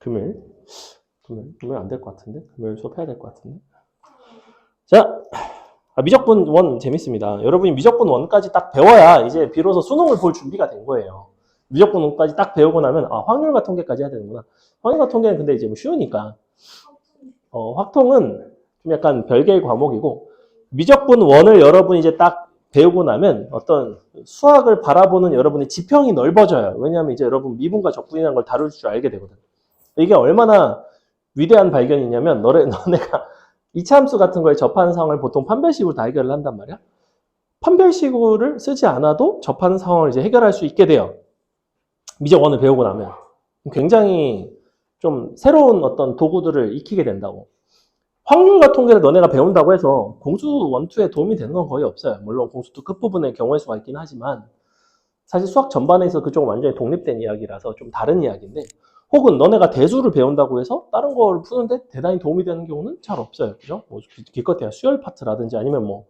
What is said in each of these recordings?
금요일 안 될 것 같은데? 금요일 수업해야 될 것 같은데? 자, 미적분 1 재밌습니다. 여러분이 미적분 1까지 딱 배워야 이제 비로소 수능을 볼 준비가 된 거예요. 미적분 1까지 딱 배우고 나면 확률과 통계까지 해야 되는구나. 확률과 통계는 근데 이제 뭐 쉬우니까 확통은 좀 약간 별개의 과목이고 미적분 1을 여러분이 이제 딱 배우고 나면 어떤 수학을 바라보는 여러분의 지평이 넓어져요. 왜냐하면 이제 여러분 미분과 적분이라는 걸 다룰 줄 알게 되거든. 이게 얼마나 위대한 발견이냐면 너네가 이차함수 같은 거에 접하는 상황을 보통 판별식으로 다 해결을 한단 말이야. 판별식을 쓰지 않아도 접하는 상황을 이제 해결할 수 있게 돼요. 미적 1을 배우고 나면. 굉장히 좀 새로운 어떤 도구들을 익히게 된다고. 확률과 통계를 너네가 배운다고 해서 공수 1, 2에 도움이 되는 건 거의 없어요. 물론 공수 2 끝부분에 경우의 수가 있긴 하지만 사실 수학 전반에서 그쪽은 완전히 독립된 이야기라서 좀 다른 이야기인데 혹은 너네가 대수를 배운다고 해서 다른 걸 푸는데 대단히 도움이 되는 경우는 잘 없어요. 그죠? 뭐 기껏해야 수열 파트라든지 아니면 뭐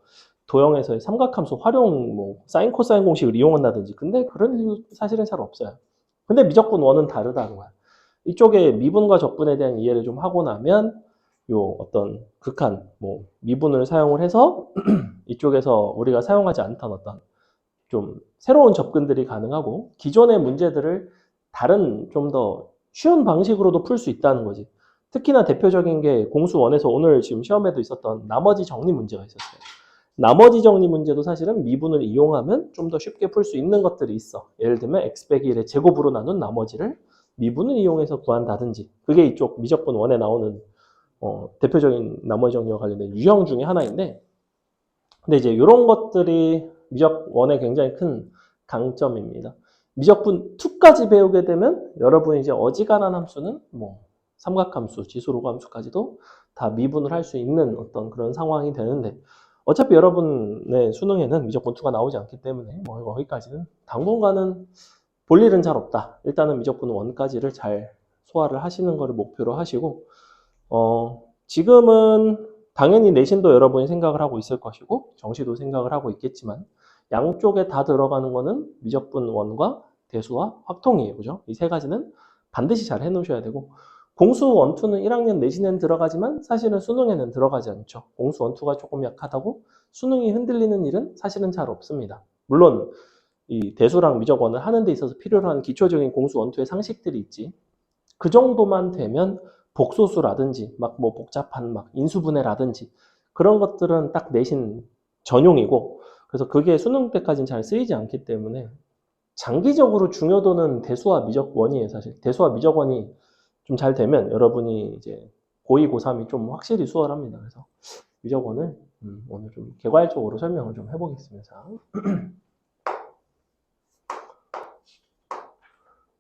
도형에서의 삼각함수 활용 뭐 사인 코사인 공식을 이용한다든지 근데 그런 이유 사실은 잘 없어요. 근데 미적분 1은 다르다는 거야. 이쪽에 미분과 적분에 대한 이해를 좀 하고 나면 요 어떤 극한 뭐 미분을 사용을 해서 이쪽에서 우리가 사용하지 않던 어떤 좀 새로운 접근들이 가능하고 기존의 문제들을 다른 좀 더 쉬운 방식으로도 풀 수 있다는 거지. 특히나 대표적인 게 공수 1에서 오늘 지금 시험에도 있었던 나머지 정리 문제가 있었어요. 나머지 정리 문제도 사실은 미분을 이용하면 좀 더 쉽게 풀 수 있는 것들이 있어. 예를 들면 x 빼기 1의 제곱으로 나눈 나머지를 미분을 이용해서 구한다든지 그게 이쪽 미적분 1에 나오는 대표적인 나머지 정리와 관련된 유형 중에 하나인데 근데 이제 이런 것들이 미적 1의 굉장히 큰 강점입니다. 미적분 2까지 배우게 되면 여러분이 이제 어지간한 함수는 뭐 삼각함수, 지수로그 함수까지도 다 미분을 할 수 있는 어떤 그런 상황이 되는데 어차피 여러분의 수능에는 미적분 2가 나오지 않기 때문에 뭐 거기까지는 당분간은 볼 일은 잘 없다. 일단은 미적분 1까지를 잘 소화를 하시는 것을 목표로 하시고 지금은 당연히 내신도 여러분이 생각을 하고 있을 것이고 정시도 생각을 하고 있겠지만 양쪽에 다 들어가는 거는 미적분 1과 대수와 확통이에요. 그죠? 이 세 가지는 반드시 잘 해놓으셔야 되고 공수 1, 2는 1학년 내신에는 들어가지만 사실은 수능에는 들어가지 않죠. 공수 1, 2가 조금 약하다고 수능이 흔들리는 일은 사실은 잘 없습니다. 물론 이 대수랑 미적 1을 하는 데 있어서 필요로 하는 기초적인 공수 1, 2의 상식들이 있지. 그 정도만 되면 복소수라든지 막 뭐 복잡한 막 인수분해라든지 그런 것들은 딱 내신 전용이고 그래서 그게 수능 때까지는 잘 쓰이지 않기 때문에 장기적으로 중요도는 대수와 미적 1이에요. 사실 대수와 미적 1이 좀 잘 되면 여러분이 이제 고2, 고3이 좀 확실히 수월합니다. 그래서 미적 1을 오늘 좀 개괄적으로 설명을 좀 해보겠습니다.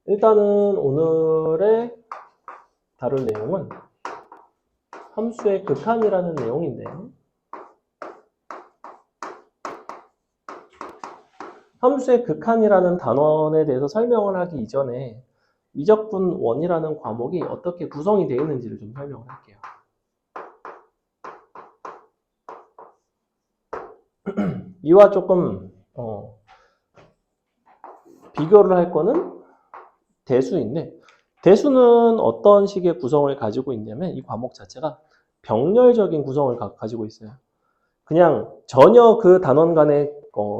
일단은 오늘의 다룰 내용은 함수의 극한이라는 내용인데 함수의 극한이라는 단원에 대해서 설명을 하기 이전에 미적분 1이라는 과목이 어떻게 구성이 되어 있는지를 좀 설명을 할게요. 이와 조금 비교를 할 거는 대수인데 대수는 어떤 식의 구성을 가지고 있냐면 이 과목 자체가 병렬적인 구성을 가지고 있어요. 그냥 전혀 그 단원 간의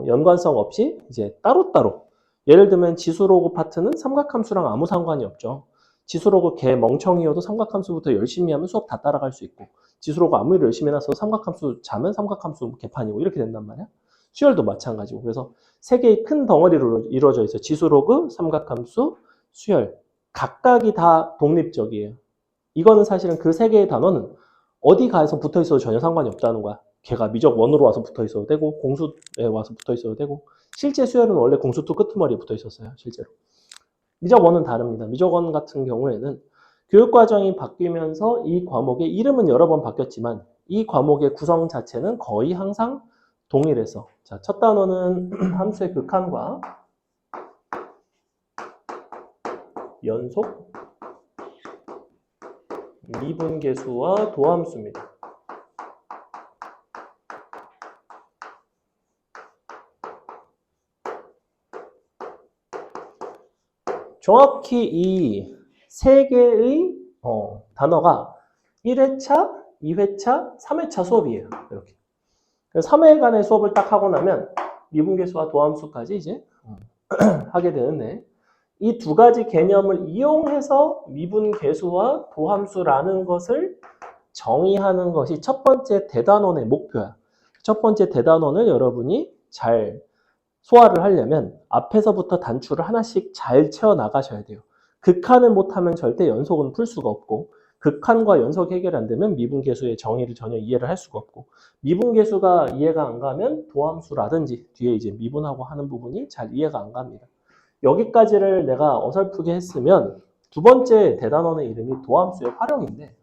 연관성 없이 이제 따로따로 예를 들면 지수로그 파트는 삼각함수랑 아무 상관이 없죠. 지수로그 개 멍청이어도 삼각함수부터 열심히 하면 수업 다 따라갈 수 있고 지수로그 아무 일 열심히 해놔서 삼각함수 자면 삼각함수 개판이고 이렇게 된단 말이야. 수열도 마찬가지고 그래서 세 개의 큰 덩어리로 이루어져 있어요. 지수로그, 삼각함수, 수열 각각이 다 독립적이에요. 이거는 사실은 그 세 개의 단원은 어디 가서 붙어 있어도 전혀 상관이 없다는 거야. 걔가 미적 1으로 와서 붙어 있어도 되고 공수에 와서 붙어 있어도 되고 실제 수열은 원래 공수 2 끄트머리에 붙어 있었어요. 실제로. 미적 1은 다릅니다. 미적 1 같은 경우에는 교육과정이 바뀌면서 이 과목의 이름은 여러 번 바뀌었지만 이 과목의 구성 자체는 거의 항상 동일해서 자, 첫 단원은 함수의 극한과 연속, 미분계수와 도함수입니다. 정확히 이 세 개의 단어가 1회차, 2회차, 3회차 수업이에요. 이렇게. 3회간의 수업을 딱 하고 나면 미분계수와 도함수까지 이제 하게 되는데 이 두 가지 개념을 이용해서 미분계수와 도함수라는 것을 정의하는 것이 첫 번째 대단원의 목표야. 첫 번째 대단원을 여러분이 잘 소화를 하려면 앞에서부터 단추를 하나씩 잘 채워 나가셔야 돼요. 극한을 못하면 절대 연속은 풀 수가 없고 극한과 연속 해결이 안 되면 미분계수의 정의를 전혀 이해를 할 수가 없고 미분계수가 이해가 안 가면 도함수라든지 뒤에 이제 미분하고 하는 부분이 잘 이해가 안 갑니다. 여기까지를 내가 어설프게 했으면 두 번째 대단원의 이름이 도함수의 활용인데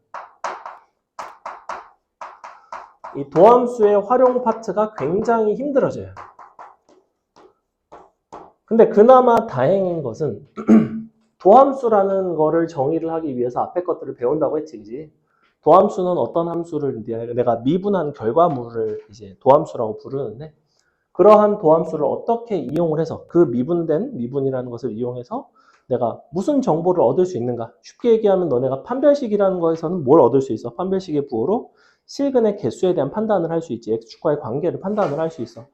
이 도함수의 활용 파트가 굉장히 힘들어져요. 근데 그나마 다행인 것은 도함수라는 거를 정의를 하기 위해서 앞에 것들을 배운다고 했지, 그지? 도함수는 어떤 함수를 내가 미분한 결과물을 이제 도함수라고 부르는데 그러한 도함수를 어떻게 이용을 해서 그 미분된 미분이라는 것을 이용해서 내가 무슨 정보를 얻을 수 있는가? 쉽게 얘기하면 너네가 판별식이라는 거에서는 뭘 얻을 수 있어? 판별식의 부호로 실근의 개수에 대한 판단을 할 수 있지. x축과의 관계를 판단을 할 수 있어.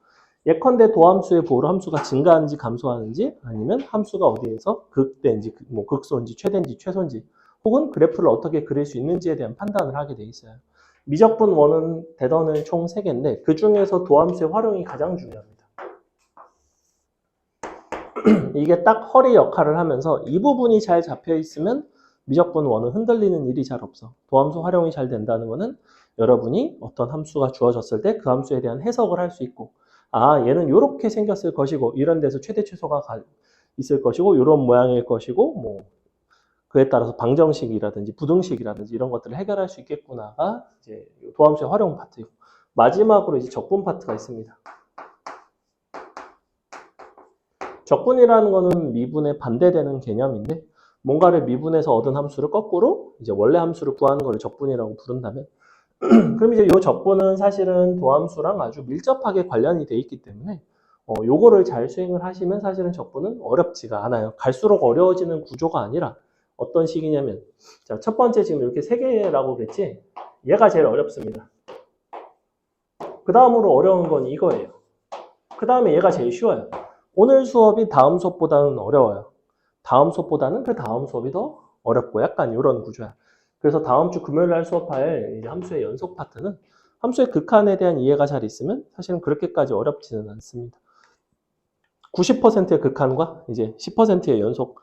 예컨대 도함수의 부호로 함수가 증가하는지 감소하는지 아니면 함수가 어디에서 극대인지 뭐 극소인지 최대인지 최소인지 혹은 그래프를 어떻게 그릴 수 있는지에 대한 판단을 하게 돼 있어요. 미적분 원은 대단원은 총 3개인데 그 중에서 도함수의 활용이 가장 중요합니다. 이게 딱 허리 역할을 하면서 이 부분이 잘 잡혀 있으면 미적분 원은 흔들리는 일이 잘 없어. 도함수 활용이 잘 된다는 거는 여러분이 어떤 함수가 주어졌을 때 그 함수에 대한 해석을 할 수 있고 아 얘는 이렇게 생겼을 것이고 이런 데서 최대 최소가 있을 것이고 이런 모양일 것이고 뭐 그에 따라서 방정식이라든지 부등식이라든지 이런 것들을 해결할 수 있겠구나가 이제 도함수의 활용 파트이고 마지막으로 이제 적분 파트가 있습니다. 적분이라는 거는 미분에 반대되는 개념인데 뭔가를 미분해서 얻은 함수를 거꾸로 이제 원래 함수를 구하는 걸 적분이라고 부른다면 그럼 이제 이 적분은 사실은 도함수랑 아주 밀접하게 관련이 돼 있기 때문에 요거를 잘 수행을 하시면 사실은 적분은 어렵지가 않아요. 갈수록 어려워지는 구조가 아니라 어떤 식이냐면 자, 첫 번째 지금 이렇게 3개라고 그랬지? 얘가 제일 어렵습니다. 그 다음으로 어려운 건 이거예요. 그 다음에 얘가 제일 쉬워요. 오늘 수업이 다음 수업보다는 어려워요. 다음 수업보다는 그 다음 수업이 더 어렵고 약간 이런 구조야. 그래서 다음 주 금요일 날 수업할 이제 함수의 연속 파트는 함수의 극한에 대한 이해가 잘 있으면 사실은 그렇게까지 어렵지는 않습니다. 90%의 극한과 이제 10%의 연속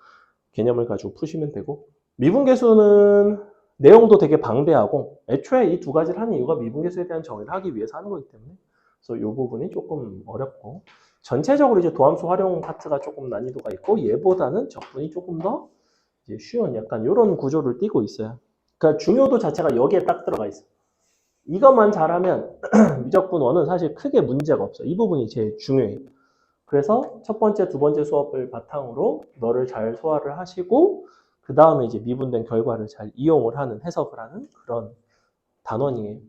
개념을 가지고 푸시면 되고 미분계수는 내용도 되게 방대하고 애초에 이 두 가지를 하는 이유가 미분계수에 대한 정의를 하기 위해서 하는 거기 때문에 그래서 이 부분이 조금 어렵고 전체적으로 이제 도함수 활용 파트가 조금 난이도가 있고 얘보다는 적분이 조금 더 이제 쉬운 약간 이런 구조를 띠고 있어요. 그러니까 중요도 자체가 여기에 딱 들어가 있어. 이것만 잘하면 미적분 원은 사실 크게 문제가 없어. 이 부분이 제일 중요해. 그래서 첫 번째, 두 번째 수업을 바탕으로 너를 잘 소화를 하시고 그 다음에 이제 미분된 결과를 잘 이용을 하는 해석을 하는 그런 단원이에요.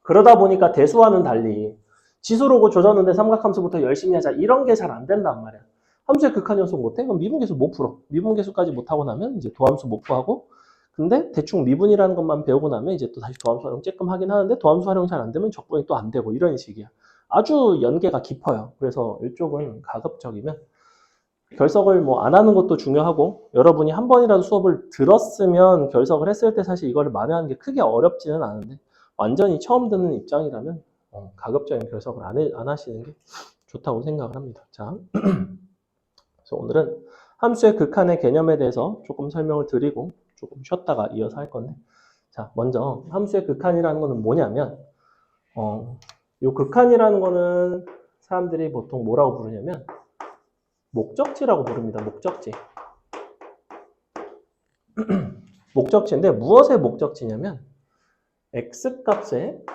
그러다 보니까 대수와는 달리 지수로고 조졌는데 삼각함수부터 열심히 하자 이런 게 잘 안 된단 말이야. 함수의 극한 연속 못해? 그럼 미분계수 못 풀어. 미분계수까지 못하고 나면 이제 도함수 못 구하고 근데 대충 미분이라는 것만 배우고 나면 이제 또 다시 도함수 활용 쬐끔 하긴 하는데 도함수 활용 잘 안 되면 적분이 또 안 되고 이런 식이야. 아주 연계가 깊어요. 그래서 이쪽은 가급적이면 결석을 뭐 안 하는 것도 중요하고 여러분이 한 번이라도 수업을 들었으면 결석을 했을 때 사실 이거를 만회하는 게 크게 어렵지는 않은데 완전히 처음 듣는 입장이라면 가급적인 결석을 안 하시는 게 좋다고 생각을 합니다. 자, 그래서 오늘은 함수의 극한의 개념에 대해서 조금 설명을 드리고 조금 쉬었다가 이어서 할 건데 자, 먼저 함수의 극한이라는 거는 뭐냐면 이 극한이라는 거는 사람들이 보통 뭐라고 부르냐면 목적지라고 부릅니다. 목적지. 목적지인데 무엇의 목적지냐면 x값의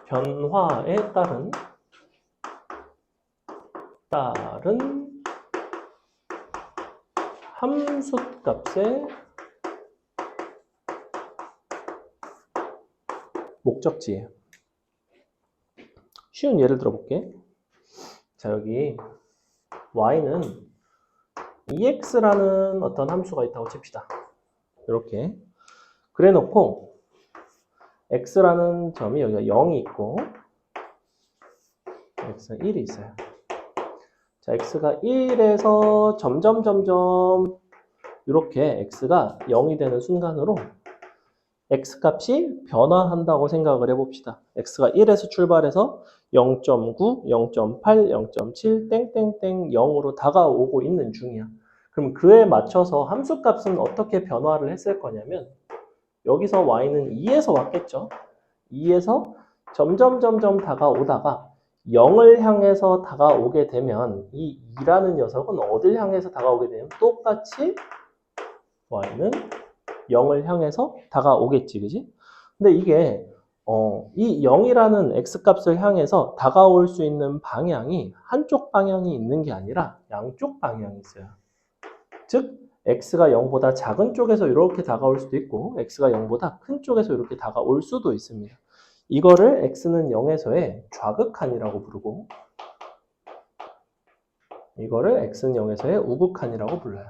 변화에 따른 함수값의 목적지예요. 쉬운 예를 들어볼게. 자, 여기 y는 EX라는 어떤 함수가 있다고 칩시다. 이렇게. 그래 놓고, X라는 점이 여기가 0이 있고, X가 1이 있어요. 자, X가 1에서 점점 이렇게 X가 0이 되는 순간으로 X값이 변화한다고 생각을 해봅시다. X가 1에서 출발해서 0.9, 0.8, 0.7, 땡땡땡 0으로 다가오고 있는 중이야. 그럼 그에 맞춰서 함수값은 어떻게 변화를 했을 거냐면 여기서 y는 2에서 왔겠죠. 2에서 점점 다가오다가 0을 향해서 다가오게 되면 이 2라는 녀석은 어딜 향해서 다가오게 되면 똑같이 y는 0을 향해서 다가오겠지, 그지? 근데 이게 이 0이라는 x값을 향해서 다가올 수 있는 방향이 한쪽 방향이 있는 게 아니라 양쪽 방향이 있어요. 즉 x가 0보다 작은 쪽에서 이렇게 다가올 수도 있고 x가 0보다 큰 쪽에서 이렇게 다가올 수도 있습니다. 이거를 x는 0에서의 좌극한이라고 부르고 이거를 x는 0에서의 우극한이라고 불러요.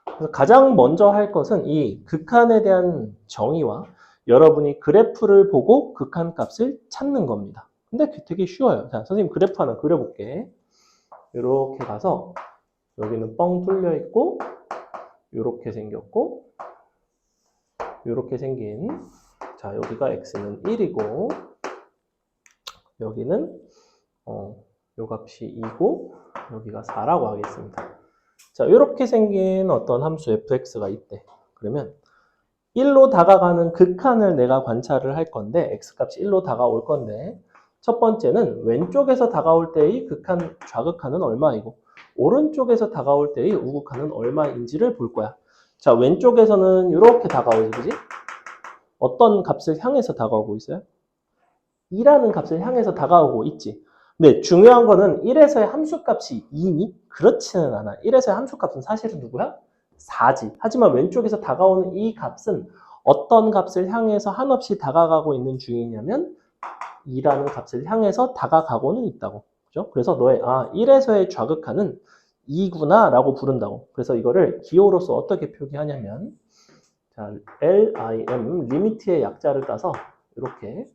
그래서 가장 먼저 할 것은 이 극한에 대한 정의와 여러분이 그래프를 보고 극한값을 찾는 겁니다. 근데 되게 쉬워요. 자, 선생님 그래프 하나 그려볼게. 이렇게 가서 여기는 뻥 뚫려 있고 이렇게 생겼고 이렇게 생긴 자 여기가 x는 1이고 여기는 요 값이 2고 여기가 4라고 하겠습니다. 자, 이렇게 생긴 어떤 함수 fx가 있대. 그러면 1로 다가가는 극한을 내가 관찰을 할 건데 x값이 1로 다가올 건데 첫 번째는 왼쪽에서 다가올 때의 극한, 좌극한은 얼마이고 오른쪽에서 다가올 때의 우극한은 얼마인지를 볼 거야. 자, 왼쪽에서는 이렇게 다가오지, 그지? 어떤 값을 향해서 다가오고 있어요? 2라는 값을 향해서 다가오고 있지. 근데 중요한 거는 1에서의 함수값이 2니? 그렇지는 않아. 1에서의 함수값은 사실은 누구야? 4지. 하지만 왼쪽에서 다가오는 이 값은 어떤 값을 향해서 한없이 다가가고 있는 중이냐면 2라는 값을 향해서 다가가고는 있다고. 그죠? 그래서 너의 1에서의 좌극한은 2구나 라고 부른다고. 그래서 이거를 기호로서 어떻게 표기하냐면 자, LIM, 리미트의 약자를 따서 이렇게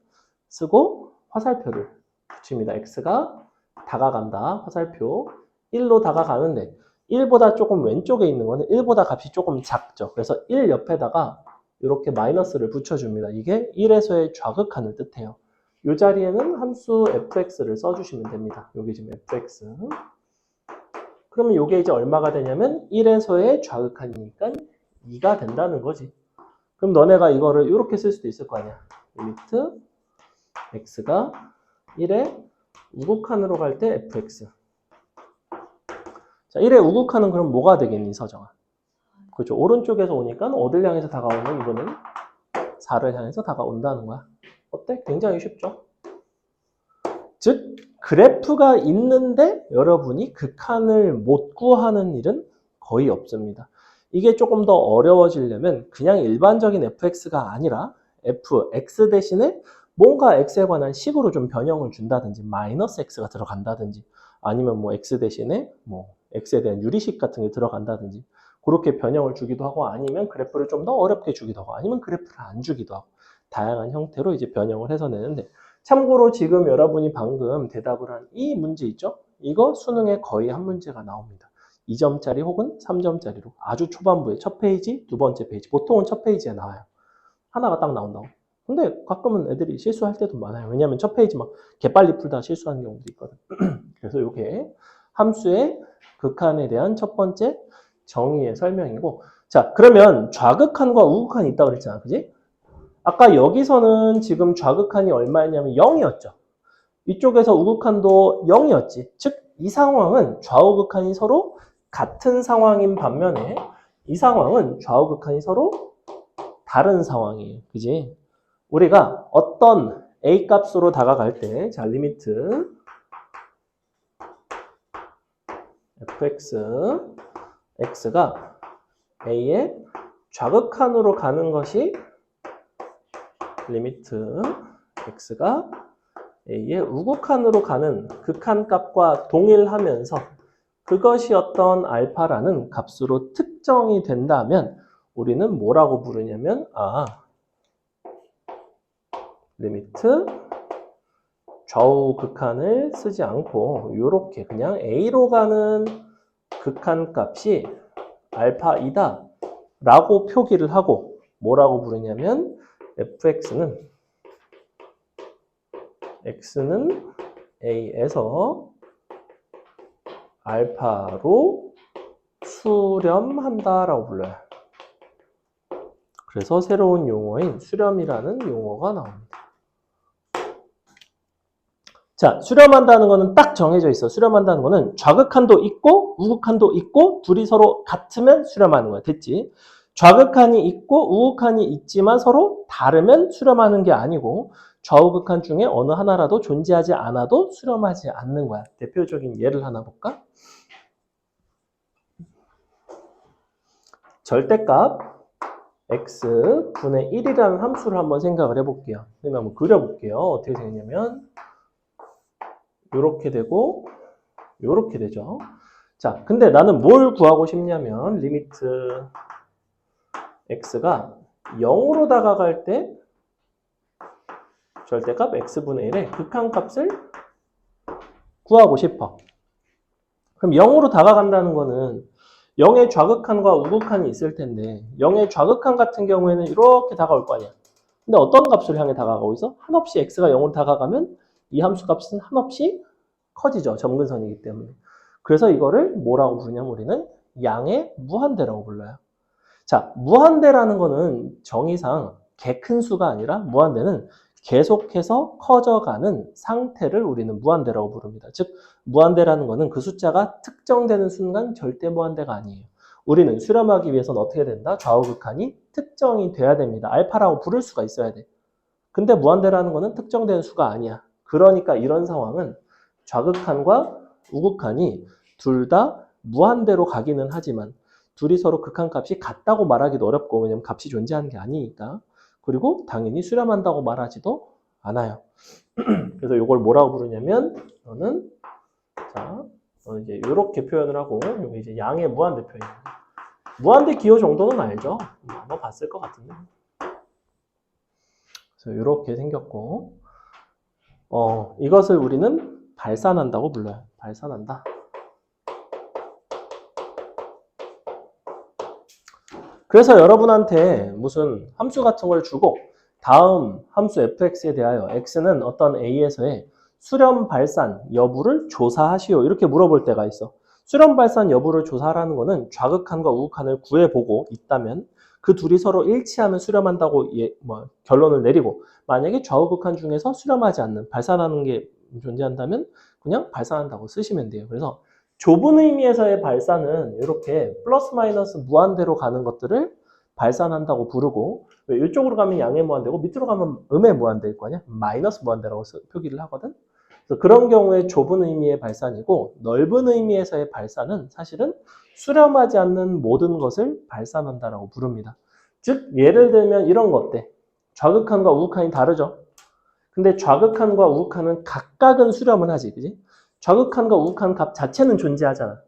쓰고 화살표를 붙입니다. x가 다가간다. 화살표 1로 다가가는데 1보다 조금 왼쪽에 있는 거는 1보다 값이 조금 작죠. 그래서 1 옆에다가 이렇게 마이너스를 붙여줍니다. 이게 1에서의 좌극한을 뜻해요. 이 자리에는 함수 fx를 써주시면 됩니다. 여기 지금 fx. 그러면 이게 이제 얼마가 되냐면 1에서의 좌극한이니까 2가 된다는 거지. 그럼 너네가 이거를 이렇게 쓸 수도 있을 거 아니야. 리미트 x가 1의 우극한으로 갈 때 fx. 자, 1의 우극한은 그럼 뭐가 되겠니, 서정아? 그렇죠. 오른쪽에서 오니까 어딜 향해서 다가오면 이거는 4를 향해서 다가온다는 거야. 어때? 굉장히 쉽죠? 즉, 그래프가 있는데 여러분이 극한을 못 구하는 일은 거의 없습니다. 이게 조금 더 어려워지려면 그냥 일반적인 fx가 아니라 fx 대신에 뭔가 x에 관한 식으로 좀 변형을 준다든지 마이너스 x가 들어간다든지 아니면 뭐 x 대신에 뭐 x에 대한 유리식 같은 게 들어간다든지 그렇게 변형을 주기도 하고 아니면 그래프를 좀 더 어렵게 주기도 하고 아니면 그래프를 안 주기도 하고 다양한 형태로 이제 변형을 해서 내는데 참고로 지금 여러분이 방금 대답을 한 이 문제 있죠? 이거 수능에 거의 한 문제가 나옵니다. 2점짜리 혹은 3점짜리로 아주 초반부에 첫 페이지, 두 번째 페이지 보통은 첫 페이지에 나와요. 하나가 딱 나온다고. 근데 가끔은 애들이 실수할 때도 많아요. 왜냐하면 첫 페이지 막 개빨리 풀다 실수하는 경우도 있거든. 그래서 이게 함수의 극한에 대한 첫 번째 정의의 설명이고 자 그러면 좌극한과 우극한이 있다고 그랬잖아. 그지? 아까 여기서는 지금 좌극한이 얼마였냐면 0이었죠. 이쪽에서 우극한도 0이었지. 즉 이 상황은 좌우극한이 서로 같은 상황인 반면에 이 상황은 좌우극한이 서로 다른 상황이에요. 그지? 우리가 어떤 a 값으로 다가갈 때, 자, 리미트 fx, x가 a의 좌극한으로 가는 것이 리미트 x가 a의 우극한으로 가는 극한값과 동일하면서 그것이 어떤 알파라는 값으로 특정이 된다면 우리는 뭐라고 부르냐면 리미트 좌우 극한을 쓰지 않고 이렇게 그냥 A로 가는 극한 값이 알파이다 라고 표기를 하고 뭐라고 부르냐면 fx는 x는 A에서 알파로 수렴한다라고 불러요. 그래서 새로운 용어인 수렴이라는 용어가 나옵니다. 자, 수렴한다는 거는 딱 정해져 있어. 수렴한다는 거는 좌극한도 있고 우극한도 있고 둘이 서로 같으면 수렴하는 거야. 됐지? 좌극한이 있고 우극한이 있지만 서로 다르면 수렴하는 게 아니고 좌우극한 중에 어느 하나라도 존재하지 않아도 수렴하지 않는 거야. 대표적인 예를 하나 볼까? 절대값 x분의 1이라는 함수를 한번 생각을 해볼게요. 그러면 한번 그려볼게요. 어떻게 되냐면 이렇게 되고 이렇게 되죠. 자, 근데 나는 뭘 구하고 싶냐면 리미트 x가 0으로 다가갈 때 절대값 x분의 1의 극한값을 구하고 싶어. 그럼 0으로 다가간다는 거는 0의 좌극한과 우극한이 있을 텐데 0의 좌극한 같은 경우에는 이렇게 다가올 거 아니야. 근데 어떤 값을 향해 다가가고 있어? 한없이 x가 0으로 다가가면 이 함수 값은 한없이 커지죠. 점근선이기 때문에. 그래서 이거를 뭐라고 부르냐면 우리는 양의 무한대라고 불러요. 자, 무한대라는 거는 정의상 개 큰 수가 아니라 무한대는 계속해서 커져가는 상태를 우리는 무한대라고 부릅니다. 즉, 무한대라는 거는 그 숫자가 특정되는 순간 절대 무한대가 아니에요. 우리는 수렴하기 위해서는 어떻게 된다? 좌우극한이 특정이 돼야 됩니다. 알파라고 부를 수가 있어야 돼. 근데 무한대라는 거는 특정되는 수가 아니야. 그러니까 이런 상황은 좌극한과 우극한이 둘 다 무한대로 가기는 하지만 둘이 서로 극한값이 같다고 말하기도 어렵고 왜냐면 값이 존재하는 게 아니니까. 그리고 당연히 수렴한다고 말하지도 않아요. 그래서 이걸 뭐라고 부르냐면 너는 이제 이렇게 표현을 하고 여기 이제 양의 무한대 표현입니다. 무한대 기호 정도는 알죠? 아마 봤을 것 같은데. 그래서 이렇게 생겼고 이것을 우리는 발산한다고 불러요. 발산한다. 그래서 여러분한테 무슨 함수 같은 걸 주고 다음 함수 fx에 대하여 x는 어떤 a에서의 수렴 발산 여부를 조사하시오. 이렇게 물어볼 때가 있어. 수렴 발산 여부를 조사하라는 거는 좌극한과 우극한을 구해보고 있다면 그 둘이 서로 일치하면 수렴한다고 결론을 내리고 만약에 좌우극한 중에서 수렴하지 않는 발산하는 게 존재한다면 그냥 발산한다고 쓰시면 돼요. 그래서 좁은 의미에서의 발산은 이렇게 플러스 마이너스 무한대로 가는 것들을 발산한다고 부르고 이쪽으로 가면 양의 무한대고 밑으로 가면 음의 무한대일 거 아니야? 마이너스 무한대라고 표기를 하거든. 그래서 그런 경우에 좁은 의미의 발산이고 넓은 의미에서의 발산은 사실은 수렴하지 않는 모든 것을 발산한다라고 부릅니다. 즉 예를 들면 이런 거 어때? 좌극한과 우극한이 다르죠? 근데 좌극한과 우극한은 각각은 수렴은 하지, 그지? 좌극한과 우극한 값 자체는 존재하잖아.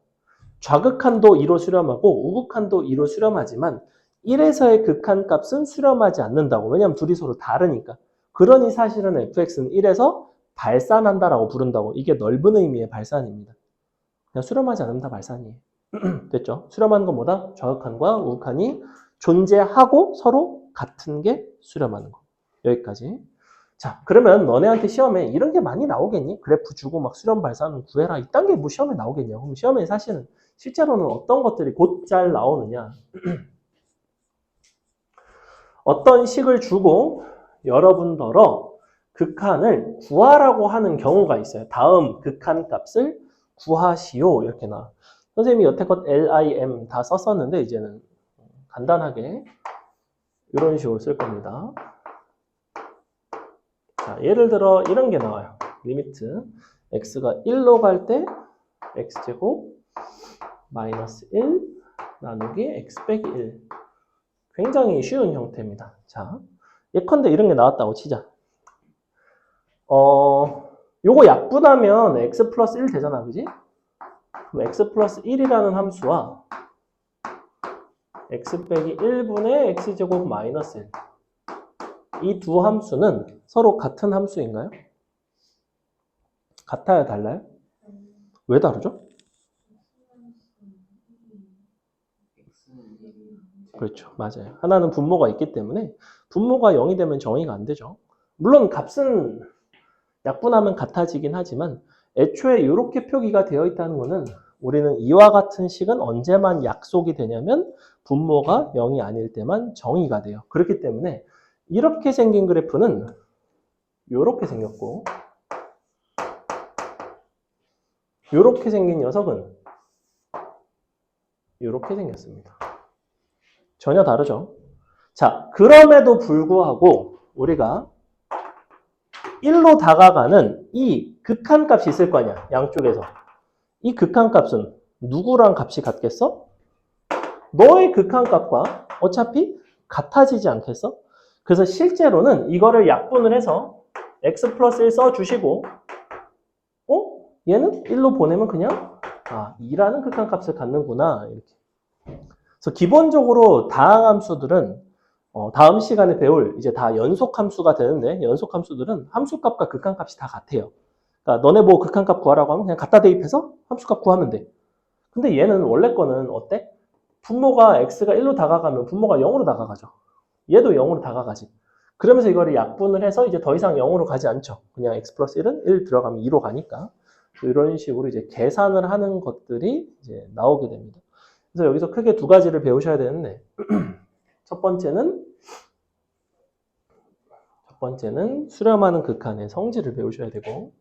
좌극한도 2로 수렴하고 우극한도 2로 수렴하지만 1에서의 극한값은 수렴하지 않는다고. 왜냐하면 둘이 서로 다르니까. 그러니 사실은 fx는 1에서 발산한다라고 부른다고. 이게 넓은 의미의 발산입니다. 그냥 수렴하지 않는다 발산이에요. 됐죠? 수렴하는 건 뭐다? 좌극한과 우극한이 존재하고 서로 같은 게 수렴하는 거. 여기까지. 자, 그러면 너네한테 시험에 이런 게 많이 나오겠니? 그래프 주고 막 수렴 발산 구해라. 이딴 게 뭐 시험에 나오겠냐? 그럼 시험에 사실은 실제로는 어떤 것들이 곧잘 나오느냐? 어떤 식을 주고 여러분더러 극한을 구하라고 하는 경우가 있어요. 다음 극한 값을 구하시오. 이렇게 나와. 선생님이 여태껏 LIM 다 썼었는데 이제는 간단하게 이런 식으로 쓸 겁니다. 자, 예를 들어 이런 게 나와요. 리미트 x가 1로 갈 때 x제곱 마이너스 1 나누기 x 빼기 1. 굉장히 쉬운 형태입니다. 자, 예컨대 이런 게 나왔다고 치자. 요거 약분하면 x 플러스 1 되잖아, 그지? 그럼 x 플러스 1이라는 함수와 x 빼기 1분의 x제곱 마이너스 1. 이 두 함수는 서로 같은 함수인가요? 같아요, 달라요? 왜 다르죠? 그렇죠. 맞아요. 하나는 분모가 있기 때문에 분모가 0이 되면 정의가 안 되죠. 물론 값은 약분하면 같아지긴 하지만 애초에 이렇게 표기가 되어 있다는 것은 우리는 이와 같은 식은 언제만 약속이 되냐면 분모가 0이 아닐 때만 정의가 돼요. 그렇기 때문에 이렇게 생긴 그래프는 이렇게 생겼고 이렇게 생긴 녀석은 이렇게 생겼습니다. 전혀 다르죠. 자, 그럼에도 불구하고 우리가 1로 다가가는 이 극한값이 있을 거 아니야. 양쪽에서. 이 극한값은 누구랑 값이 같겠어? 너의 극한값과 어차피 같아지지 않겠어? 그래서 실제로는 이거를 약분을 해서 x 플러스 1 써주시고 얘는 1로 보내면 그냥 2라는 극한값을 갖는구나. 이렇게. 그래서 기본적으로 다항함수들은 다음 시간에 배울 이제 다 연속함수가 되는데 연속함수들은 함수값과 극한값이 다 같아요. 그러니까 너네 뭐 극한값 구하라고 하면 그냥 갖다 대입해서 함수값 구하면 돼. 근데 얘는 원래 거는 어때? 분모가 x가 1로 다가가면 분모가 0으로 다가가죠. 얘도 0으로 다가가지. 그러면서 이거를 약분을 해서 이제 더 이상 0으로 가지 않죠. 그냥 x 플러스 1은 1 들어가면 2로 가니까. 이런 식으로 이제 계산을 하는 것들이 이제 나오게 됩니다. 그래서 여기서 크게 두 가지를 배우셔야 되는데 첫 번째는 수렴하는 극한의 성질을 배우셔야 되고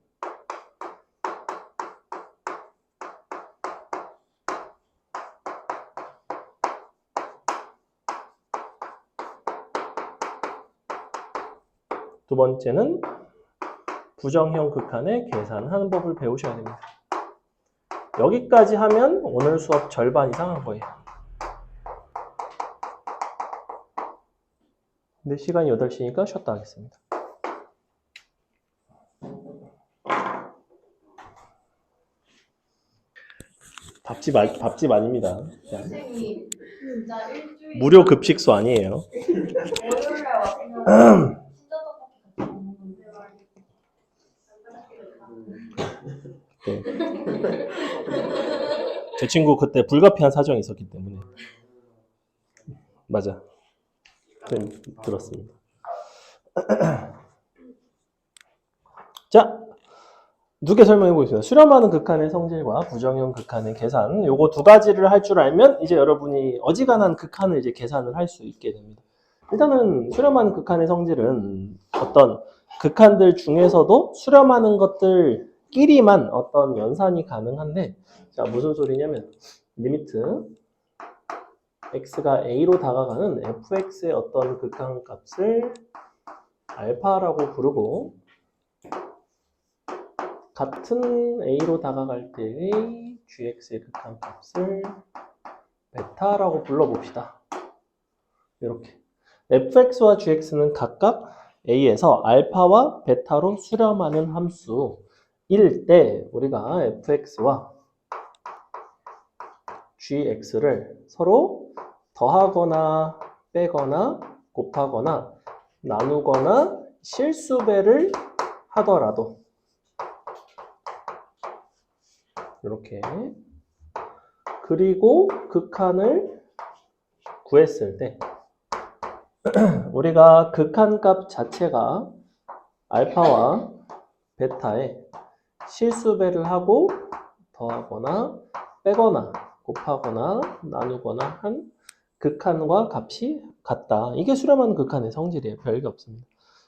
두 번째는 부정형 극한의 계산하는 법을 배우셔야 됩니다. 여기까지 하면 오늘 수업 절반 이상 한 거예요. 근데 시간이 8시니까 쉬었다 하겠습니다. 밥집 아닙니다. 선생님 진짜 일주일 무료 급식소 아니에요. 월요일에 와서 진짜 떡볶이 같이 먹는데 네. 제 친구 그때 불가피한 사정이 있었기 때문에 맞아. 들었습니다. 자, 두 개 설명해 보겠습니다. 수렴하는 극한의 성질과 부정형 극한의 계산. 요거 두 가지를 할 줄 알면 이제 여러분이 어지간한 극한을 이제 계산을 할 수 있게 됩니다. 일단은 수렴하는 극한의 성질은 어떤 극한들 중에서도 수렴하는 것들끼리만 어떤 연산이 가능한데, 자, 무슨 소리냐면 리미트 x가 a로 다가가는 fx의 어떤 극한값을 알파라고 부르고 같은 a로 다가갈 때의 gx의 극한값을 베타라고 불러봅시다. 이렇게 fx와 gx는 각각 a에서 알파와 베타로 수렴하는 함수일 때 우리가 fx와 gx를 서로 더하거나 빼거나 곱하거나 나누거나 실수배를 하더라도 이렇게 그리고 극한을 구했을 때 우리가 극한값 자체가 알파와 베타에 실수배를 하고 더하거나 빼거나 곱하거나 나누거나 한 극한과 값이 같다. 이게 수렴하는 극한의 성질이에요. 별게 없습니다.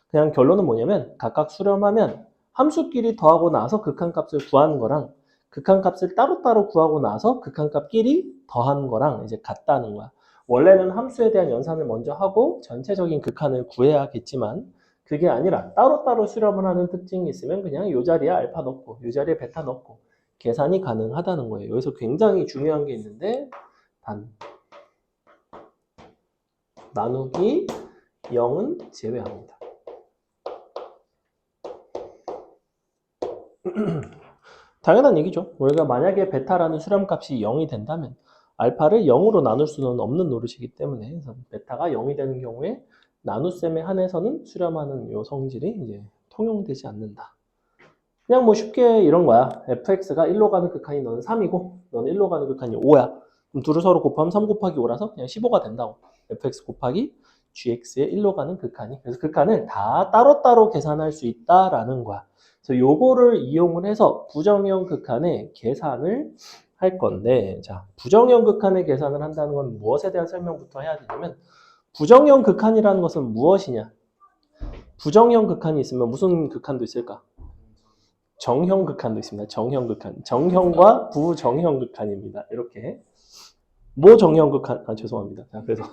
그냥 결론은 뭐냐면 각각 수렴하면 함수끼리 더하고 나서 극한값을 구하는 거랑 극한값을 따로따로 구하고 나서 극한값끼리 더하는 거랑 이제 같다는 거야. 원래는 함수에 대한 연산을 먼저 하고 전체적인 극한을 구해야겠지만 그게 아니라 따로따로 수렴을 하는 특징이 있으면 그냥 이 자리에 알파 넣고 이 자리에 베타 넣고 계산이 가능하다는 거예요. 여기서 굉장히 중요한 게 있는데 나누기 0은 제외합니다. 당연한 얘기죠. 우리가 만약에 베타라는 수렴값이 0이 된다면 알파를 0으로 나눌 수는 없는 노릇이기 때문에 그래서 베타가 0이 되는 경우에 나눗셈에 한해서는 수렴하는 요 성질이 이제 통용되지 않는다. 그냥 뭐 쉽게 이런 거야. fx가 1로 가는 극한이 너는 3이고 너는 1로 가는 극한이 5야. 그럼 둘을 서로 곱하면 3 곱하기 5라서 그냥 15가 된다고. fx 곱하기 gx의 1로 가는 극한이. 그래서 극한을 다 따로따로 계산할 수 있다라는 거야. 그래서 요거를 이용을 해서 부정형 극한의 계산을 할 건데, 자, 부정형 극한의 계산을 한다는 건 무엇에 대한 설명부터 해야 되냐면, 부정형 극한이라는 것은 무엇이냐? 부정형 극한이 있으면 무슨 극한도 있을까? 정형 극한도 있습니다. 정형 극한. 정형과 부정형 극한입니다. 이렇게. 모정형 극한, 죄송합니다. 자, 그래서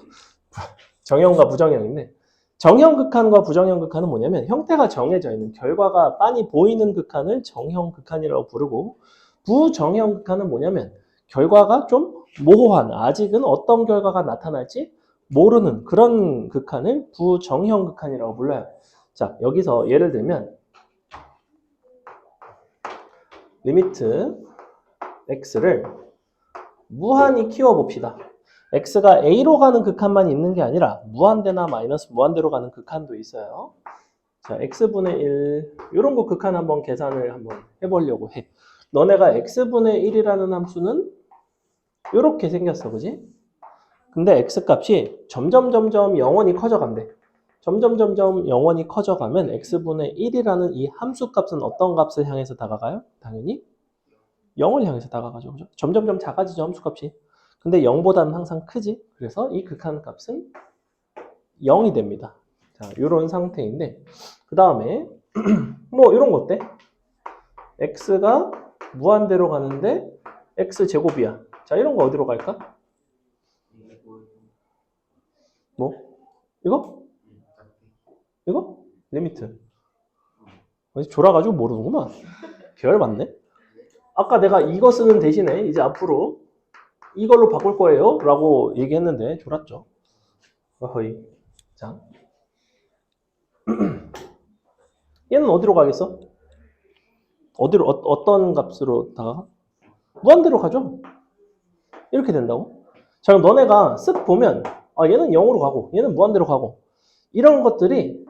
정형과 부정형인데, 정형 극한과 부정형 극한은 뭐냐면 형태가 정해져 있는 결과가 빤히 보이는 극한을 정형 극한이라고 부르고 부정형 극한은 뭐냐면 결과가 좀 모호한 아직은 어떤 결과가 나타날지 모르는 그런 극한을 부정형 극한이라고 불러요. 자, 여기서 예를 들면 리미트 x를 무한히 키워봅시다. x가 a로 가는 극한만 있는 게 아니라 무한대나 마이너스 무한대로 가는 극한도 있어요. 자, x분의 1 이런 거 극한 한번 계산을 한번 해보려고 해. 너네가 x분의 1이라는 함수는 이렇게 생겼어, 그지? 근데 x값이 점점 영원히 커져간대. 점점 영원히 커져가면 x분의 1이라는 이 함수값은 어떤 값을 향해서 다가가요? 당연히 0을 향해서 다가가죠. 그죠? 점점 작아지죠, 함수값이. 근데 0보다는 항상 크지. 그래서 이 극한 값은 0이 됩니다. 자, 이런 상태인데 그 다음에 뭐 이런 거 어때? x가 무한대로 가는데 x제곱이야. 자, 이런 거 어디로 갈까? 뭐? 이거? 이거? 리미트. 졸아가지고 모르는구만. 계열 맞네. 아까 내가 이거 쓰는 대신에 이제 앞으로 이걸로 바꿀 거예요 라고 얘기했는데 졸았죠. 어허이. 자, 얘는 어디로 가겠어? 어디로 어떤 값으로 다가가? 무한대로 가죠. 이렇게 된다고. 자, 그럼 너네가 쓱 보면 얘는 0으로 가고 얘는 무한대로 가고 이런 것들이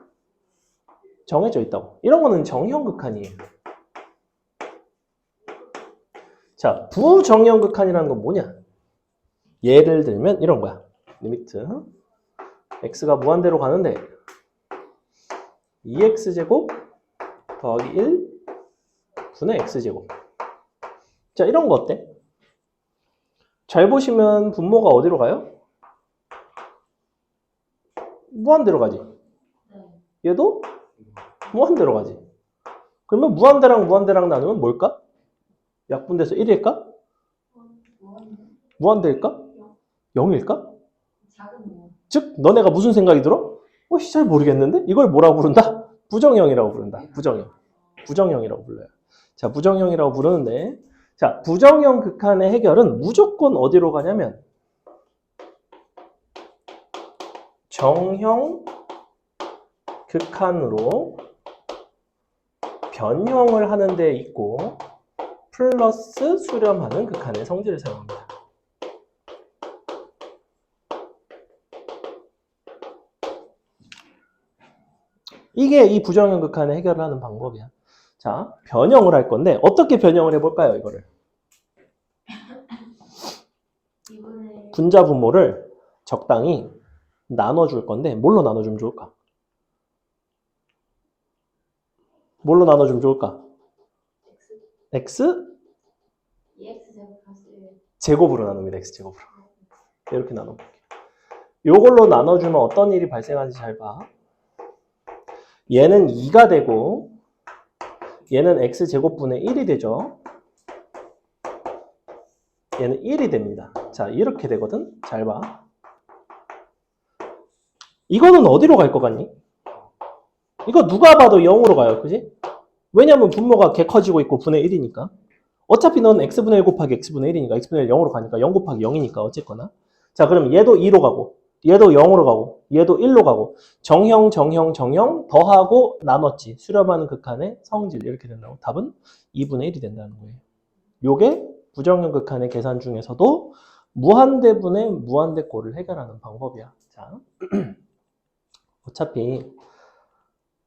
정해져 있다고. 이런 거는 정형 극한이에요. 자, 부정형 극한이라는 건 뭐냐? 예를 들면 이런 거야. 리미트 x가 무한대로 가는데 2x제곱 더하기 1 분의 x제곱. 자, 이런 거 어때? 잘 보시면 분모가 어디로 가요? 무한대로 가지. 얘도 무한대로 가지. 그러면 무한대랑 나누면 뭘까? 약분돼서 1일까? 무한대일까? 0일까? 즉 너네가 무슨 생각이 들어? 잘 모르겠는데? 이걸 뭐라고 부른다? 부정형이라고 부른다. 부정형이라고 불러요. 자, 부정형이라고 부르는데 자, 부정형 극한의 해결은 무조건 어디로 가냐면 정형 극한으로 변형을 하는 데 있고 플러스 수렴하는 극한의 성질을 사용합니다. 이게 이 부정형 극한의 해결을 하는 방법이야. 자, 변형을 할 건데 어떻게 변형을 해볼까요, 이거를? 분자 분모를 적당히 나눠줄 건데 뭘로 나눠주면 좋을까? 뭘로 나눠주면 좋을까? x? 제곱으로 나눕니다. x제곱으로. 이렇게 나눠볼게요. 이걸로 나눠주면 어떤 일이 발생하는지 잘 봐. 얘는 2가 되고 얘는 x제곱분의 1이 되죠. 얘는 1이 됩니다. 자, 이렇게 되거든. 잘 봐. 이거는 어디로 갈 것 같니? 이거 누가 봐도 0으로 가요. 그지? 왜냐면 분모가 개 커지고 있고 분의 1이니까. 어차피 넌 x분의 1 곱하기 x분의 1이니까 x분의 1 0으로 가니까 0 곱하기 0이니까 어쨌거나. 자, 그럼 얘도 2로 가고 얘도 0으로 가고 얘도 1로 가고 정형 더하고 나눴지. 수렴하는 극한의 성질 이렇게 된다고. 답은 2분의 1이 된다는 거예요. 요게 부정형 극한의 계산 중에서도 무한대분의 무한대꼴을 해결하는 방법이야. 자, 어차피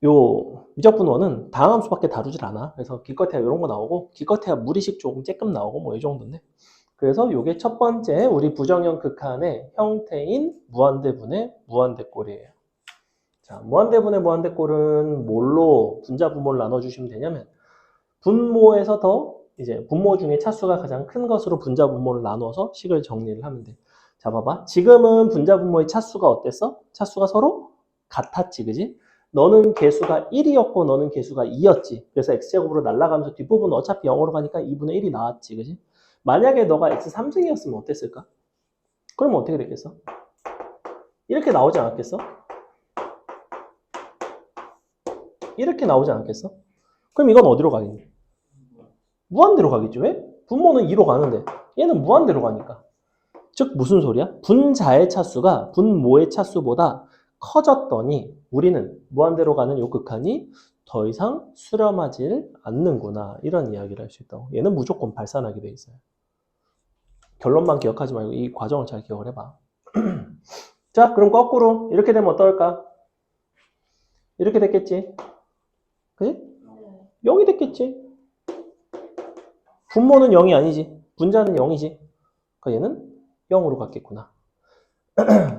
요 미적분원은 다항함수밖에 다루질 않아. 그래서 기껏해야 이런 거 나오고 기껏해야 무리식 조금 쬐끔 나오고 뭐 이 정도인데. 그래서 요게 첫 번째 우리 부정형 극한의 형태인 무한대분의 무한대꼴이에요. 자, 무한대분의 무한대꼴은 뭘로 분자 분모를 나눠주시면 되냐면 분모에서 더 이제 분모 중에 차수가 가장 큰 것으로 분자 분모를 나눠서 식을 정리를 하면 돼. 자, 봐봐. 지금은 분자 분모의 차수가 어땠어? 차수가 서로 같았지, 그지? 너는 개수가 1이었고 너는 개수가 2였지. 그래서 x제곱으로 날아가면서 뒷부분은 어차피 0으로 가니까 2분의 1이 나왔지, 그지? 만약에 너가 x 3승이었으면 어땠을까? 그러면 어떻게 됐겠어? 이렇게 나오지 않았겠어? 이렇게 나오지 않았겠어? 그럼 이건 어디로 가겠니? 무한대로 가겠지. 왜? 분모는 2로 가는데 얘는 무한대로 가니까. 즉 무슨 소리야? 분자의 차수가 분모의 차수보다 커졌더니 우리는 무한대로 가는 요 극한이 더 이상 수렴하지 않는구나. 이런 이야기를 할 수 있다고. 얘는 무조건 발산하게 돼 있어요. 결론만 기억하지 말고 이 과정을 잘 기억을 해봐. 자, 그럼 거꾸로 이렇게 되면 어떨까? 이렇게 됐겠지? 그지? 0이 됐겠지? 분모는 0이 아니지. 분자는 0이지. 그러니까 얘는 0으로 갔겠구나.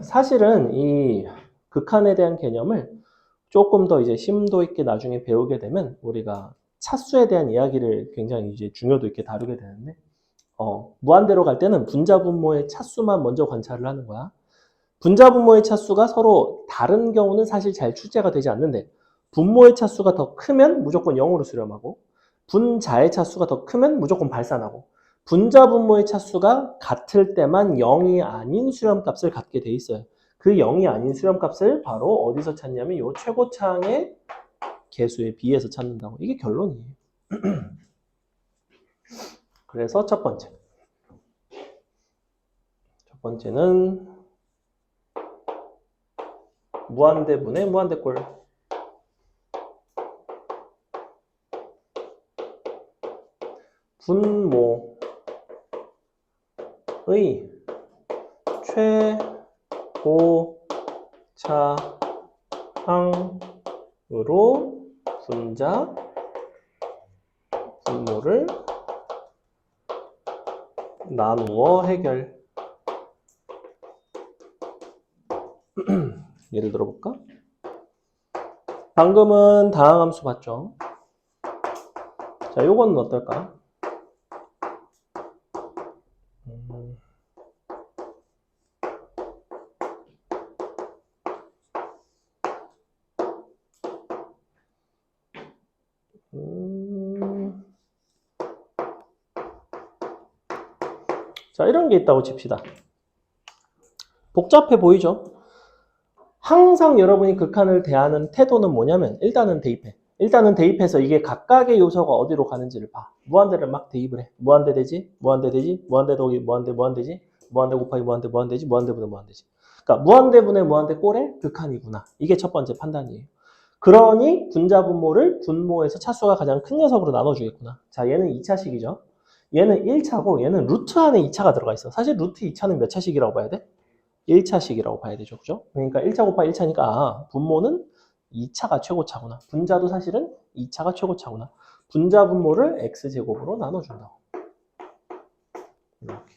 사실은 이 극한에 대한 개념을 조금 더 이제 심도 있게 나중에 배우게 되면 우리가 차수에 대한 이야기를 굉장히 이제 중요도 있게 다루게 되는데 무한대로 갈 때는 분자 분모의 차수만 먼저 관찰을 하는 거야. 분자 분모의 차수가 서로 다른 경우는 사실 잘 출제가 되지 않는데 분모의 차수가 더 크면 무조건 0으로 수렴하고 분자의 차수가 더 크면 무조건 발산하고 분자 분모의 차수가 같을 때만 0이 아닌 수렴값을 갖게 돼 있어요. 그 0이 아닌 수렴값을 바로 어디서 찾냐면 이 최고차항의 개수에 비해서 찾는다고. 이게 결론이에요. 그래서 첫 번째는 무한대분의 무한대꼴. 분모의 최고차항으로 분자 분모를 나누어 해결. 예를 들어볼까? 방금은 다항함수 봤죠? 자, 요거는 어떨까? 자, 이런 게 있다고 칩시다. 복잡해 보이죠? 항상 여러분이 극한을 대하는 태도는 뭐냐면 일단은 대입해. 일단은 대입해서 이게 각각의 요소가 어디로 가는지를 봐. 무한대를 막 대입을 해. 무한대 되지? 무한대 되지? 무한대 더하기 무한대 무한대지? 무한대 곱하기 무한대 무한대지? 무한대분의 무한대지? 그러니까 무한대분의 무한대 꼴의 극한이구나. 이게 첫 번째 판단이에요. 그러니 분자 분모를 분모에서 차수가 가장 큰 녀석으로 나눠주겠구나. 자, 얘는 2차식이죠. 얘는 1차고 얘는 루트 안에 2차가 들어가 있어. 사실 루트 2차는 몇 차식이라고 봐야 돼? 1차식이라고 봐야 되죠. 그죠? 그러니까 1차 곱하기 1차니까 분모는 2차가 최고차구나. 분자도 사실은 2차가 최고차구나. 분자 분모를 x제곱으로 나눠준다고. 이렇게.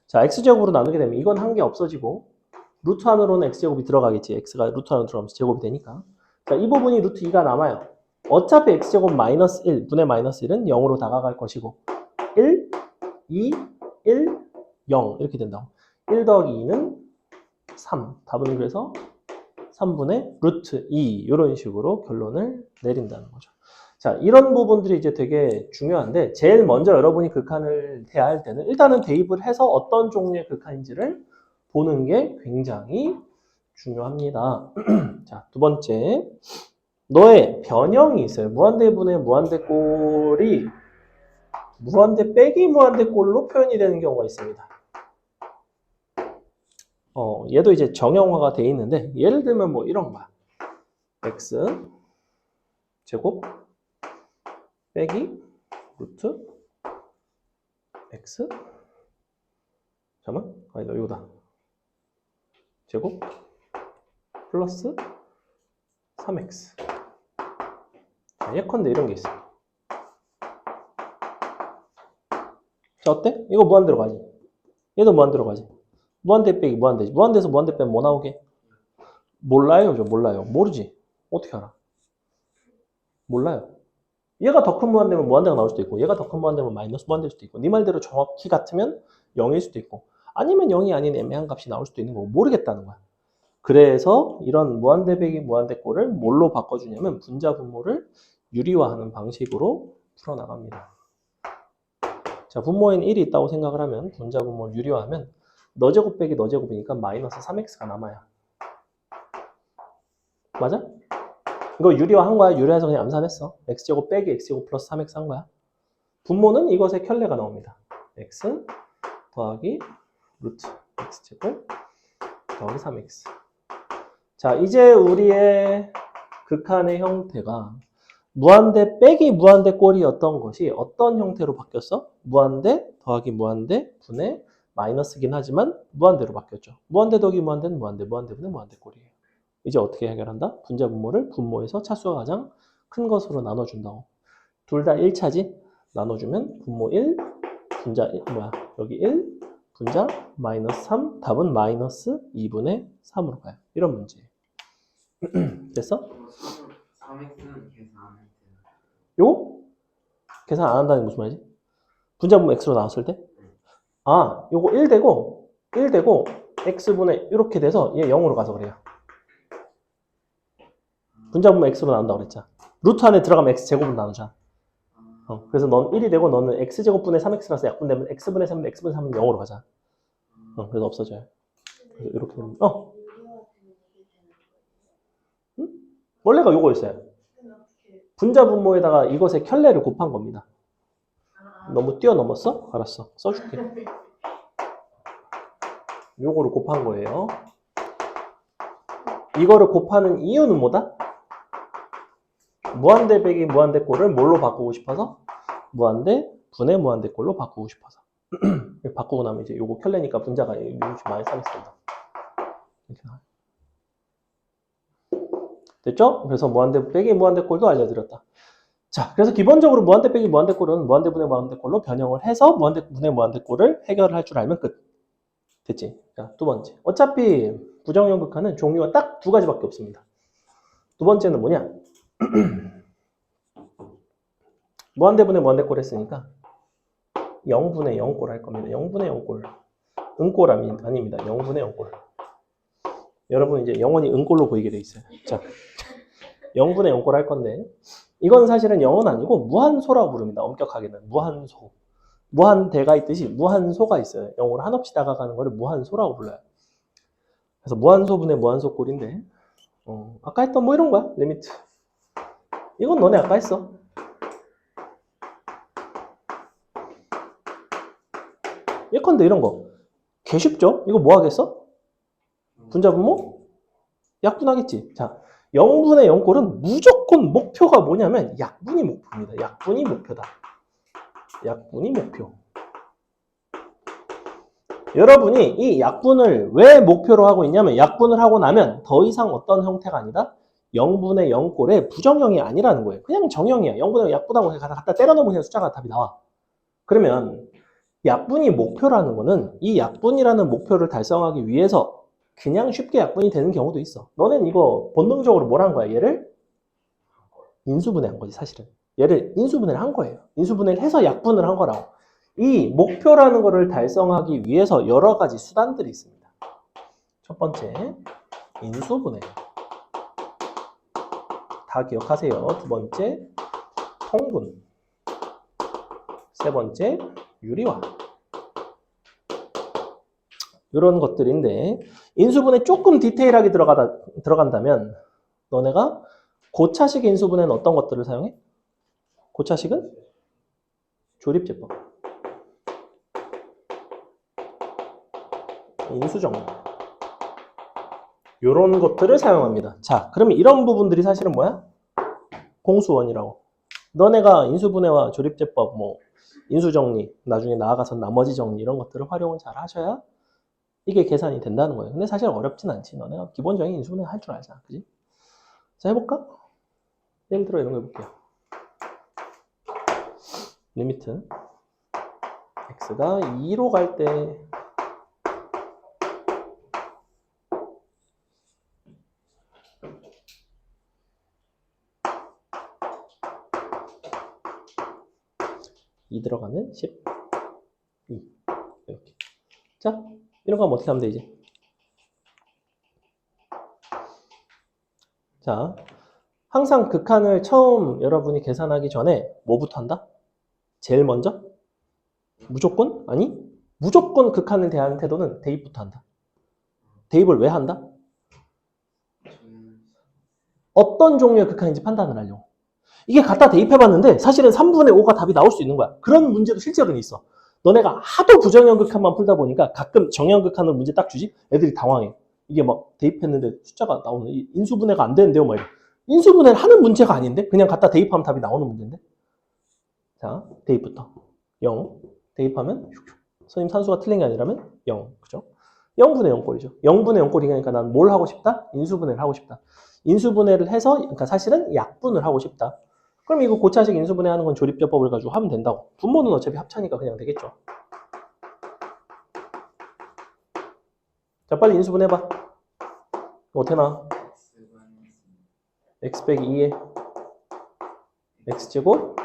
자, x제곱으로 나누게 되면 이건 한 개 없어지고 루트 안으로는 x제곱이 들어가겠지. x가 루트 안으로 들어가면서 제곱이 되니까. 자, 이 부분이 루트 2가 남아요. 어차피 x제곱 마이너스 1, 분의 마이너스 1은 0으로 다가갈 것이고 1, 2, 1, 0 이렇게 된다고. 1 더하기 2는 3. 답은 그래서 3분의 루트 2 이런 식으로 결론을 내린다는 거죠. 자, 이런 부분들이 이제 되게 중요한데 제일 먼저 여러분이 극한을 대할 때는 일단은 대입을 해서 어떤 종류의 극한인지를 보는 게 굉장히 중요합니다. 자, 두 번째. 너의 변형이 있어요. 무한대분의 무한대꼴이 무한대 빼기 무한대꼴로 표현이 되는 경우가 있습니다. 얘도 이제 정형화가 돼 있는데 예를 들면 뭐 이런 거야. x 제곱 빼기 루트 x 잠깐만 아니다 이거다 제곱 플러스 3x 예컨대 이런 게 있어. 자 어때? 이거 무한대로 가지. 얘도 무한대로 가지. 무한대 빼기 무한대지. 무한대에서 무한대 빼면 뭐 나오게? 몰라요. 몰라요. 모르지. 어떻게 알아? 몰라요. 얘가 더 큰 무한대면 무한대가 나올 수도 있고 얘가 더 큰 무한대면 마이너스 무한대일 수도 있고 네 말대로 정확히 같으면 0일 수도 있고 아니면 0이 아닌 애매한 값이 나올 수도 있는 거고 모르겠다는 거야. 그래서 이런 무한대 빼기 무한대 꼴을 뭘로 바꿔주냐면 분자 분모를 유리화하는 방식으로 풀어나갑니다. 자, 분모에는 1이 있다고 생각을 하면 분자 분모를 유리화하면 너 제곱 빼기 너 제곱이니까 마이너스 3x가 남아요. 맞아? 이거 유리화한 거야. 유리화해서 그냥 암산했어. x제곱 빼기 x제곱 플러스 3x 한 거야. 분모는 이것의 켤레가 나옵니다. x 더하기 루트 x제곱 더하기 3x. 자, 이제 우리의 극한의 형태가 무한대 빼기 무한대 꼴이었던 것이 어떤 형태로 바뀌었어? 무한대 더하기 무한대 분의 마이너스긴 하지만 무한대로 바뀌었죠. 무한대 더하기 무한대는 무한대, 무한대 분의 무한대 꼴이에요. 이제 어떻게 해결한다? 분자 분모를 분모에서 차수가 가장 큰 것으로 나눠준다고. 둘 다 1차지? 나눠주면 분모 1, 분자 1, 여기 1, 분자 마이너스 3, 답은 마이너스 2분의 3으로 가요. 이런 문제예요. 됐어? 3x는 계산 안 할 때. 요거? 계산 안 한다는 게 무슨 말이지? 분자 분모 x로 나왔을 때? 아, 요거 1 되고 x분의 이렇게 돼서 얘 0으로 가서 그래요. 분자 분모 x로 나온다고 그랬잖아. 루트 안에 들어가면 x제곱으로 나누자. 그래서 넌 1이 되고 너는 x제곱분의 3x라서 약분되면 x분의 3은 x분의 3은 0으로 가자. 그래서 없어져요. 그래서 이렇게 되면 응? 원래가 요거였어요. 분자 분모에다가 이것의 켤레를 곱한 겁니다. 너무 뛰어넘었어? 알았어. 써줄게. 요거를 곱한 거예요. 이거를 곱하는 이유는 뭐다? 무한대 빼기 무한대 꼴을 뭘로 바꾸고 싶어서? 무한대 분의 무한대 꼴로 바꾸고 싶어서. 바꾸고 나면 이제 요거 켤레니까 분자가 많이 쌓였습니다. 이렇게 나와요. 됐죠? 그래서 무한대 빼기 무한대 꼴도 알려드렸다. 자, 그래서 기본적으로 무한대 빼기 무한대 꼴은 무한대 분의 무한대 꼴로 변형을 해서 무한대 분의 무한대 꼴을 해결을 할 줄 알면 끝. 됐지? 자, 두 번째. 어차피 부정형 극한은 종류가 딱 두 가지밖에 없습니다. 두 번째는 뭐냐? 무한대분의 무한대꼴 했으니까 0분의 0꼴 할 겁니다. 0분의 0꼴. 은꼴 아닙니다. 0분의 0꼴. 여러분 이제 영원히 은꼴로 보이게 돼 있어요. 자, 0분의 0꼴 할 건데 이건 사실은 0은 아니고 무한소라고 부릅니다. 엄격하게는 무한소. 무한대가 있듯이 무한소가 있어요. 0으로 한없이 다가가는 거를 무한소라고 불러요. 그래서 무한소분의 무한소꼴인데 아까 했던 뭐 이런 거야. 리미트. 이건 너네 아까 했어. 예컨대 이런 거. 개 쉽죠? 이거 뭐 하겠어? 분자 분모? 약분하겠지. 자, 0분의 0꼴은 무조건 목표가 뭐냐면 약분이 목표입니다. 약분이 목표다. 약분이 목표. 여러분이 이 약분을 왜 목표로 하고 있냐면 약분을 하고 나면 더 이상 어떤 형태가 아니다? 0분의 0꼴의 부정형이 아니라는 거예요. 그냥 정형이야. 0분의 0 약분하고 갖다 때려 넣으면 그냥 숫자가 답이 나와. 그러면 약분이 목표라는 거는 이 약분이라는 목표를 달성하기 위해서 그냥 쉽게 약분이 되는 경우도 있어. 너는 이거 본능적으로 뭘 한 거야? 얘를 인수분해한 거지 사실은. 얘를 인수분해를 한 거예요. 인수분해를 해서 약분을 한 거라고. 이 목표라는 거를 달성하기 위해서 여러 가지 수단들이 있습니다. 첫 번째, 인수분해. 다 기억하세요. 두 번째, 통분. 세 번째, 유리화. 이런 것들인데 인수분해 조금 디테일하게 들어간다면 너네가 고차식 인수분해는 어떤 것들을 사용해? 고차식은 조립제법. 인수정리. 이런 것들을 사용합니다. 자, 그러면 이런 부분들이 사실은 뭐야? 공수원이라고. 너네가 인수분해와 조립제법, 뭐 인수정리, 나중에 나아가서 나머지 정리 이런 것들을 활용을 잘 하셔야 이게 계산이 된다는 거예요. 근데 사실 어렵진 않지. 너네가 기본적인 인수분해 할 줄 알잖아. 그지? 자, 해볼까? 예를 들어 이런 거 해볼게요. 리미트 x가 2로 갈 때 이 들어가면 12 이렇게. 자, 이런 거 하면 어떻게 하면 돼 이제? 자, 항상 극한을 처음 여러분이 계산하기 전에 뭐부터 한다? 제일 먼저? 무조건? 아니, 무조건 극한을 대하는 태도는 대입부터 한다. 대입을 왜 한다? 저는 어떤 종류의 극한인지 판단을 하려고. 이게 갖다 대입해봤는데 사실은 3분의 5가 답이 나올 수 있는 거야. 그런 문제도 실제로는 있어. 너네가 하도 부정형 극한만 풀다 보니까 가끔 정형 극한을 문제 딱 주지? 애들이 당황해. 이게 막 대입했는데 숫자가 나오는, 인수분해가 안 되는데요? 막 이래. 인수분해를 하는 문제가 아닌데? 그냥 갖다 대입하면 답이 나오는 문제인데? 자, 대입부터. 0. 대입하면 선생님 산수가 틀린 게 아니라면 0. 그죠? 0분의 0꼴이죠. 0분의 0꼴이니까 난 뭘 하고 싶다? 인수분해를 하고 싶다. 인수분해를 해서, 그러니까 사실은 약분을 하고 싶다. 그럼 이거 고차식 인수분해 하는 건 조립제법을 가지고 하면 된다고. 분모는 어차피 합차니까 그냥 되겠죠. 자, 빨리 인수분해 해봐. 어떻게 나와? x 빼기 2에 x제곱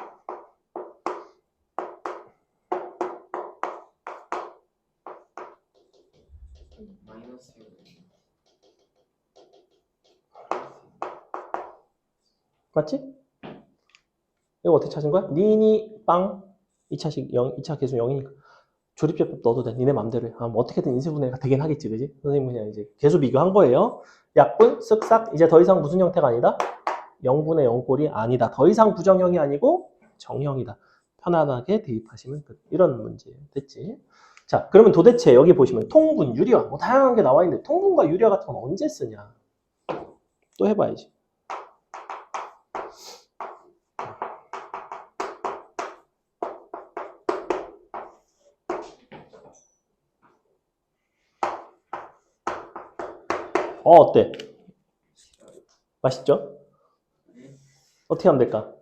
마이너스 맞지? 이거 어떻게 찾은 거야? 니니 빵 2차식 0, 2차 계수 0이니까 조립제법 넣어도 돼. 니네 맘대로 해. 뭐 어떻게든 인수분해가 되긴 하겠지, 그지? 선생님 그냥 이제 계수 비교한 거예요. 약분, 쓱싹. 이제 더 이상 무슨 형태가 아니다? 0분의 0꼴이 아니다. 더 이상 부정형이 아니고 정형이다. 편안하게 대입하시면 끝. 이런 문제 됐지? 자, 그러면 도대체 여기 보시면 통분, 유리화 뭐 다양한 게 나와 있는데 통분과 유리화 같은 건 언제 쓰냐? 또 해봐야지. 어때? 맛있죠? 어떻게 하면 될까?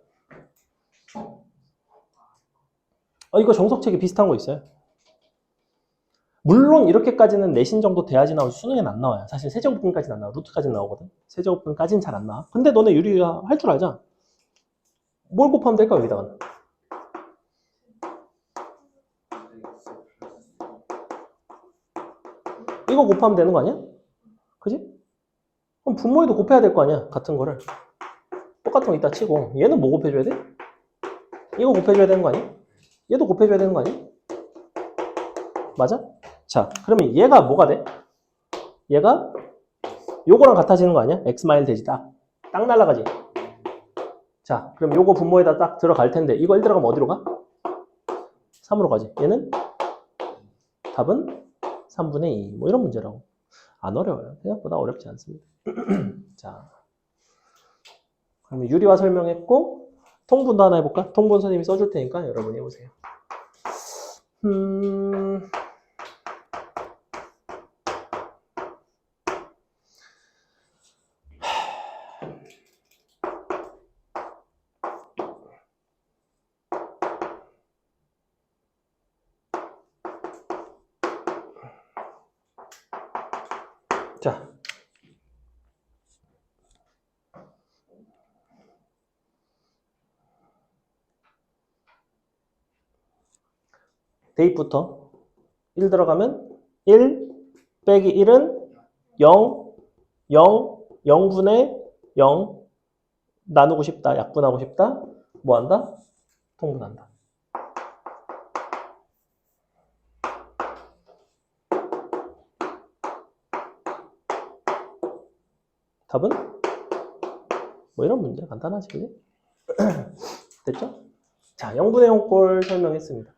이거 정석책에 비슷한 거 있어요. 물론 이렇게까지는 내신 정도 돼야지 나오지 수능엔 안 나와요. 사실 세제곱분까지는 안 나와. 루트까지는 나오거든. 세제곱분까지는 잘 안 나와. 근데 너네 유리화 할 줄 알잖아. 뭘 곱하면 될까 여기다가? 이거 곱하면 되는 거 아니야? 그지? 그럼 분모에도 곱해야 될 거 아니야. 같은 거를. 똑같은 거 이따 치고. 얘는 뭐 곱해줘야 돼? 이거 곱해줘야 되는 거 아니야? 얘도 곱해줘야 되는 거 아니야? 맞아? 자, 그러면 얘가 뭐가 돼? 얘가 요거랑 같아지는 거 아니야? x 마일 되지 딱 날라가지. 자, 그럼 요거 분모에다 딱 들어갈 텐데 이거 1 들어가면 어디로 가? 3으로 가지. 얘는 답은 3분의 2. 뭐 이런 문제라고. 안 어려워요. 생각보다 어렵지 않습니다. 자, 그러면 유리화 설명했고 통분도 하나 해볼까? 통분 선생님이 써줄 테니까 여러분이 해보세요. 자, 대입부터 1 들어가면 1 빼기 1은 0, 0, 0분의 0 나누고 싶다, 약분하고 싶다. 뭐 한다? 통분한다. 답은? 뭐 이런 문제 간단하지, 그지? 됐죠? 자, 0분의 0꼴 설명했습니다.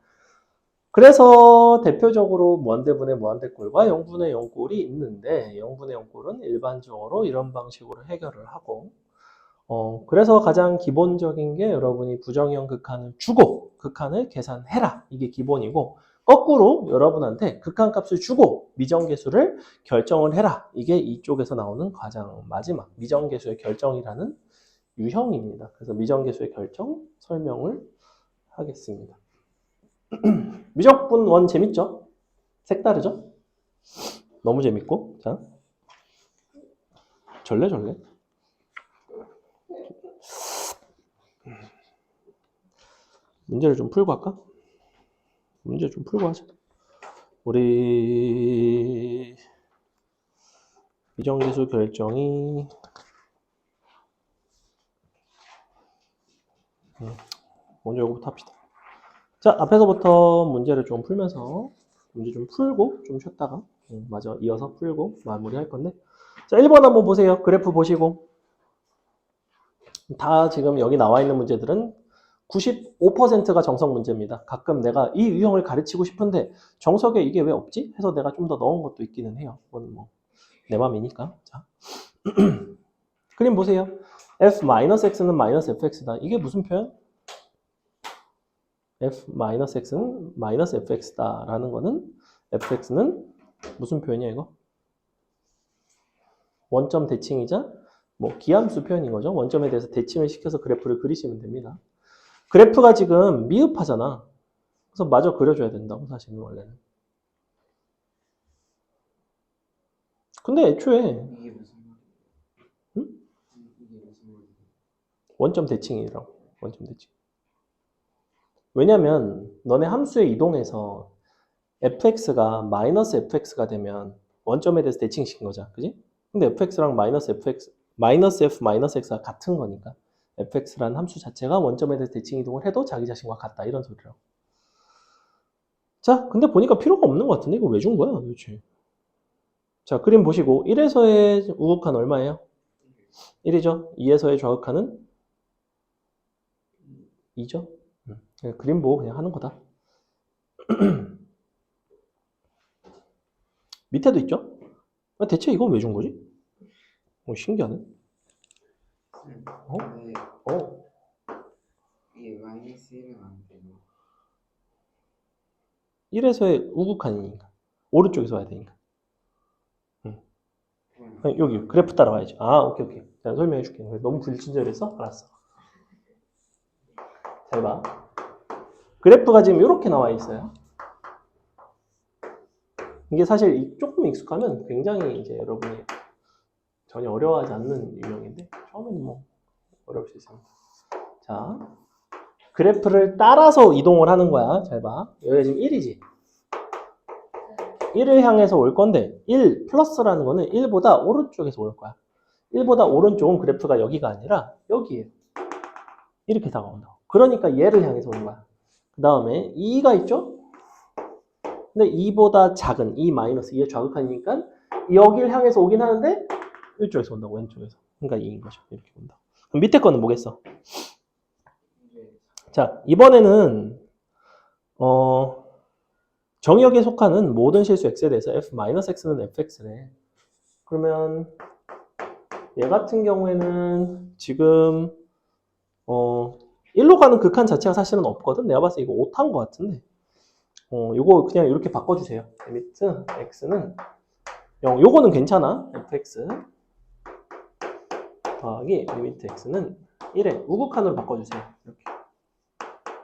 그래서 대표적으로 무한대분의 무한대꼴과 0분의 0꼴이 있는데 0분의 0꼴은 일반적으로 이런 방식으로 해결을 하고 그래서 가장 기본적인 게 여러분이 부정형 극한을 주고 극한을 계산해라. 이게 기본이고 거꾸로 여러분한테 극한값을 주고 미정계수를 결정을 해라. 이게 이쪽에서 나오는 가장 마지막 미정계수의 결정이라는 유형입니다. 그래서 미정계수의 결정 설명을 하겠습니다. 미적분 원 재밌죠? 색다르죠? 너무 재밌고 자 절레절레 문제를 좀 풀고 할까? 문제 좀 풀고 하자. 우리 미정계수 결정이 먼저 이거부터 합시다. 자, 앞에서부터 문제를 좀 풀면서 문제 좀 풀고 좀 쉬었다가 맞아 이어서 풀고 마무리할 건데 자, 1번 한번 보세요. 그래프 보시고 다 지금 여기 나와 있는 문제들은 95%가 정석 문제입니다. 가끔 내가 이 유형을 가르치고 싶은데 정석에 이게 왜 없지? 해서 내가 좀 더 넣은 것도 있기는 해요. 그건 뭐 내 맘이니까. 자, 그림 보세요. f-x는 마이너스 fx다. 이게 무슨 표현? f-x는 마이너스 fx다 라는 거는 fx는 무슨 표현이야 이거? 원점 대칭이자 뭐 기함수 표현인 거죠. 원점에 대해서 대칭을 시켜서 그래프를 그리시면 됩니다. 그래프가 지금 미흡하잖아. 그래서 마저 그려줘야 된다고 사실은 원래는. 근데 애초에 이게 무슨 말이야? 응? 이게 무슨 말이야? 원점 대칭이라고. 원점 대칭. 왜냐면 너네 함수에 이동해서 fx가 마이너스 fx가 되면 원점에 대해서 대칭시킨 거잖아. 그지? 근데 fx랑 마이너스 fx, 마이너스 f 마이너스 x가 같은 거니까 fx라는 함수 자체가 원점에 대해서 대칭 이동을 해도 자기 자신과 같다. 이런 소리라고. 자, 근데 보니까 필요가 없는 것 같은데 이거 왜 준 거야 도대체? 자, 그림 보시고 1에서의 우극한 얼마예요? 1이죠. 2에서의 좌극한은 2죠. 그냥 그림 보고 그냥 하는 거다. 밑에도 있죠? 대체 이건 왜 준 거지? 신기하네. 근데 이게 마이너스 1은 안 되나? 1에서의 우극한이니까 오른쪽에서 와야 되니까. 아니, 여기 그래프 따라와야지. 아, 오케이. 자, 설명해 줄게. 너무 불친절해서? 알았어. 잘 봐. 그래프가 지금 이렇게 나와 있어요. 이게 사실 조금 익숙하면 굉장히 이제 여러분이 전혀 어려워하지 않는 유형인데 처음에는 뭐 어려울 수 있습니다. 자, 그래프를 따라서 이동을 하는 거야. 잘 봐. 여기가 지금 1이지. 1을 향해서 올 건데 1 플러스라는 거는 1보다 오른쪽에서 올 거야. 1보다 오른쪽은 그래프가 여기가 아니라 여기에요. 이렇게 다가온다고. 그러니까 얘를 향해서 오는 거야. 그 다음에 2가 있죠? 근데 2보다 작은 2 마이너스 2의 좌극한이니까 여기를 향해서 오긴 하는데 이쪽에서 온다고, 왼쪽에서. 그러니까 2인 거죠. 이렇게 온다. 그럼 밑에 거는 뭐겠어? 자, 이번에는 정의역에 속하는 모든 실수 x에 대해서 f-x는 fx래. 그러면 얘 같은 경우에는 지금 1로 가는 극한 자체가 사실은 없거든. 내가 봤을 때 이거 오타인 것 같은데 요거 그냥 이렇게 바꿔주세요. 리미트 x는 0. 요거는 괜찮아. fx 더하기 리미트 x는 1에 우극한으로 바꿔주세요.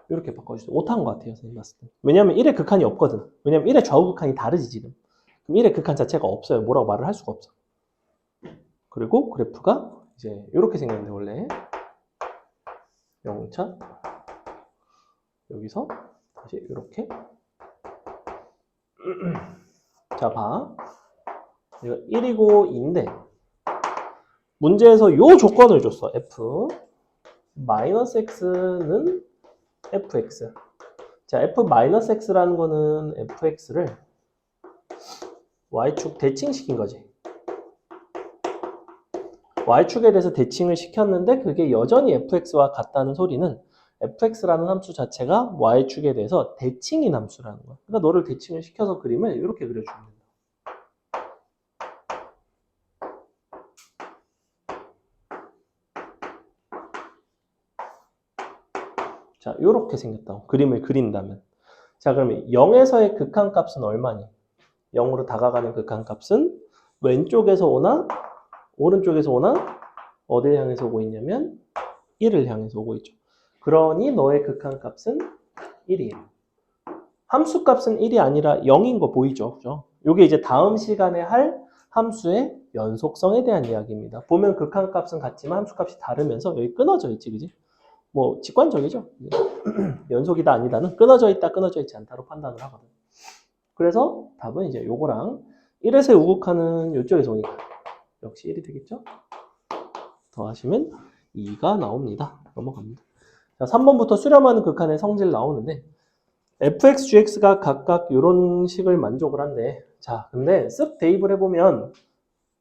이렇게 바꿔주세요. 오타인 것 같아요. 선생님 봤을 때. 왜냐면 1의 극한이 없거든. 왜냐면 1의 좌우극한이 다르지 지금. 그럼 1의 극한 자체가 없어요. 뭐라고 말을 할 수가 없어. 그리고 그래프가 이제 이렇게 생겼는데 원래 0차 여기서 다시 이렇게 자 봐. 이거 1이고 2인데 문제에서 요 조건을 줬어. f 마이너스 x는 fx. 자, f-x라는 거는 fx를 y축 대칭시킨 거지. y축에 대해서 대칭을 시켰는데 그게 여전히 fx와 같다는 소리는 fx라는 함수 자체가 y축에 대해서 대칭인 함수라는 거야. 그러니까 너를 대칭을 시켜서 그림을 이렇게 그려주면 된다. 자, 요렇게 생겼다. 그림을 그린다면. 자, 그러면 0에서의 극한값은 얼마니? 0으로 다가가는 극한값은 왼쪽에서 오나 오른쪽에서 오나 어디를 향해서 오고 있냐면 1을 향해서 오고 있죠. 그러니 너의 극한값은 1이에요. 함수값은 1이 아니라 0인 거 보이죠? 그죠? 요게 이제 다음 시간에 할 함수의 연속성에 대한 이야기입니다. 보면 극한값은 같지만 함수값이 다르면서 여기 끊어져 있지, 그지? 뭐 직관적이죠. 연속이다 아니다는 끊어져 있다 끊어져 있지 않다로 판단을 하거든. 그래서 답은 이제 요거랑 1에서의 우극한은 이쪽에서 오니까 역시 1이 되겠죠? 더하시면 2가 나옵니다. 넘어갑니다. 자, 3번부터 수렴하는 극한의 성질 나오는데 fx, gx가 각각 이런 식을 만족을 한대. 자, 근데 쓱 대입을 해보면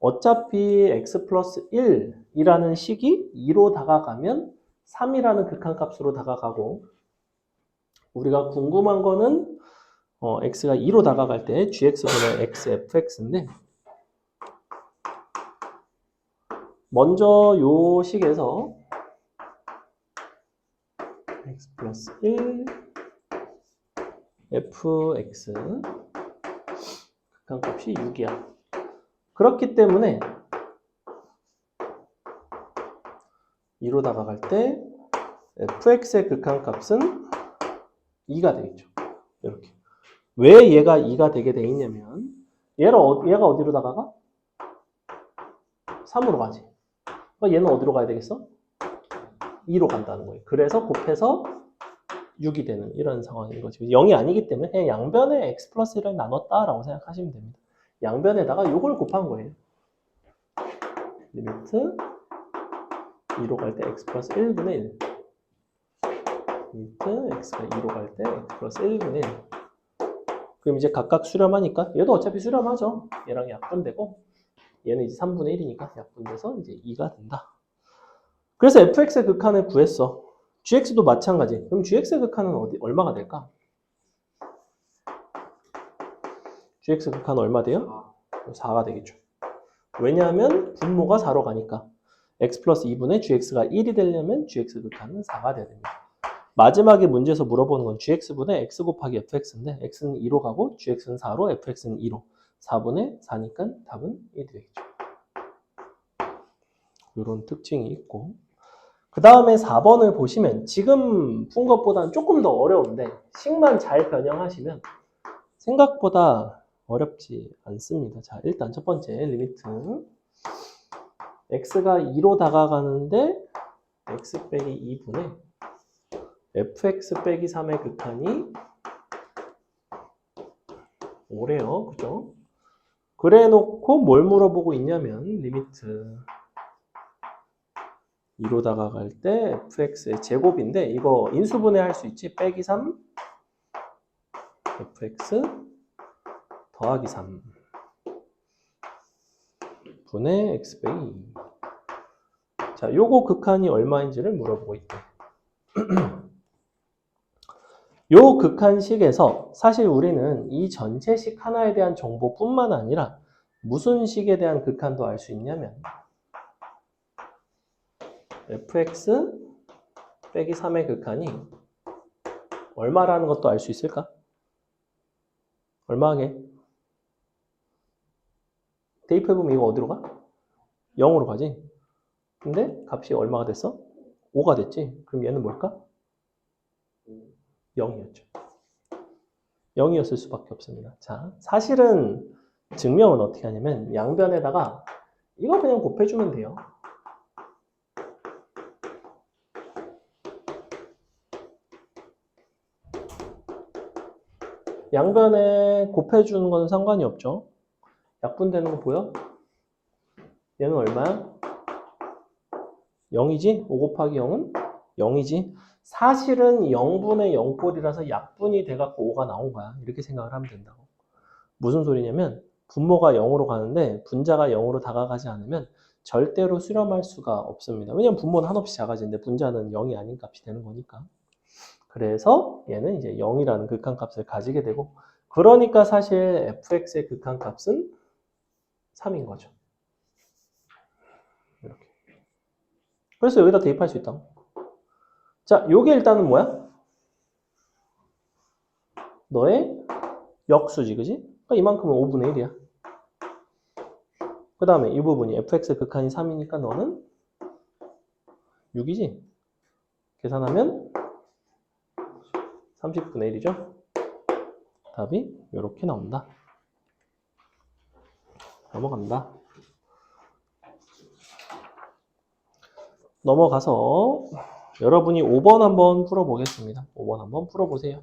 어차피 x 플러스 1이라는 식이 2로 다가가면 3이라는 극한값으로 다가가고 우리가 궁금한 거는 x가 2로 다가갈 때 gx분의 x fx인데 먼저 요 식에서 x 플러스 1 fx 극한값이 6이야. 그렇기 때문에 2로 다가갈 때 fx의 극한값은 2가 되겠죠. 이렇게. 왜 얘가 2가 되게 돼 있냐면 얘가 어디로 다가가? 3으로 가지. 그러니까 얘는 어디로 가야 되겠어? 2로 간다는 거예요. 그래서 곱해서 6이 되는 이런 상황인 거죠. 0이 아니기 때문에 그냥 양변에 x 플러스 1을 나눴다라고 생각하시면 됩니다. 양변에다가 요걸 곱한 거예요. 리미트 2로 갈 때 x 플러스 1분의 1 리미트 x가 2로 갈 때 x 플러스 1분의 1 그럼 이제 각각 수렴하니까 얘도 어차피 수렴하죠. 얘랑 약분되고 얘는 이제 3분의 1이니까 약분돼서 이제 2가 된다. 그래서 fx의 극한을 구했어. gx도 마찬가지. 그럼 gx의 극한은 얼마가 될까? gx 극한은 얼마 돼요? 4가 되겠죠. 왜냐하면 분모가 4로 가니까 x 플러스 2분의 gx가 1이 되려면 gx 극한은 4가 돼야 됩니다. 마지막에 문제에서 물어보는 건 gx분의 x 곱하기 fx인데 x는 2로 가고 gx는 4로 fx는 2로 4분의 4니까 답은 1이 되겠죠. 이런 특징이 있고 그 다음에 4번을 보시면 지금 푼 것보다는 조금 더 어려운데 식만 잘 변형하시면 생각보다 어렵지 않습니다. 자, 일단 첫 번째 리미트 x가 2로 다가가는데 x 빼기 2분의 fx 빼기 3의 극한이 5래요. 그죠? 그래 놓고 뭘 물어보고 있냐면 리미트 2로 다가갈 때 fx의 제곱인데 이거 인수분해 할 수 있지. 빼기 3 fx 더하기 3 분의 x 빼기 2. 자, 요거 극한이 얼마인지를 물어보고 있대. 요 극한식에서 사실 우리는 이 전체 식 하나에 대한 정보뿐만 아니라 무슨 식에 대한 극한도 알 수 있냐면 fx 빼기 3의 극한이 얼마라는 것도 알 수 있을까? 얼마하게? 대입해보면 이거 어디로 가? 0으로 가지? 근데 값이 얼마가 됐어? 5가 됐지? 그럼 얘는 뭘까? 0이었죠. 0이었을 수밖에 없습니다. 자, 사실은 증명은 어떻게 하냐면 양변에다가 이거 그냥 곱해주면 돼요. 양변에 곱해주는 건 상관이 없죠. 약분되는 거 보여? 얘는 얼마야? 0이지? 5 곱하기 0은 0이지? 사실은 0분의 0꼴이라서 약분이 돼갖고 5가 나온 거야. 이렇게 생각을 하면 된다고. 무슨 소리냐면 분모가 0으로 가는데 분자가 0으로 다가가지 않으면 절대로 수렴할 수가 없습니다. 왜냐면 분모는 한없이 작아지는데 분자는 0이 아닌 값이 되는 거니까. 그래서 얘는 이제 0이라는 극한값을 가지게 되고 그러니까 사실 fx의 극한값은 3인 거죠. 이렇게. 그래서 여기다 대입할 수 있다고. 자, 요게 일단은 뭐야? 너의 역수지, 그지? 그러니까 이만큼은 5분의 1이야. 그 다음에 이 부분이 fx 극한이 3이니까 너는 6이지? 계산하면 30분의 1이죠? 답이 이렇게 나온다. 넘어간다. 넘어가서 여러분이 5번 한번 풀어보겠습니다. 5번 한번 풀어보세요.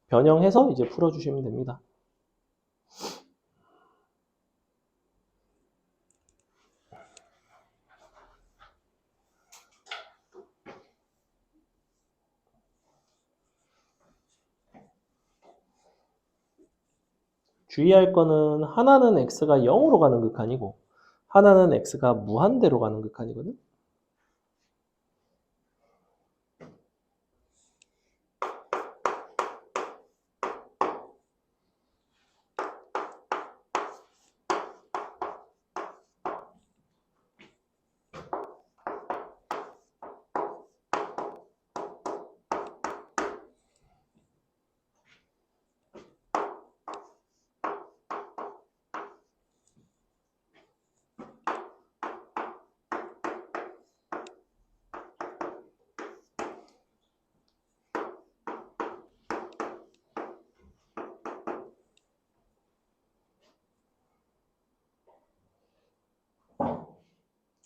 변형해서 이제 풀어주시면 됩니다. 주의할 거는 하나는 x가 0으로 가는 극한이고 하나는 x가 무한대로 가는 극한이거든.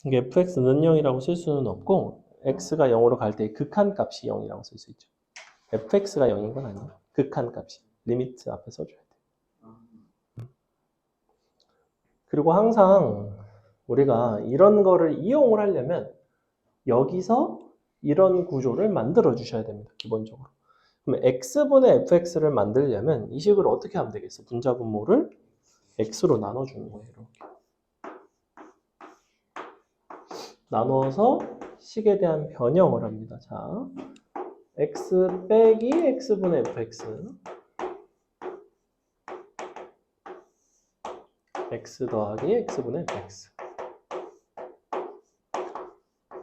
이게 fx는 0이라고 쓸 수는 없고 x가 0으로 갈 때 극한값이 0이라고 쓸 수 있죠. fx가 0인 건 아니에요. 극한값이. 리미트 앞에 써줘야 돼. 그리고 항상 우리가 이런 거를 이용을 하려면 여기서 이런 구조를 만들어 주셔야 됩니다. 기본적으로. 그럼 x분의 fx를 만들려면 이 식을 어떻게 하면 되겠어? 분자분모를 x로 나눠주는 거예요. 이렇게. 나눠서 식에 대한 변형을 합니다. 자, x 빼기 x분의 fx x 더하기 x분의 fx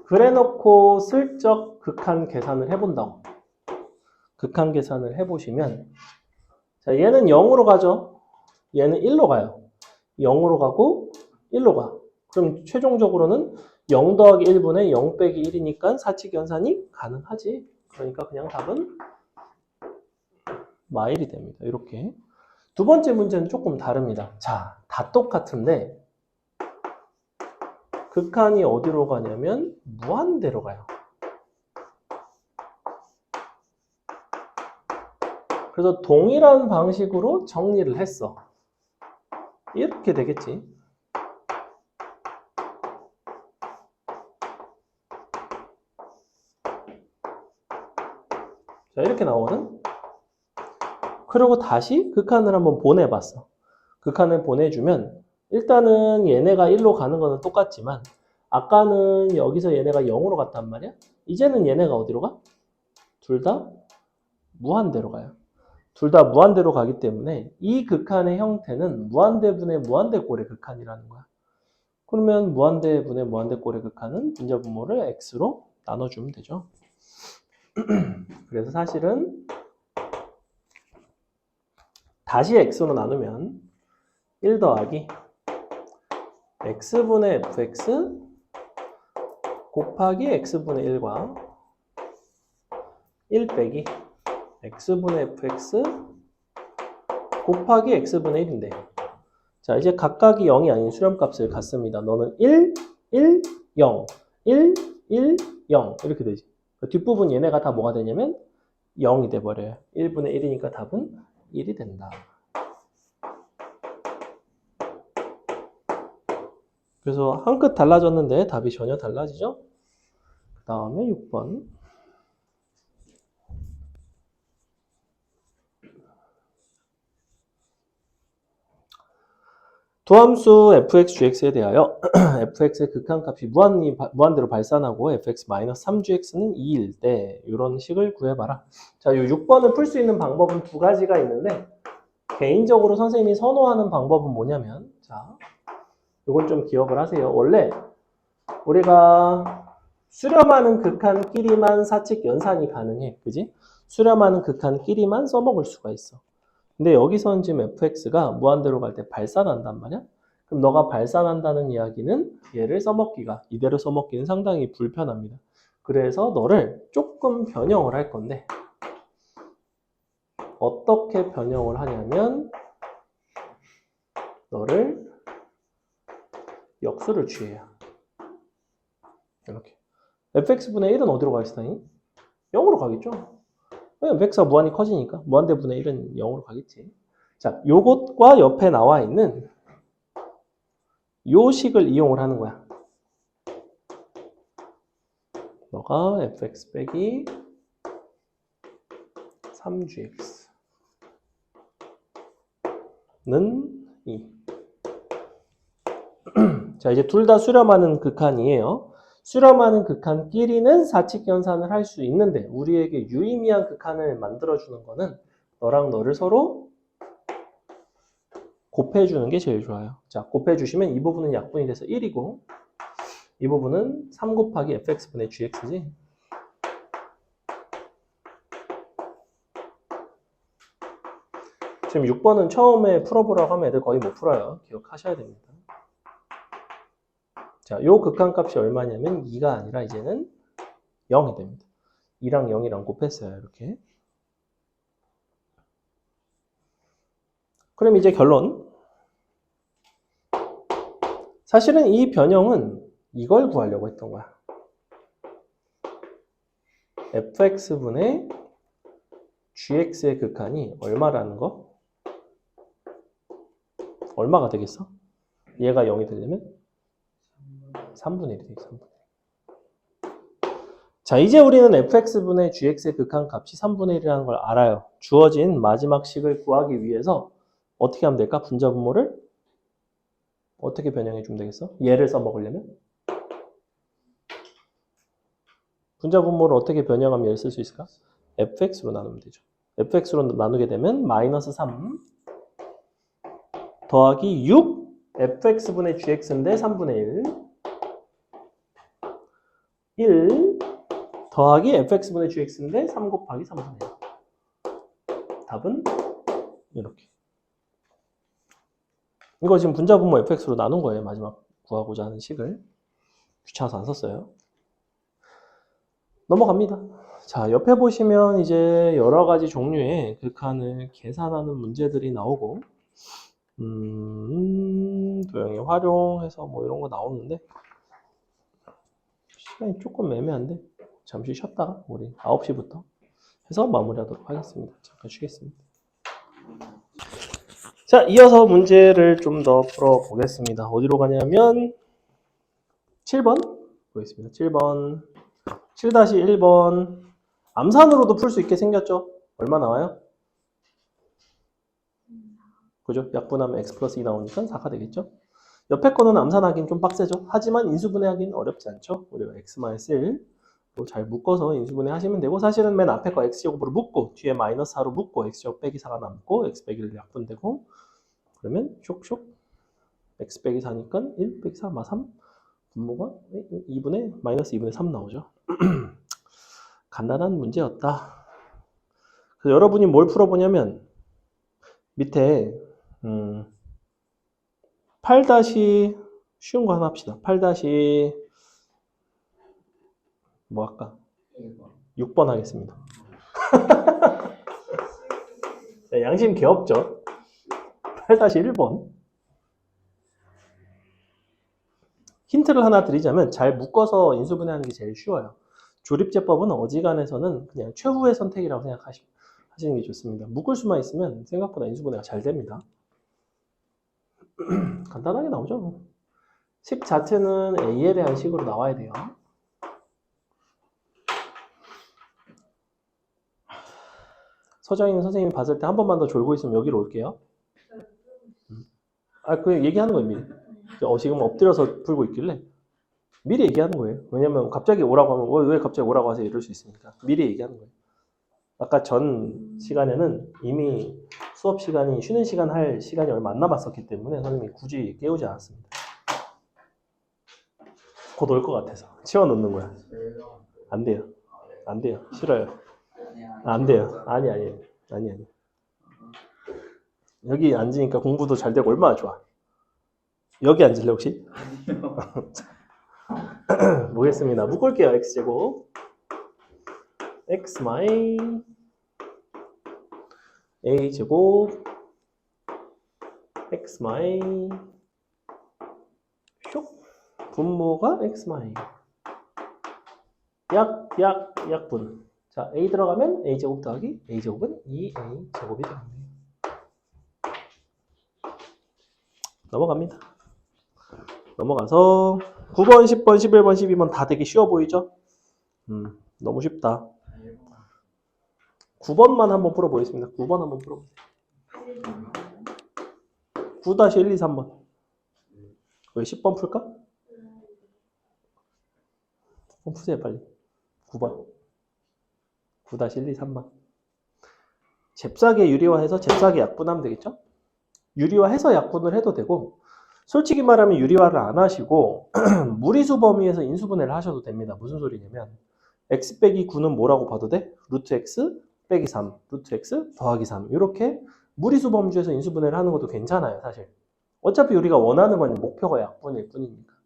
그래놓고 슬쩍 극한 계산을 해본다고. 극한 계산을 해보시면 자, 얘는 0으로 가죠. 얘는 1로 가요. 0으로 가고 1로 가. 그럼 최종적으로는 0 더하기 1분의 0 빼기 1이니까 사칙 연산이 가능하지. 그러니까 그냥 답은 마일이 됩니다. 이렇게. 두 번째 문제는 조금 다릅니다. 자, 다 똑같은데 극한이 어디로 가냐면 무한대로 가요. 그래서 동일한 방식으로 정리를 했어. 이렇게 되겠지. 자, 이렇게 나오거든. 그리고 다시 극한을 한번 보내봤어. 극한을 보내주면 일단은 얘네가 1로 가는 거는 똑같지만 아까는 여기서 얘네가 0으로 갔단 말이야. 이제는 얘네가 어디로 가? 둘 다 무한대로 가요. 둘 다 무한대로 가기 때문에 이 극한의 형태는 무한대분의 무한대꼴의 극한이라는 거야. 그러면 무한대분의 무한대꼴의 극한은 분자분모를 x로 나눠주면 되죠. 그래서 사실은 다시 x로 나누면 1 더하기 x분의 fx 곱하기 x분의 1과 1 빼기 x분의 fx 곱하기 x분의 1인데 자 이제 각각이 0이 아닌 수렴값을 갖습니다. 너는 1, 1, 0, 1, 1, 0 이렇게 되지. 그 뒷부분 얘네가 다 뭐가 되냐면 0이 돼버려요. 1분의 1이니까 답은 1이 된다. 그래서 한 끗 달라졌는데 답이 전혀 달라지죠? 그 다음에 6번. 도함수 fx, gx에 대하여 fx의 극한값이 무한대로 발산하고 fx-3gx는 2일 때 이런 식을 구해봐라. 자, 이 6번을 풀 수 있는 방법은 두 가지가 있는데 개인적으로 선생님이 선호하는 방법은 뭐냐면 자, 이건 좀 기억을 하세요. 원래 우리가 수렴하는 극한끼리만 사칙 연산이 가능해. 그지? 수렴하는 극한끼리만 써먹을 수가 있어. 근데 여기서는 지금 fx가 무한대로 갈 때 발산한단 말이야. 그럼 너가 발산한다는 이야기는 얘를 써먹기가, 이대로 써먹기는 상당히 불편합니다. 그래서 너를 조금 변형을 할 건데 어떻게 변형을 하냐면 너를 역수를 취해요. 이렇게. fx분의 1은 어디로 가겠어요? 0으로 가겠죠? 왜냐면 fx가 무한히 커지니까 무한대분의 1은 0으로 가겠지. 자, 요것과 옆에 나와 있는 요 식을 이용을 하는 거야. 너가 fx 빼기 3gx는 2. 자, 이제 둘 다 수렴하는 극한이에요. 수렴하는 극한끼리는 사칙 연산을 할 수 있는데 우리에게 유의미한 극한을 만들어주는 거는 너랑 너를 서로 곱해주는 게 제일 좋아요. 자, 곱해주시면 이 부분은 약분이 돼서 1이고 이 부분은 3 곱하기 fx분의 gx지. 지금 6번은 처음에 풀어보라고 하면 애들 거의 못 풀어요. 기억하셔야 됩니다. 자, 요 극한값이 얼마냐면 2가 아니라 이제는 0이 됩니다. 2랑 0이랑 곱했어요. 이렇게. 그럼 이제 결론. 사실은 이 변형은 이걸 구하려고 했던 거야. fx분의 gx의 극한이 얼마라는 거? 얼마가 되겠어? 얘가 0이 되려면 3분의 1이 되겠어. 3분의 1. 자, 이제 우리는 fx분의 gx의 극한 값이 3분의 1이라는 걸 알아요. 주어진 마지막 식을 구하기 위해서 어떻게 하면 될까? 분자분모를 어떻게 변형해 주면 되겠어? 얘를 써먹으려면? 분자분모를 어떻게 변형하면 얘를 쓸 수 있을까? fx로 나누면 되죠. fx로 나누게 되면 마이너스 3 더하기 6 fx분의 gx인데 3분의 1 더하기 fx분의 gx인데 3 곱하기 3분의 1. 답은 이렇게. 이거 지금 분자분모 fx로 나눈 거예요. 마지막 구하고자 하는 식을. 귀찮아서 안 썼어요. 넘어갑니다. 자, 옆에 보시면 이제 여러 가지 종류의 극한을 계산하는 문제들이 나오고 도형의 활용해서 뭐 이런 거 나오는데 시간이 조금 애매한데 잠시 쉬었다가 우리 9시부터 해서 마무리하도록 하겠습니다. 잠깐 쉬겠습니다. 자, 이어서 문제를 좀 더 풀어보겠습니다. 어디로 가냐면 7번 보겠습니다. 7번 7-1번 암산으로도 풀 수 있게 생겼죠? 얼마 나와요? 그죠? 약분하면 x 플러스 2 나오니까 4가 되겠죠? 옆에 거는 암산하기는 좀 빡세죠? 하지만 인수분해하기는 어렵지 않죠? 우리가 x-1로 잘 묶어서 인수분해 하시면 되고 사실은 맨 앞에 거 x제곱으로 묶고 뒤에 마이너스 4로 묶고 x제곱 빼기 4가 남고 x 빼기 1 약분되고 그러면 쇽쇽 x 빼기 4니까 1 빼기 4, 3 분모가 2분의 마이너스 2분의 3 나오죠. 간단한 문제였다. 그래서 여러분이 뭘 풀어보냐면 밑에 8 쉬운 거 하나 합시다. 8 뭐 할까? 6번 하겠습니다. 네, 양심 개없죠? 8-1번. 힌트를 하나 드리자면 잘 묶어서 인수분해하는 게 제일 쉬워요. 조립제법은 어지간해서는 그냥 최후의 선택이라고 생각하시는 게 좋습니다. 묶을 수만 있으면 생각보다 인수분해가 잘 됩니다. 간단하게 나오죠. 식 자체는 A에 대한 식으로 나와야 돼요. 서정인 선생님이 봤을 때 한 번만 더 졸고 있으면 여기로 올게요. 그 얘기하는 거예요, 미리. 지금 엎드려서 풀고 있길래 미리 얘기하는 거예요. 왜냐면 갑자기 오라고 하면 왜 갑자기 오라고 하세요? 이럴 수 있으니까 미리 얘기하는 거예요. 아까 전 시간에는 이미 수업 시간이 쉬는 시간 할 시간이 얼마 안 남았었기 때문에 선생님이 굳이 깨우지 않았습니다. 곧 올 것 같아서 치워놓는 거야. 안 돼요. 안 돼요. 싫어요. 안 돼요. 아니. 여기 앉으니까 공부도 잘 되고 얼마나 좋아. 여기 앉을래 혹시? 보겠습니다. 묶을게요. x제곱 x 마이 a제곱 x 마이 쇽 분모가 x 마이 약분. 자, a 들어가면 a제곱 더하기 a제곱은 2a 제곱이 되겠네요. 넘어갑니다. 넘어가서 9번, 10번, 11번, 12번 다 되게 쉬워 보이죠? 너무 쉽다. 9번만 한번 풀어보겠습니다. 9번 한번 풀어보세요. 9-1, 2, 3번. 왜 10번 풀까? 10번 푸세요, 빨리. 9번. 9-1, 2, 3번. 잽싸게 유리화해서 잽싸게 약분하면 되겠죠? 유리화해서 약분을 해도 되고, 솔직히 말하면 유리화를 안 하시고 무리수 범위에서 인수분해를 하셔도 됩니다. 무슨 소리냐면 x 빼기 9는 뭐라고 봐도 돼? 루트 x 빼기 3, 루트 x 더하기 3 이렇게 무리수 범주에서 인수분해를 하는 것도 괜찮아요. 사실 어차피 우리가 원하는 건 목표가 약분일 뿐이니까.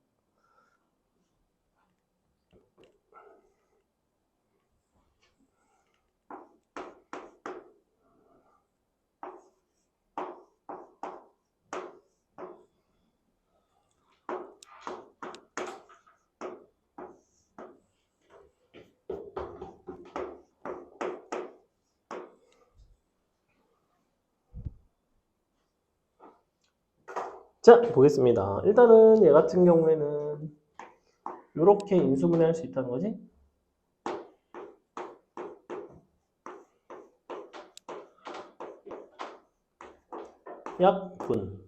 자, 보겠습니다. 일단은 얘 같은 경우에는 이렇게 인수분해 할 수 있다는 거지. 약분.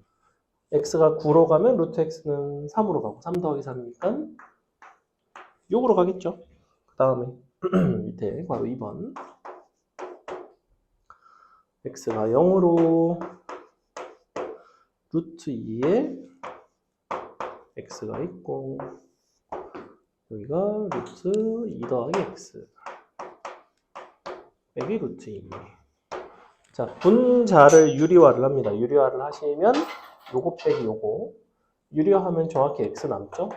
x가 9로 가면 루트 x는 3으로 가고 3 더하기 3이니까 6으로 가겠죠. 그 다음에 밑에 바로 2번. x가 0으로 루트 2에 x가 있고 여기가 루트 2 더하기 x 빼기 루트 2. 자, 분자를 유리화를 합니다. 유리화를 하시면 요거 빼기 요거 유리화하면 정확히 x 남죠?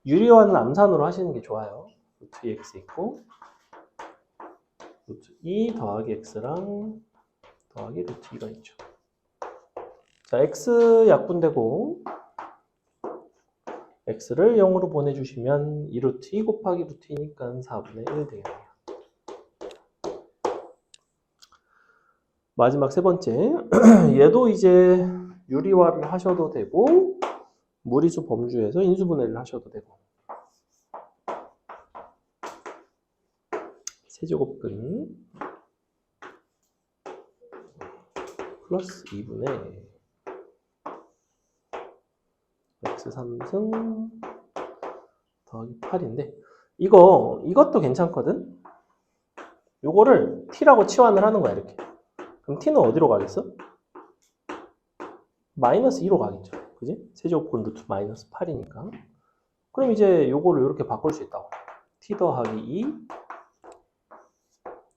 유리화는 암산으로 하시는 게 좋아요. 루트 2x 있고 루트 2 더하기 x랑 더하기 루트 2가 있죠. 자, x 약분되고 x를 0으로 보내주시면 2 루트 2 곱하기 루트 2니까 4분의 1 되겠네요. 마지막 세 번째. 얘도 이제 유리화를 하셔도 되고 무리수 범주에서 인수분해를 하셔도 되고 세제곱근 플러스 2분의 x 3승 더하기 8인데 이것도 괜찮거든. 요거를 t라고 치환을 하는 거야. 이렇게. 그럼 t는 어디로 가겠어? 마이너스 2로 가겠죠. 그지? 세제곱근 루트 마이너스 8이니까. 그럼 이제 요거를 이렇게 바꿀 수 있다고. t 더하기 2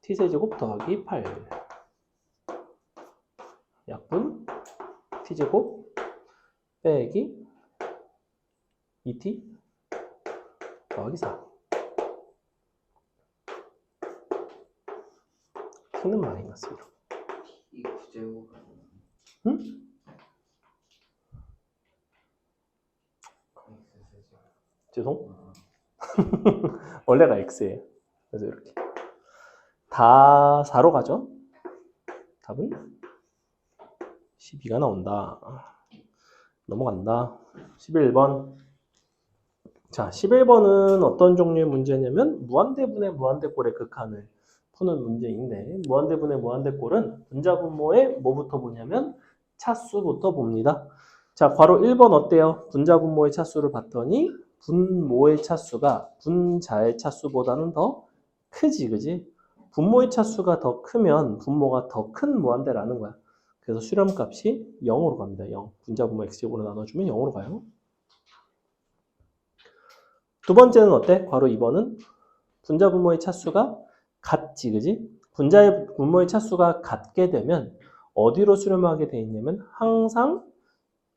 t 세제곱 더하기 8 약분 t제곱 빼기 2t 더하기 4 t는 마이너스 1. 이 구제곱 응? 죄송? 원래가 x예요. 그래서 이렇게 다 4로 가죠. 답은 12가 나온다. 넘어간다. 11번. 자, 11번은 어떤 종류의 문제냐면 무한대분의 무한대꼴의 극한을 푸는 문제인데 무한대분의 무한대꼴은 분자분모의 뭐부터 보냐면 차수부터 봅니다. 자, 괄호 1번 어때요? 분자분모의 차수를 봤더니 분모의 차수가 분자의 차수보다는 더 크지, 그지? 분모의 차수가 더 크면 분모가 더 큰 무한대라는 거야. 그래서 수렴값이 0으로 갑니다. 0. 분자분모 x제곱으로 나눠주면 0으로 가요. 두 번째는 어때? 괄호 2번은 분자분모의 차수가 같지, 그지? 분모의 차수가 같게 되면 어디로 수렴하게 돼 있냐면 항상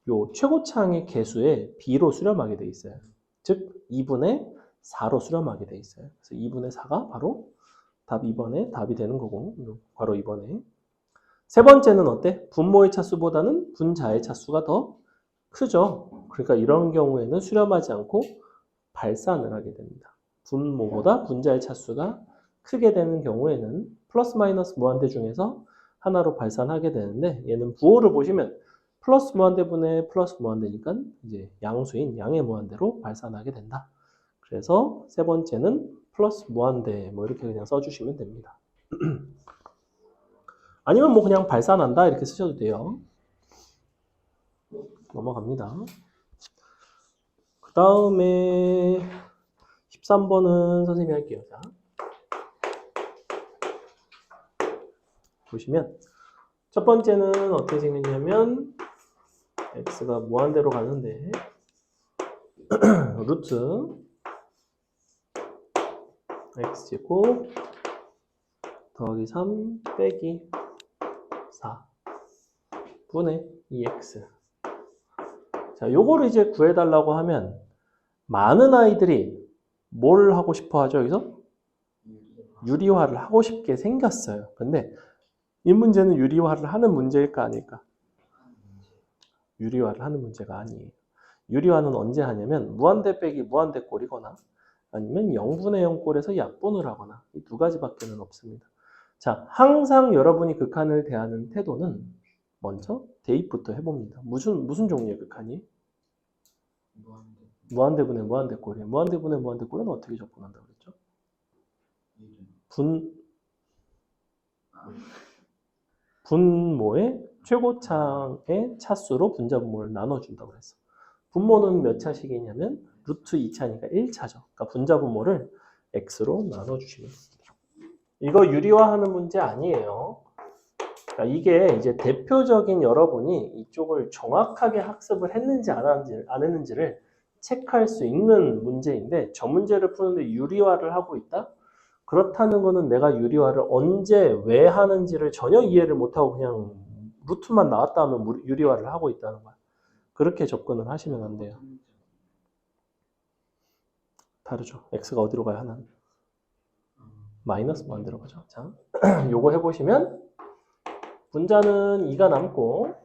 요 최고차항의 개수에 b로 수렴하게 돼 있어요. 즉 2분의 4로 수렴하게 돼 있어요. 그래서 2분의 4가 바로 답 2번에 답이 되는 거고 바로 2번에 세 번째는 어때? 분모의 차수보다는 분자의 차수가 더 크죠. 그러니까 이런 경우에는 수렴하지 않고 발산을 하게 됩니다. 분모보다 분자의 차수가 크게 되는 경우에는 플러스 마이너스 무한대 중에서 하나로 발산하게 되는데 얘는 부호를 보시면 플러스 무한대분의 플러스 무한대니까 이제 양수인 양의 무한대로 발산하게 된다. 그래서 세 번째는 플러스 무한대 뭐 이렇게 그냥 써주시면 됩니다. 아니면 뭐 그냥 발산한다 이렇게 쓰셔도 돼요. 넘어갑니다. 그 다음에 13번은 선생님이 할게요. 자, 보시면 첫 번째는 어떻게 생겼냐면 x가 무한대로 가는데 루트 x제곱 더하기 3 빼기 4 분의 2x. 자, 요거를 이제 구해달라고 하면 많은 아이들이 뭘 하고 싶어 하죠, 여기서? 유리화를 하고 싶게 생겼어요. 근데 이 문제는 유리화를 하는 문제일까 아닐까? 유리화를 하는 문제가 아니에요. 유리화는 언제 하냐면 무한대 빼기 무한대 꼴이거나 아니면 0분의 0 꼴에서 약분을 하거나 이 두 가지밖에는 없습니다. 자, 항상 여러분이 극한을 대하는 태도는 먼저 대입부터 해봅니다. 무슨 종류의 극한이? 무한대분의 무한대꼴이에요. 무한대분의 무한대꼴은 어떻게 접근한다고 그랬죠? 분모의 최고차의 차수로 분자분모를 나눠준다고 그랬어. 분모는 몇 차식이냐면 루트 2차니까 1차죠. 그러니까 분자분모를 x로 나눠주시면 됩니다. 이거 유리화하는 문제 아니에요. 그러니까 이게 이제 대표적인 여러분이 이쪽을 정확하게 학습을 했는지 안 했는지를 체크할 수 있는 문제인데 저 문제를 푸는데 유리화를 하고 있다? 그렇다는 거는 내가 유리화를 언제 왜 하는지를 전혀 이해를 못하고 그냥 루트만 나왔다 하면 유리화를 하고 있다는 거야. 그렇게 접근을 하시면 안 돼요. 다르죠. x가 어디로 가요? 하나는 마이너스 무한대로 가죠. 자, 요거 해보시면 분자는 2가 남고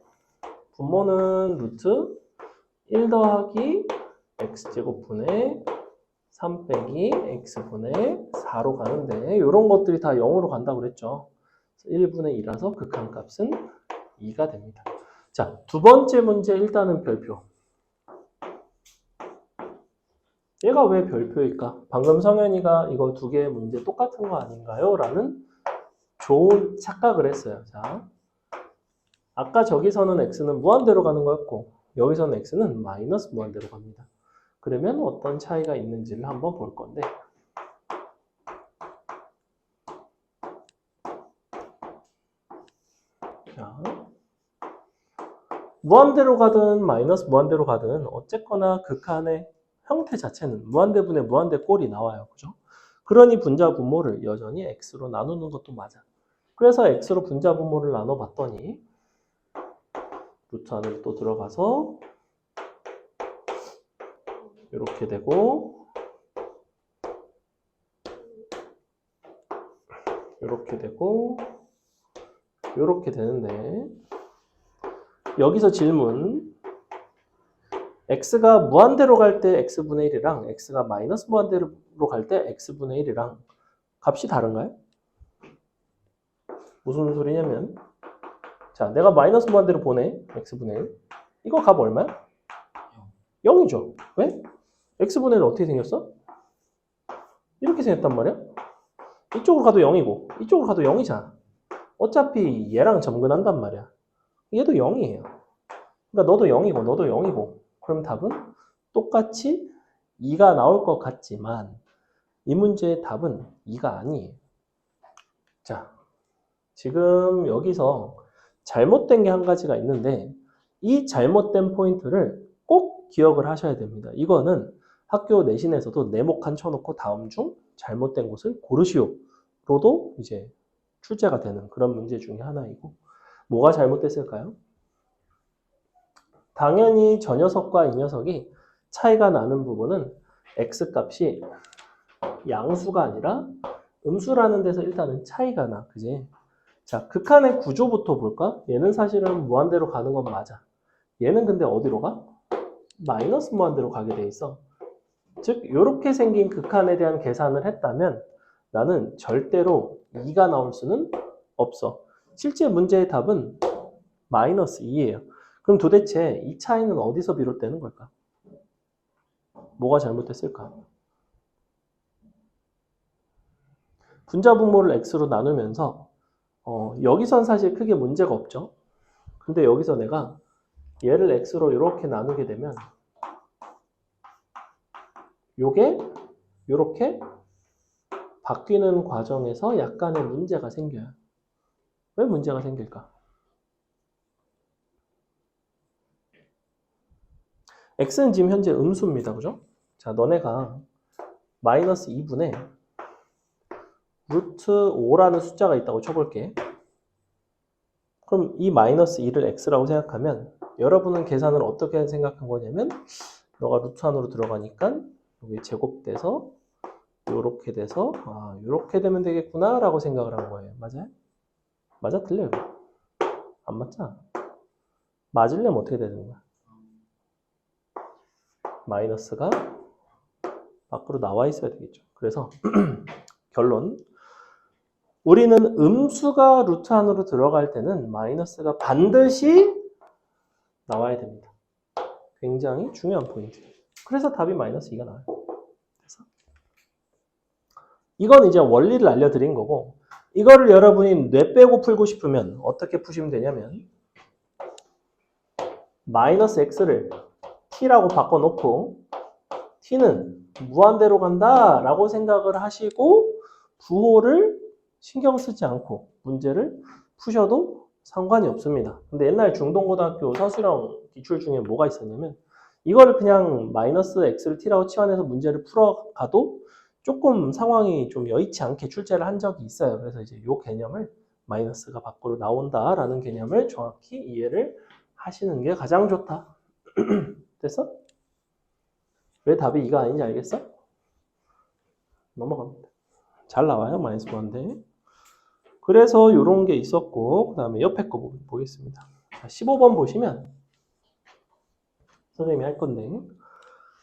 분모는 루트 1 더하기 x제곱분의 3 빼기 x분의 4로 가는데 이런 것들이 다 0으로 간다고 그랬죠. 1분의 2라서 극한값은 2가 됩니다. 자, 두 번째 문제 일단은 별표. 얘가 왜 별표일까? 방금 성현이가 이거 두 개의 문제 똑같은 거 아닌가요? 라는 좋은 착각을 했어요. 자, 아까 저기서는 x는 무한대로 가는 거였고 여기서는 x는 마이너스 무한대로 갑니다. 그러면 어떤 차이가 있는지를 한번 볼 건데 자, 무한대로 가든 마이너스 무한대로 가든 어쨌거나 극한의 형태 자체는 무한대분의 무한대 꼴이 나와요. 그죠? 그러니 분자 분모를 여전히 x로 나누는 것도 맞아. 그래서 x로 분자 분모를 나눠봤더니 루트 안으로 또 들어가서 이렇게 되고 이렇게 되고 이렇게 되는데 여기서 질문 x가 무한대로 갈 때 x분의 1이랑 x가 마이너스 무한대로 갈 때 x분의 1이랑 값이 다른가요? 무슨 소리냐면 자, 내가 마이너스 무한대로 보내 x분의 1 이거 값 얼마야? 0이죠. 왜? x분의 1은 어떻게 생겼어? 이렇게 생겼단 말이야. 이쪽으로 가도 0이고 이쪽으로 가도 0이잖아. 어차피 얘랑 점근한단 말이야. 얘도 0이에요. 그러니까 너도 0이고 너도 0이고 그럼 답은 똑같이 2가 나올 것 같지만 이 문제의 답은 2가 아니에요. 자, 지금 여기서 잘못된 게 한 가지가 있는데 이 잘못된 포인트를 꼭 기억을 하셔야 됩니다. 이거는 학교 내신에서도 네모 칸 쳐놓고 다음 중 잘못된 곳을 고르시오로도 이제 출제가 되는 그런 문제 중에 하나이고 뭐가 잘못됐을까요? 당연히 저 녀석과 이 녀석이 차이가 나는 부분은 x값이 양수가 아니라 음수라는 데서 일단은 차이가 나. 그지? 자, 극한의 구조부터 볼까? 얘는 사실은 무한대로 가는 건 맞아. 얘는 근데 어디로 가? 마이너스 무한대로 가게 돼 있어. 즉, 이렇게 생긴 극한에 대한 계산을 했다면 나는 절대로 2가 나올 수는 없어. 실제 문제의 답은 마이너스 2예요. 그럼 도대체 이 차이는 어디서 비롯되는 걸까? 뭐가 잘못됐을까? 분자분모를 x로 나누면서 여기선 사실 크게 문제가 없죠. 근데 여기서 내가 얘를 x로 이렇게 나누게 되면 요게 이렇게 바뀌는 과정에서 약간의 문제가 생겨요. 왜 문제가 생길까? x는 지금 현재 음수입니다. 그죠? 자, 너네가 마이너스 2분의 루트 5라는 숫자가 있다고 쳐볼게. 그럼 이 마이너스 2를 x라고 생각하면 여러분은 계산을 어떻게 생각한 거냐면 너가 루트 안으로 들어가니까 여기 제곱돼서 요렇게 돼서 요렇게 되면 되겠구나 라고 생각을 한 거예요. 맞아요? 맞아? 틀려요? 안 맞잖아. 맞으려면 어떻게 되는 거야? 마이너스가 밖으로 나와 있어야 되겠죠. 그래서 결론, 우리는 음수가 루트 안으로 들어갈 때는 마이너스가 반드시 나와야 됩니다. 굉장히 중요한 포인트예요. 그래서 답이 마이너스 2가 나와요. 그래서 이건 이제 원리를 알려드린 거고, 이거를 여러분이 뇌 빼고 풀고 싶으면 어떻게 푸시면 되냐면 마이너스 x를 t라고 바꿔놓고 t는 무한대로 간다 라고 생각을 하시고 부호를 신경 쓰지 않고 문제를 푸셔도 상관이 없습니다. 근데 옛날 중동고등학교 서술형 기출 중에 뭐가 있었냐면 이거를 그냥 마이너스 x를 t라고 치환해서 문제를 풀어가도 조금 상황이 좀 여의치 않게 출제를 한 적이 있어요. 그래서 이제 이 개념을 마이너스가 밖으로 나온다라는 개념을 정확히 이해를 하시는 게 가장 좋다. 됐어? 왜 답이 2가 아닌지 알겠어? 넘어갑니다. 잘 나와요, 마이너스 무한대. 그래서 이런 게 있었고, 그 다음에 옆에 거 보겠습니다. 15번 보시면 선생님이 할 건데,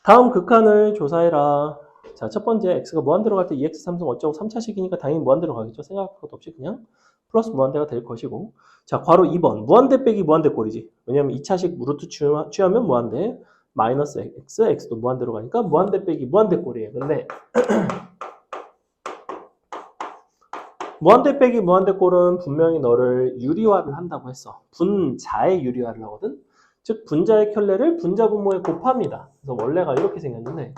다음 극한을 조사해라. 자, 첫 번째 x가 무한대로 갈 때 2x 3승 어쩌고 3차식이니까 당연히 무한대로 가겠죠. 생각할 것도 없이 그냥 플러스 무한대가 될 것이고, 자, 괄호 2번 무한대 빼기 무한대 꼴이지. 왜냐면 2차식 루트 취하면 무한대, 마이너스 x, x도 무한대로 가니까 무한대 빼기 무한대 꼴이에요. 근데 무한대 빼기 무한대 꼴은 분명히 너를 유리화를 한다고 했어. 분자의 유리화를 하거든. 즉 분자의 켤레를 분자 분모에 곱합니다. 그래서 원래가 이렇게 생겼는데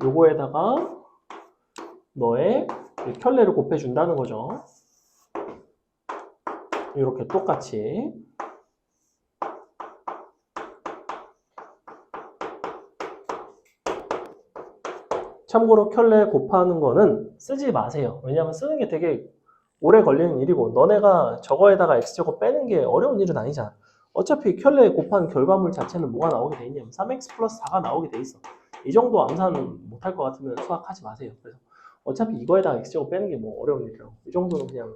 요거에다가 너의 켤레를 곱해준다는 거죠. 이렇게 똑같이. 참고로 켤레 곱하는 거는 쓰지 마세요. 왜냐하면 쓰는 게 되게 오래 걸리는 일이고 너네가 저거에다가 x제곱 빼는 게 어려운 일은 아니잖아. 어차피 켤레 곱한 결과물 자체는 뭐가 나오게 돼 있냐면 3x 플러스 4가 나오게 돼 있어. 이 정도 암산 못할 것 같으면 수학하지 마세요. 그래서 어차피 이거에다가 x제곱 빼는 게 뭐 어려운 일이라고. 이 정도는 그냥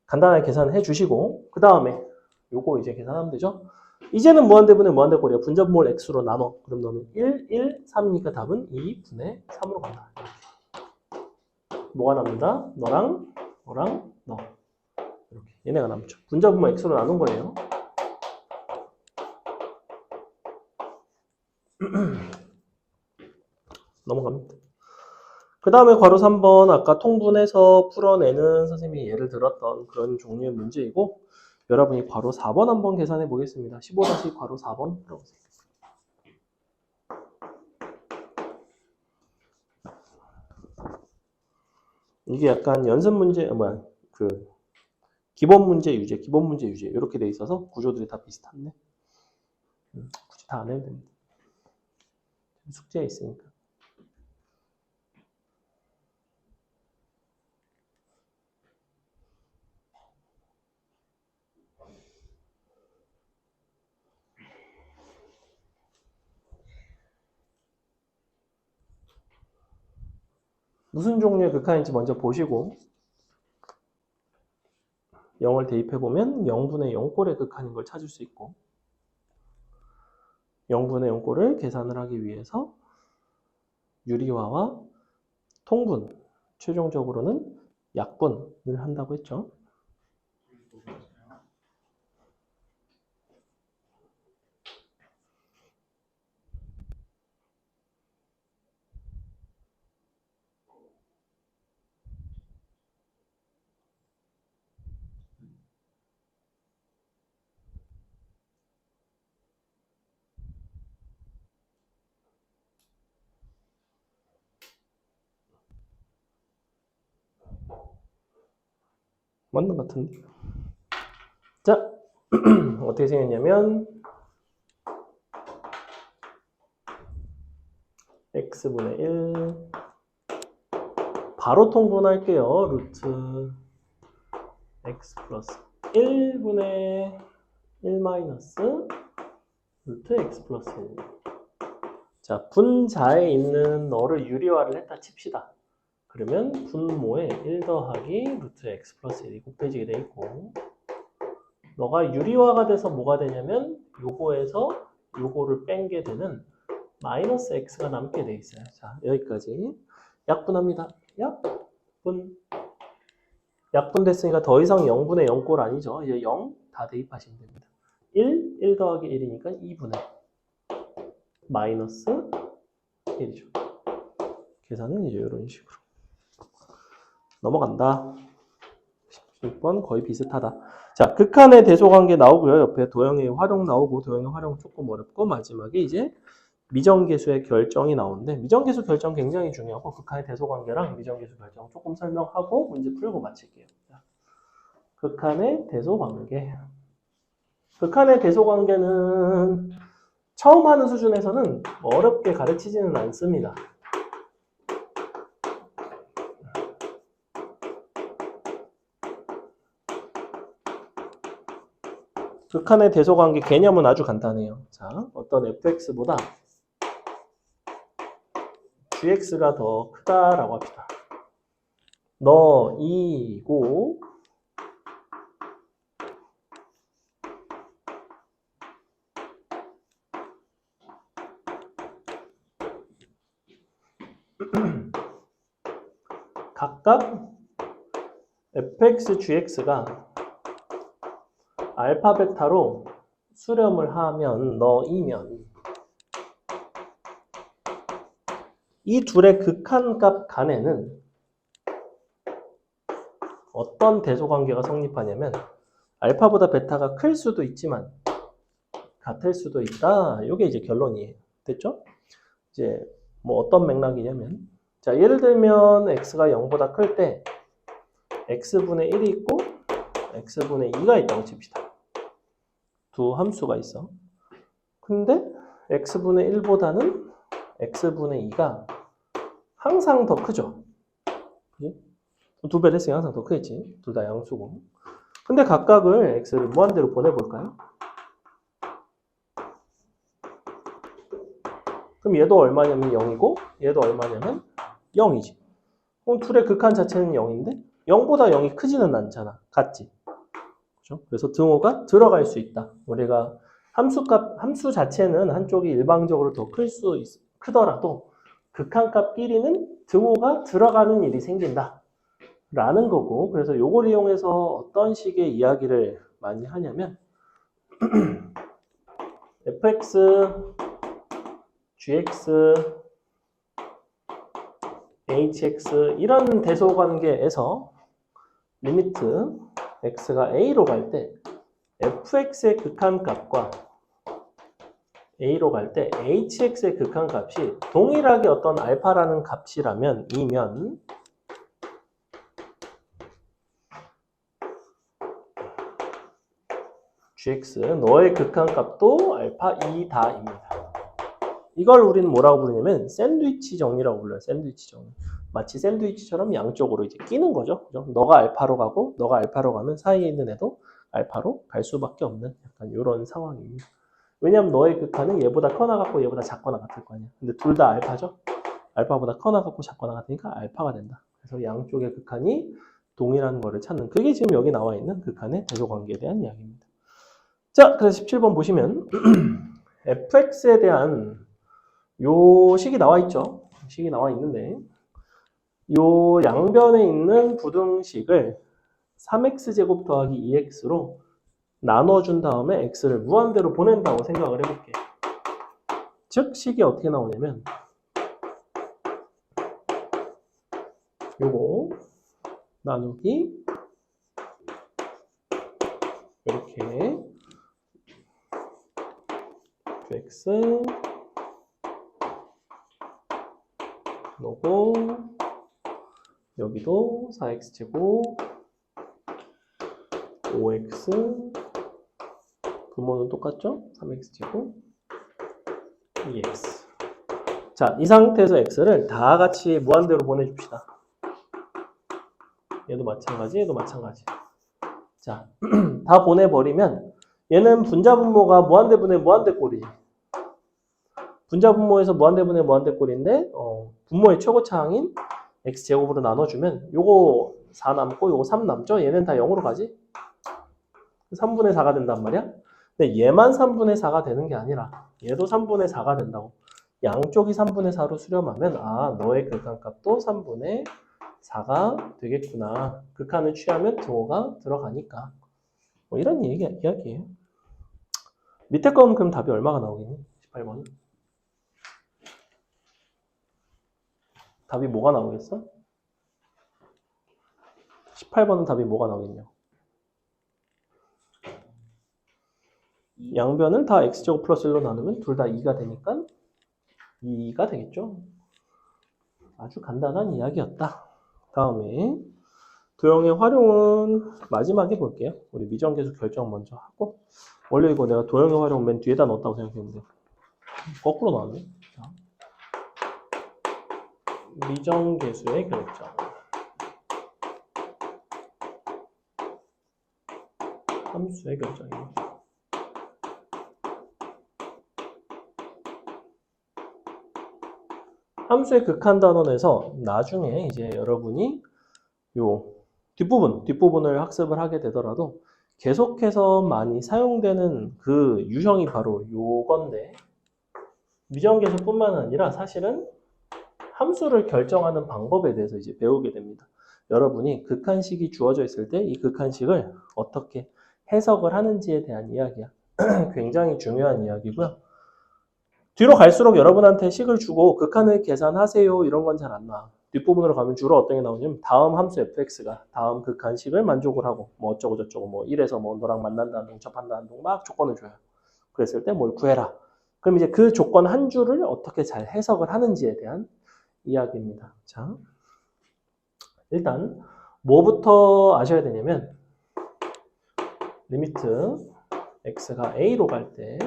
간단하게 계산해 주시고 그 다음에 요거 이제 계산하면 되죠. 이제는 무한대분의 무한대꼴이야. 분자분모를 x로 나눠. 그럼 너는 1, 1, 3이니까 답은 2분의 3으로 간다. 뭐가 납니다? 너랑 너랑 너. 이렇게 얘네가 남죠. 분자분모 x로 나눈 거예요. 넘어갑니다. 그 다음에 괄호 3번 아까 통분해서 풀어내는 선생님이 예를 들었던 그런 종류의 문제이고 여러분이 괄호 4번 한번 계산해 보겠습니다. 15다시 괄호 4번 풀어보세요. 이게 약간 연습 문제, 기본 문제 유제 이렇게 돼 있어서 구조들이 다 비슷한데 굳이 다 안 해도 됩니다. 숙제에 있으니까. 무슨 종류의 극한인지 먼저 보시고 0을 대입해보면 0분의 0꼴의 극한인 걸 찾을 수 있고 0분의 0꼴을 계산을 하기 위해서 유리화와 통분, 최종적으로는 약분을 한다고 했죠. 맞는 것 같은데. 자, 어떻게 생겼냐면 x분의 1 바로 통분할게요. 루트 x 플러스 1분의 1 마이너스 루트 x 플러스 1. 자, 분자에 있는 너를 유리화를 했다 칩시다. 그러면 분모에 1 더하기 루트 x 플러스 1이 곱해지게 돼 있고 너가 유리화가 돼서 뭐가 되냐면 요거에서 요거를 뺀 게 되는 마이너스 x가 남게 돼 있어요. 자, 여기까지 약분합니다. 약분 됐으니까 더 이상 0분의 0꼴 아니죠. 이제 0 다 대입하시면 됩니다. 1 더하기 1이니까 2분의 마이너스 1이죠. 계산은 이제 이런 식으로 넘어간다. 16번 거의 비슷하다. 자, 극한의 대소관계 나오고요. 옆에 도형의 활용 나오고 도형의 활용 조금 어렵고 마지막에 이제 미정계수의 결정이 나오는데 미정계수 결정 굉장히 중요하고 극한의 대소관계랑 미정계수 결정 조금 설명하고 문제 풀고 마칠게요. 자, 극한의 대소관계. 극한의 대소관계는 처음 하는 수준에서는 어렵게 가르치지는 않습니다. 극한의 대소관계 개념은 아주 간단해요. 자, 어떤 fx보다 gx가 더 크다라고 합시다. 너 2고 각각 fx, gx가 알파, 베타로 수렴을 하면 너이면 이 둘의 극한값 간에는 어떤 대소관계가 성립하냐면 알파보다 베타가 클 수도 있지만 같을 수도 있다. 이게 이제 결론이에요. 됐죠? 이제 뭐 어떤 맥락이냐면 자, 예를 들면 x가 0보다 클 때 x분의 1이 있고 x분의 2가 있다고 칩시다. 두 함수가 있어. 근데 x분의 1보다는 x분의 2가 항상 더 크죠. 그치? 두 배를 했으니 항상 더 크겠지. 둘 다 양수고. 근데 각각을 x를 무한대로 보내볼까요? 그럼 얘도 얼마냐면 0이고 얘도 얼마냐면 0이지. 그럼 둘의 극한 자체는 0인데 0보다 0이 크지는 않잖아. 같지? 그렇죠? 그래서 등호가 들어갈 수 있다. 우리가 함수 자체는 한쪽이 일방적으로 더 크더라도 극한값끼리는 등호가 들어가는 일이 생긴다. 라는 거고, 그래서 요걸 이용해서 어떤 식의 이야기를 많이 하냐면 fx, gx, hx 이런 대소관계에서 리미트 x가 a로 갈 때 fx의 극한값과 a로 갈 때 hx의 극한값이 동일하게 어떤 알파라는 값이라면 이면 gx 너의 극한값도 알파 2다입니다. 이걸 우리는 뭐라고 부르냐면 샌드위치 정리라고 불러요. 샌드위치 정리. 마치 샌드위치처럼 양쪽으로 이제 끼는 거죠. 그죠? 너가 알파로 가고 너가 알파로 가면 사이에 있는 애도 알파로 갈 수밖에 없는 약간 이런 상황입니다. 왜냐하면 너의 극한은 얘보다 커나 같고 얘보다 작거나 같을 거 아니야. 근데 둘 다 알파죠. 알파보다 커나 같고 작거나 같으니까 알파가 된다. 그래서 양쪽의 극한이 동일한 거를 찾는 그게 지금 여기 나와 있는 극한의 대소관계에 대한 이야기입니다. 자, 그래서 17번 보시면 fx에 대한 요 식이 나와 있죠. 식이 나와 있는데 요 양변에 있는 부등식을 3x제곱 더하기 2x로 나눠준 다음에 x를 무한대로 보낸다고 생각을 해볼게. 즉 식이 어떻게 나오냐면 요거 나누기 이렇게 x 넣고 여기도 4x제곱 5x 분모는 똑같죠? 3x제곱 2x. 자, 이 상태에서 x를 다 같이 무한대로 보내줍시다. 얘도 마찬가지, 얘도 마찬가지. 자, 다 보내버리면 얘는 분자분모가 무한대분의 무한대꼴이지. 분자분모에서 무한대분의 무한대꼴인데 분모의 최고차항인 x제곱으로 나눠주면 요거 4 남고 요거 3 남죠? 얘는 다 0으로 가지? 3분의 4가 된단 말이야? 근데 얘만 3분의 4가 되는 게 아니라 얘도 3분의 4가 된다고. 양쪽이 3분의 4로 수렴하면 아 너의 극한값도 3분의 4가 되겠구나. 극한을 취하면 등호가 들어가니까. 뭐 이런 이야기예요. 밑에 건 그럼 답이 얼마가 나오겠니? 18번은? 답이 뭐가 나오겠어? 18번은 답이 뭐가 나오겠냐? 양변을 다 x제곱 플러스 1로 나누면 둘 다 2가 되니까 2가 되겠죠? 아주 간단한 이야기였다. 다음에 도형의 활용은 마지막에 볼게요. 우리 미정계수 결정 먼저 하고 원래 이거 내가 도형의 활용 맨 뒤에다 넣었다고 생각했는데 거꾸로 나왔네. 자. 미정계수의 결정 함수의 결정입니다. 함수의 극한 단원에서 나중에 이제 여러분이 요 뒷부분을 학습을 하게 되더라도 계속해서 많이 사용되는 그 유형이 바로 요건데 미정계수뿐만 아니라 사실은 함수를 결정하는 방법에 대해서 이제 배우게 됩니다. 여러분이 극한식이 주어져 있을 때 이 극한식을 어떻게 해석을 하는지에 대한 이야기야. 굉장히 중요한 이야기고요. 뒤로 갈수록 여러분한테 식을 주고 극한을 계산하세요 이런 건 잘 안 나와. 뒷부분으로 가면 주로 어떤 게 나오냐면 다음 함수 fx가 다음 극한식을 만족을 하고 뭐 어쩌고 저쩌고 뭐 1에서 뭐 너랑 만난다는 동 접한다는 동 막 조건을 줘요. 그랬을 때 뭘 구해라. 그럼 이제 그 조건 한 줄을 어떻게 잘 해석을 하는지에 대한 이야기입니다. 자, 일단 뭐부터 아셔야 되냐면 리미트 x가 a로 갈 때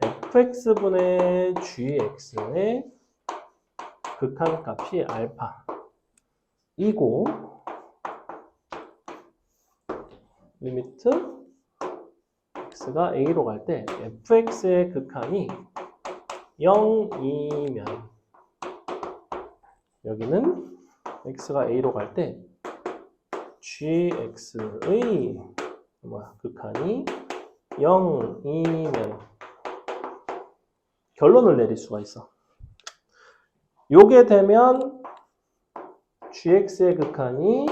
fx분의 gx의 극한값이 알파이고 리미트 x가 a로 갈 때 fx의 극한이 0이면 여기는 x가 a로 갈 때 gx의 극한이 0이면 결론을 내릴 수가 있어. 요게 되면 gx의 극한이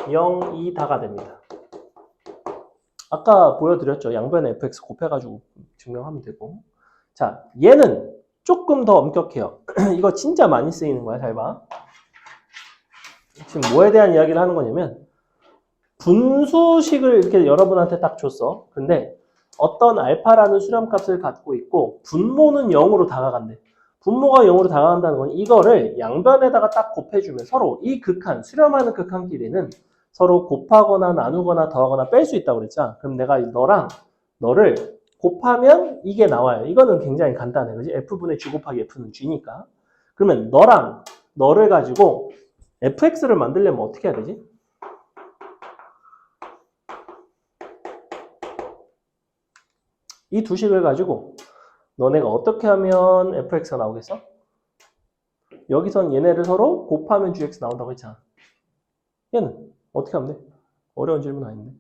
0이다가 됩니다. 아까 보여드렸죠. 양변에 fx 곱해가지고 증명하면 되고. 자, 얘는 조금 더 엄격해요. 이거 진짜 많이 쓰이는 거야. 잘 봐. 지금 뭐에 대한 이야기를 하는 거냐면 분수식을 이렇게 여러분한테 딱 줬어. 근데 어떤 알파라는 수렴값을 갖고 있고 분모는 0으로 다가간대. 분모가 0으로 다가간다는 건 이거를 양변에다가 딱 곱해주면 서로 이 극한, 수렴하는 극한끼리는 서로 곱하거나 나누거나 더하거나 뺄 수 있다고 그랬잖아. 그럼 내가 너랑 너를 곱하면 이게 나와요. 이거는 굉장히 간단해. 그지? F분의 G 곱하기 F는 G니까. 그러면 너랑 너를 가지고 fx를 만들려면 어떻게 해야 되지? 이 두 식을 가지고 너네가 어떻게 하면 fx가 나오겠어? 여기선 얘네를 서로 곱하면 gx 나온다고 했잖아. 얘는 어떻게 하면 돼? 어려운 질문 아닌데.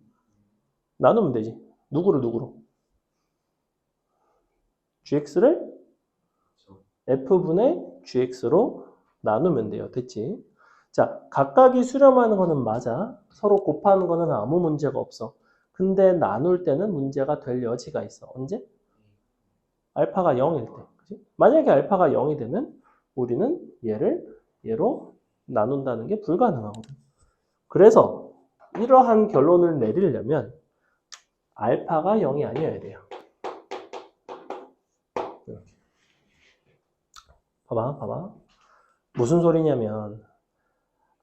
나누면 되지. 누구로? gx를 f분의 gx로 나누면 돼요. 됐지? 자, 각각이 수렴하는 거는 맞아. 서로 곱하는 거는 아무 문제가 없어. 근데 나눌 때는 문제가 될 여지가 있어. 언제? 알파가 0일 때. 그치? 만약에 알파가 0이 되면 우리는 얘를 얘로 나눈다는 게 불가능하거든. 그래서 이러한 결론을 내리려면 알파가 0이 아니어야 돼요. 이렇게. 봐봐. 무슨 소리냐면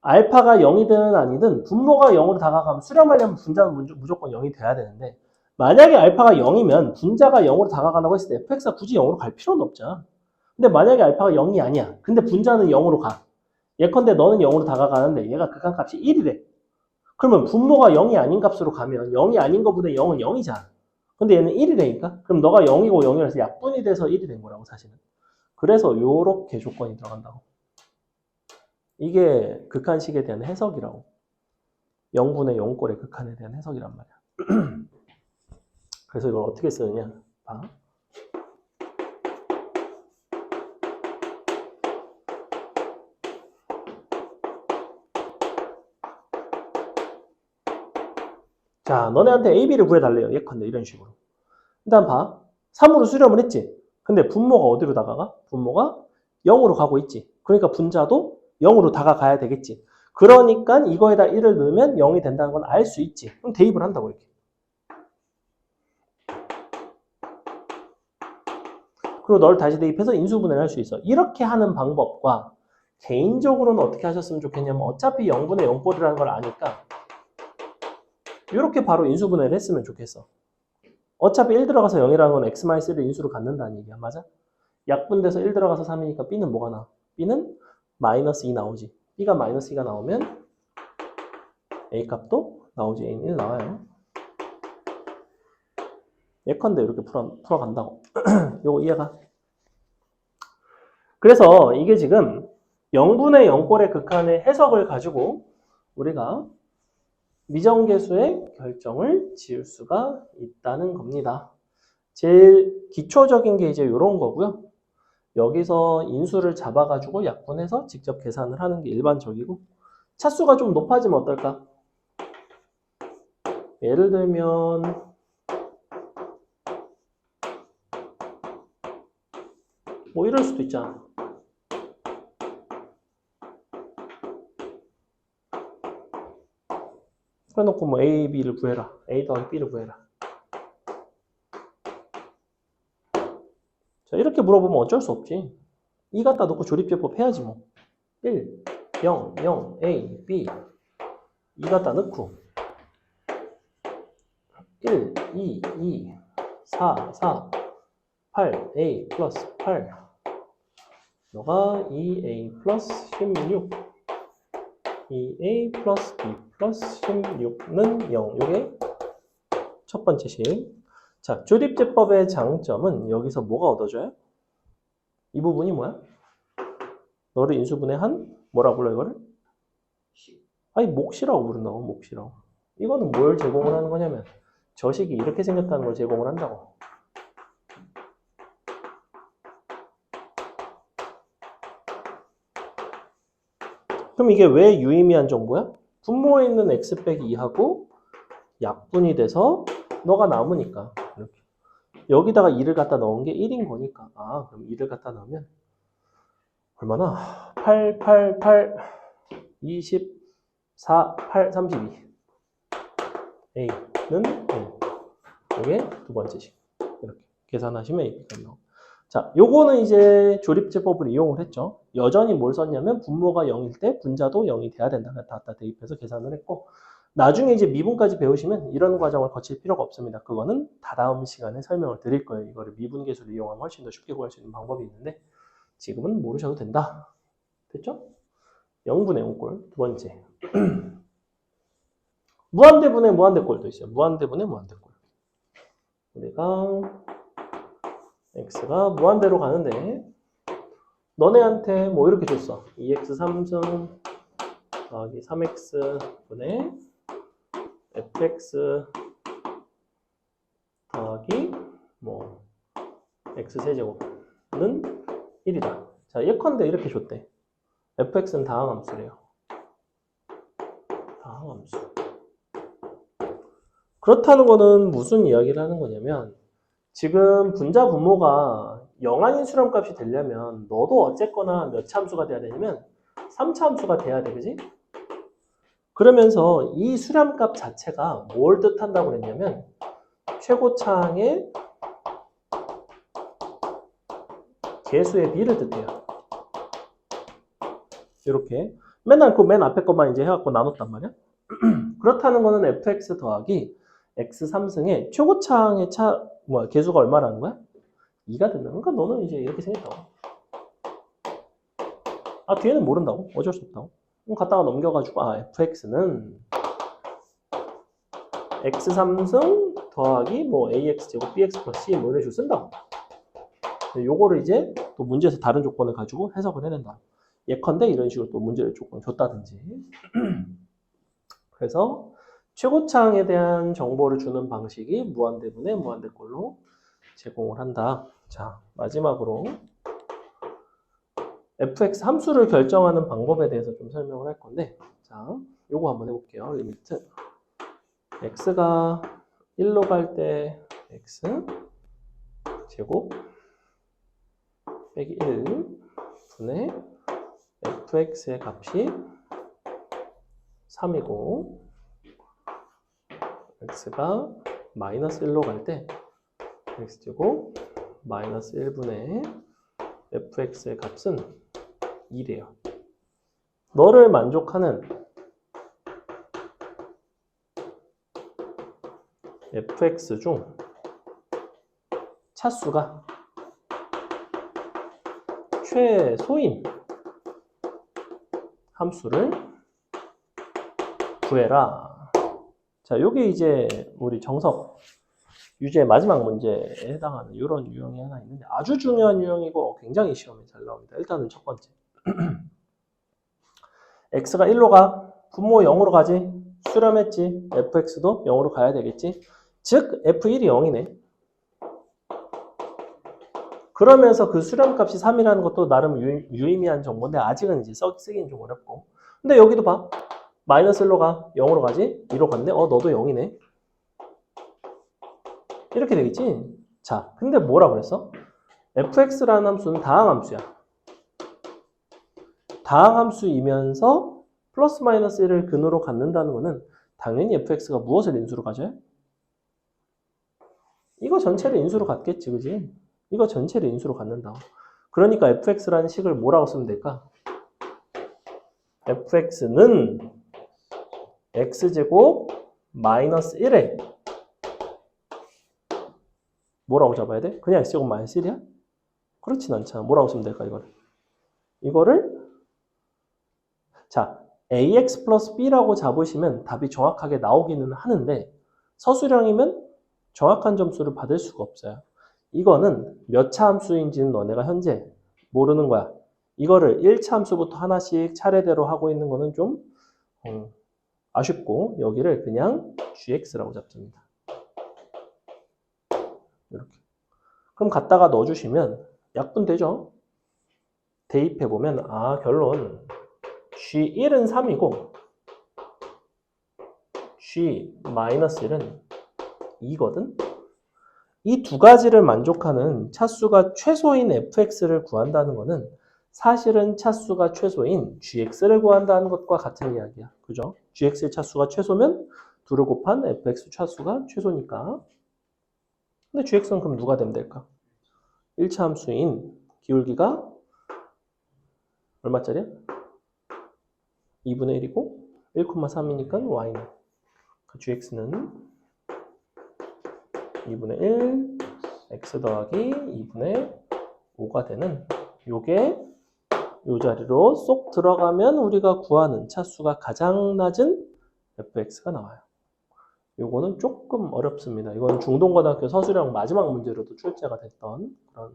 알파가 0이든 아니든 분모가 0으로 다가가면 수렴하려면 분자는 무조건 0이 돼야 되는데 만약에 알파가 0이면 분자가 0으로 다가간다고 했을 때 fx가 굳이 0으로 갈 필요는 없잖아. 근데 만약에 알파가 0이 아니야. 근데 분자는 0으로 가. 예컨대 너는 0으로 다가가는데 얘가 극한값이 1이래. 그러면 분모가 0이 아닌 값으로 가면 0이 아닌 것보다 0은 0이잖아. 근데 얘는 1이라니까? 그럼 너가 0이고 0이라서 약분이 돼서 1이 된 거라고 사실은. 그래서 요렇게 조건이 들어간다고. 이게 극한식에 대한 해석이라고. 0분의 0꼴의 극한에 대한 해석이란 말이야. 그래서 이걸 어떻게 쓰느냐. 봐. 자, 너네한테 A, B를 구해달래요. 예컨대 이런 식으로. 일단 봐. 3으로 수렴을 했지. 근데 분모가 어디로 다가가? 분모가 0으로 가고 있지. 그러니까 분자도 0으로 다가가야 되겠지. 그러니까 이거에다 1을 넣으면 0이 된다는 건 알 수 있지. 그럼 대입을 한다고 이렇게. 그리고 널 다시 대입해서 인수분해를 할 수 있어. 이렇게 하는 방법과 개인적으로는 어떻게 하셨으면 좋겠냐면 어차피 0분의 0꼴이라는 걸 아니까 이렇게 바로 인수분해를 했으면 좋겠어. 어차피 1 들어가서 0이라는 건 x-1을 인수로 갖는다는 얘기야. 맞아? 약분돼서 1 들어가서 3이니까 b는 뭐가 나와? b는 마이너스 2 나오지. b가 마이너스 2가 나오면 a 값도 나오지. a는 1 나와요. 예컨대 이렇게 풀어간다고. 요거 이해가? 그래서 이게 지금 0분의 0꼴의 극한의 해석을 가지고 우리가 미정계수의 결정을 지을 수가 있다는 겁니다. 제일 기초적인 게 이제 이런 거고요. 여기서 인수를 잡아가지고 약분해서 직접 계산을 하는 게 일반적이고 차수가 좀 높아지면 어떨까? 예를 들면 뭐 이럴 수도 있잖아. 그래놓고 뭐 A, B를 구해라. A 더하기 B를 구해라. 자, 이렇게 물어보면 어쩔 수 없지. 2 갖다 놓고 조립제법 해야지 뭐. 1, 0, 0, A, B 2 갖다 넣고 1, 2, 2, 4, 4, 8, A 플러스 8 너가 2A 플러스 16 2A 플러스 B 플러스 16는 0. 이게 첫 번째 식. 자, 조립제법의 장점은 여기서 뭐가 얻어져요? 이 부분이 뭐야? 너를 인수분해한 뭐라 불러 이거를? 아니 몫이라고 부른다고. 몫이라고. 이거는 뭘 제공을 하는 거냐면 저 식이 이렇게 생겼다는 걸 제공을 한다고. 그럼 이게 왜 유의미한 정보야? 분모에 있는 x 빼기 2하고 약분이 돼서 너가 남으니까 이렇게. 여기다가 2를 갖다 넣은 게 1인 거니까 그럼 2를 갖다 넣으면 얼마나? 8, 8, 8, 24, 8, 32 A는 1. 이게 두 번째 식. 이렇게 계산하시면 A가 나옵니다. 자, 요거는 이제 조립제법을 이용을 했죠. 여전히 뭘 썼냐면 분모가 0일 때 분자도 0이 돼야 된다. 다 대입해서 계산을 했고 나중에 이제 미분까지 배우시면 이런 과정을 거칠 필요가 없습니다. 그거는 다다음 시간에 설명을 드릴 거예요. 이거를 미분계수를 이용하면 훨씬 더 쉽게 구할 수 있는 방법이 있는데 지금은 모르셔도 된다. 됐죠? 0분의 0꼴 두 번째. 무한대분의 무한대꼴도 있어요. 무한대분의 무한대꼴. 우리가 x가 무한대로 가는데 너네한테 뭐 이렇게 줬어. 2x 3승 더하기 3x 분의 fx 더하기 뭐 x 세제곱은 1이다. 자, 예컨대 이렇게 줬대. fx는 다항함수래요. 다항함수. 그렇다는 거는 무슨 이야기를 하는 거냐면 지금 분자 분모가 영한인 수렴값이 되려면 너도 어쨌거나 몇 차 함수가 돼야 되냐면 3차 함수가 돼야 돼, 그지? 그러면서 이 수렴값 자체가 뭘 뜻한다고 그랬냐면 최고차항의 개수의 비를 뜻해요. 이렇게 맨날 그 맨 앞에 것만 이제 해갖고 나눴단 말이야. 그렇다는 거는 fx 더하기 x 3승의 최고차항의 개수가 얼마라는 거야? 2가 된다. 그러니까 너는 이제 이렇게 생겼다고. 아, 뒤에는 모른다고? 어쩔 수 없다고. 그럼 갖다가 넘겨가지고 fx는 x 3승 더하기 뭐 ax 제곱 bx 플러스 c 뭐 이런 식으로 쓴다고. 요거를 이제 또 문제에서 다른 조건을 가지고 해석을 해낸다. 예컨대 이런 식으로 또 문제를 조금 줬다든지. 그래서 최고차항에 대한 정보를 주는 방식이 무한대분의 무한대꼴로 제공을 한다. 자, 마지막으로 fx 함수를 결정하는 방법에 대해서 좀 설명을 할 건데, 자, 요거 한번 해볼게요. 리미트 x가 1로 갈 때 x 제곱 빼기 1 분의 fx의 값이 3이고 x가 마이너스 1로 갈 때 x제곱 마이너스 1분의 fx의 값은 2래요. 너를 만족하는 fx 중 차수가 최소인 함수를 구해라. 자, 요게 이제 우리 정석 유제 마지막 문제에 해당하는 이런 유형이 하나 있는데 아주 중요한 유형이고 굉장히 시험에 잘 나옵니다. 일단은 첫 번째. x가 1로 가. 분모 0으로 가지. 수렴했지. fx도 0으로 가야 되겠지. 즉 f1이 0이네. 그러면서 그 수렴값이 3이라는 것도 나름 유의미한 정보인데 아직은 이제 쓰기는 좀 어렵고. 근데 여기도 봐. 마이너스 1로 가. 0으로 가지. 2로 갔네. 너도 0이네. 이렇게 되겠지? 자, 근데 뭐라 그랬어? fx라는 함수는 다항함수야. 다항함수이면서 플러스 마이너스 1을 근으로 갖는다는 거는 당연히 fx가 무엇을 인수로 가져요? 이거 전체를 인수로 갖겠지, 그지? 이거 전체를 인수로 갖는다. 그러니까 fx라는 식을 뭐라고 쓰면 될까? fx는 x제곱 마이너스 1에 뭐라고 잡아야 돼? 그냥 x제곱 마이너스 1이야? 그렇진 않잖아. 뭐라고 쓰면 될까, 이거를 자, ax 플러스 b라고 잡으시면 답이 정확하게 나오기는 하는데 서술형이면 정확한 점수를 받을 수가 없어요. 이거는 몇 차 함수인지는 너네가 현재 모르는 거야. 이거를 1차 함수부터 하나씩 차례대로 하고 있는 거는 좀 아쉽고 여기를 그냥 gx라고 잡습니다. 이렇게. 그럼 갖다가 넣어주시면 약분되죠? 대입해보면 결론 G1은 3이고 G-1은 2거든? 이 두 가지를 만족하는 차수가 최소인 fx를 구한다는 거는 사실은 차수가 최소인 gx를 구한다는 것과 같은 이야기야. 그죠? gx의 차수가 최소면 2를 곱한 fx 차수가 최소니까. 근데 gx는 그럼 누가 되면 될까? 1차 함수인 기울기가 얼마짜리야? 2분의 1이고 1,3이니까 y는 gx는 2분의 1 x 더하기 2분의 5가 되는 요게 요 자리로 쏙 들어가면 우리가 구하는 차수가 가장 낮은 fx가 나와요. 요거는 조금 어렵습니다. 이건 중동고등학교 서술형 마지막 문제로도 출제가 됐던 그런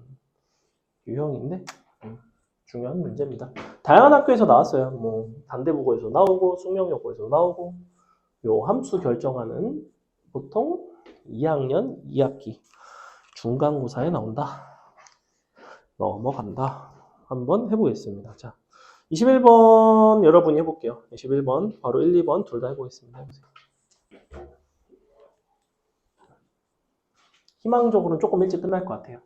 유형인데 중요한 문제입니다. 다양한 학교에서 나왔어요. 뭐 단대국어에서 나오고 숙명여고에서 나오고 요 함수 결정하는 보통 2학년 2학기 중간고사에 나온다. 넘어간다. 한번 해보겠습니다. 자, 21번 여러분이 해볼게요. 21번 바로 1, 2번 둘 다 해보겠습니다. 해보세요. 희망적으로는 조금 일찍 끝날 것 같아요.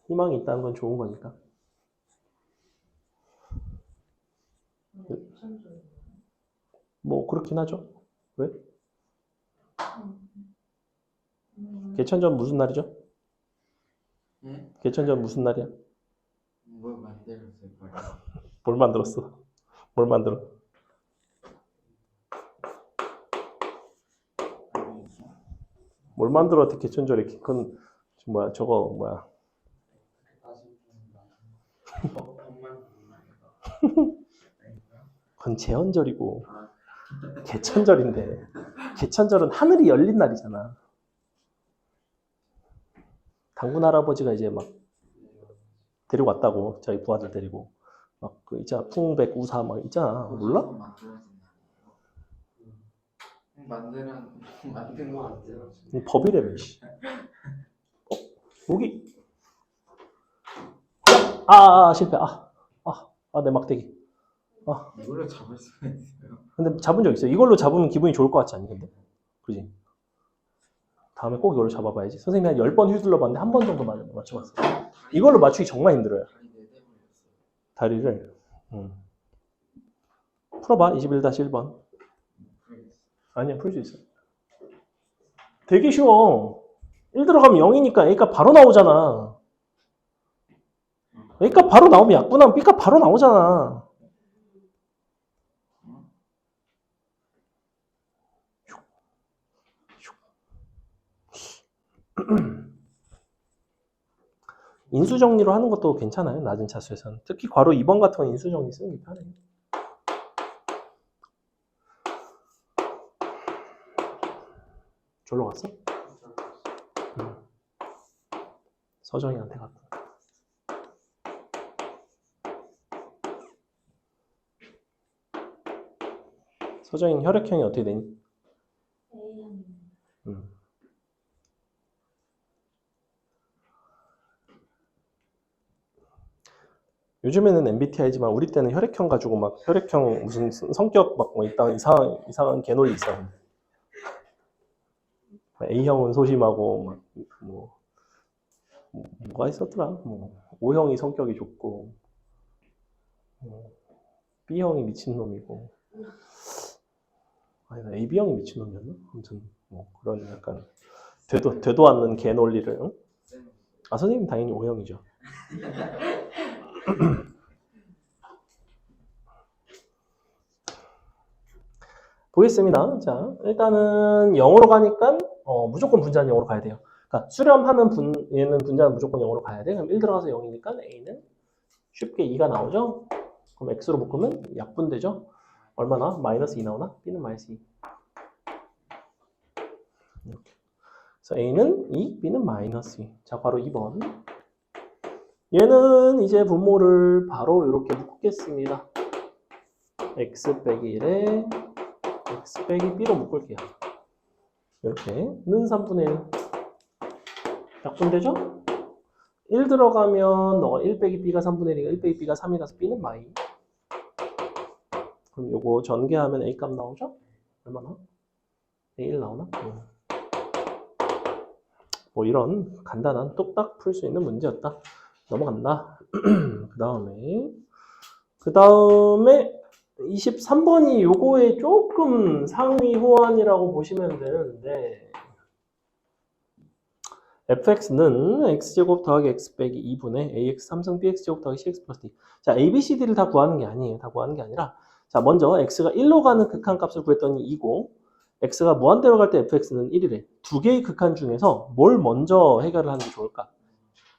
희망이 있다는 건 좋은 거니까. 뭐 그렇긴 하죠. 왜? 개천전 무슨 날이죠? 예? 개천전 무슨 날이야? 뭘 만들었어요? 뭘 만들었어? 뭘 만들어? 뭘 만들어? 개천절에 그건 뭐야? 저거 뭐야? 그건 제헌절이고 개천절인데 개천절은 하늘이 열린 날이잖아. 당군 할아버지가 이제 막 데리고 왔다고 저희 부하들 데리고 막 그 있잖아 풍백 우사 막 있잖아 몰라? 만든 거 같아요. 법이래며 씨. 여기 실패 내 막대기 이걸로 잡을 수가 있어요. 근데 잡은 적 있어. 이걸로 잡으면 기분이 좋을 것 같지 않니 근데? 그지? 다음에 꼭 이걸로 잡아봐야지. 선생님이 한 10번 휘둘러 봤는데 한 번 정도 맞춰봤어. 이걸로 맞추기 정말 힘들어요. 다리를 풀어봐. 21-1번. 아니야, 풀 수 있어. 되게 쉬워. 1 들어가면 0이니까 A값 바로 나오잖아. A값 바로 나오면 약분하면 B값 바로 나오잖아. 인수정리로 하는 것도 괜찮아요. 낮은 차수에서는. 특히 괄호 2번 같은 건 인수정리 쓰는 게 편해요. 졸로 갔어? 서정이한테 갔고. 서정이는 혈액형이 어떻게 되니? 요즘에는 MBTI지만 우리 때는 혈액형 가지고 막 혈액형 무슨 성격 막 뭐 이상한 개논리 있어. A형은 소심하고 막 뭐가 있었더라. O형이 성격이 좋고 B형이 미친놈이고 아니 AB형이 미친놈이었나? 아무튼 그런 약간 되도 않는 개논리를 응? 선생님 당연히 O형이죠. 보겠습니다. 자, 일단은 0으로 가니까 무조건 분자는 0으로 가야 돼요. 그러니까 수렴하면 얘는 분자는 무조건 0으로 가야 돼. 그럼 1 들어가서 0이니까 A는 쉽게 2가 나오죠. 그럼 X로 묶으면 약분되죠. 얼마나? 마이너스 2 나오나? B는 마이너스 2. 이렇게. 그래서 A는 2, B는 마이너스 2. 자, 바로 2번. 얘는 이제 분모를 바로 이렇게 묶겠습니다. X 빼기 1에 X 빼기 B로 묶을게요. 이렇게 는 3분의 1 약분되죠? 1 들어가면 너가 1 빼기 B가 3분의 1이니까 1 빼기 B가 3이라서 B는 마이. 그럼 요거 전개하면 A 값 나오죠? 얼마나? A1 나오나? 이런 간단한 뚝딱 풀 수 있는 문제였다. 넘어간다. 그 다음에 23번이 요거에 조금 상위 호환이라고 보시면 되는데 fx는 x제곱 더하기 x 빼기 2분의 ax 3승 bx제곱 더하기 cx 플러스 d. 자, a, b, c, d를 다 구하는 게 아니에요. 다 구하는 게 아니라 자, 먼저 x가 1로 가는 극한값을 구했더니 2고 x가 무한대로 갈 때 fx는 1이래. 두 개의 극한 중에서 뭘 먼저 해결을 하는 게 좋을까?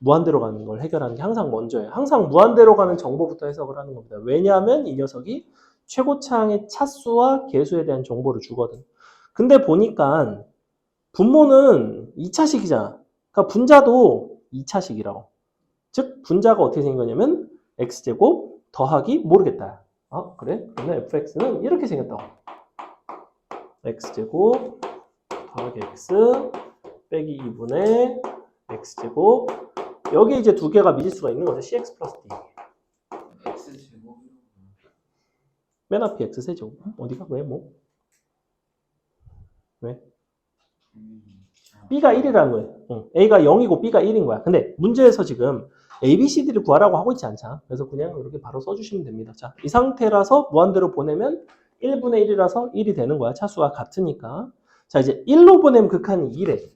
무한대로 가는 걸 해결하는 게 항상 먼저예요. 항상 무한대로 가는 정보부터 해석을 하는 겁니다. 왜냐하면 이 녀석이 최고차항의 차수와 개수에 대한 정보를 주거든. 근데 보니까 분모는 2차식이잖아. 그러니까 분자도 2차식이라고. 즉 분자가 어떻게 생긴 거냐면 x제곱 더하기 모르겠다. 아 그래? 그러면 fx는 이렇게 생겼다고. x제곱 더하기 x 빼기 2분의 x제곱. 여기 이제 두 개가 미지수가 있는 거죠. cx 플러스 d. X 제곱이라고. 맨 앞에 x 세제곱. 어디가? 왜? 뭐? 왜? b가 1이라는 거예요. 응. a가 0이고 b가 1인 거야. 근데 문제에서 지금 a, b, c, d를 구하라고 하고 있지 않잖아. 그래서 그냥 이렇게 바로 써주시면 됩니다. 자, 이 상태라서 무한대로 보내면 1분의 1이라서 1이 되는 거야. 차수가 같으니까. 자, 이제 1로 보내면 극한이 2래.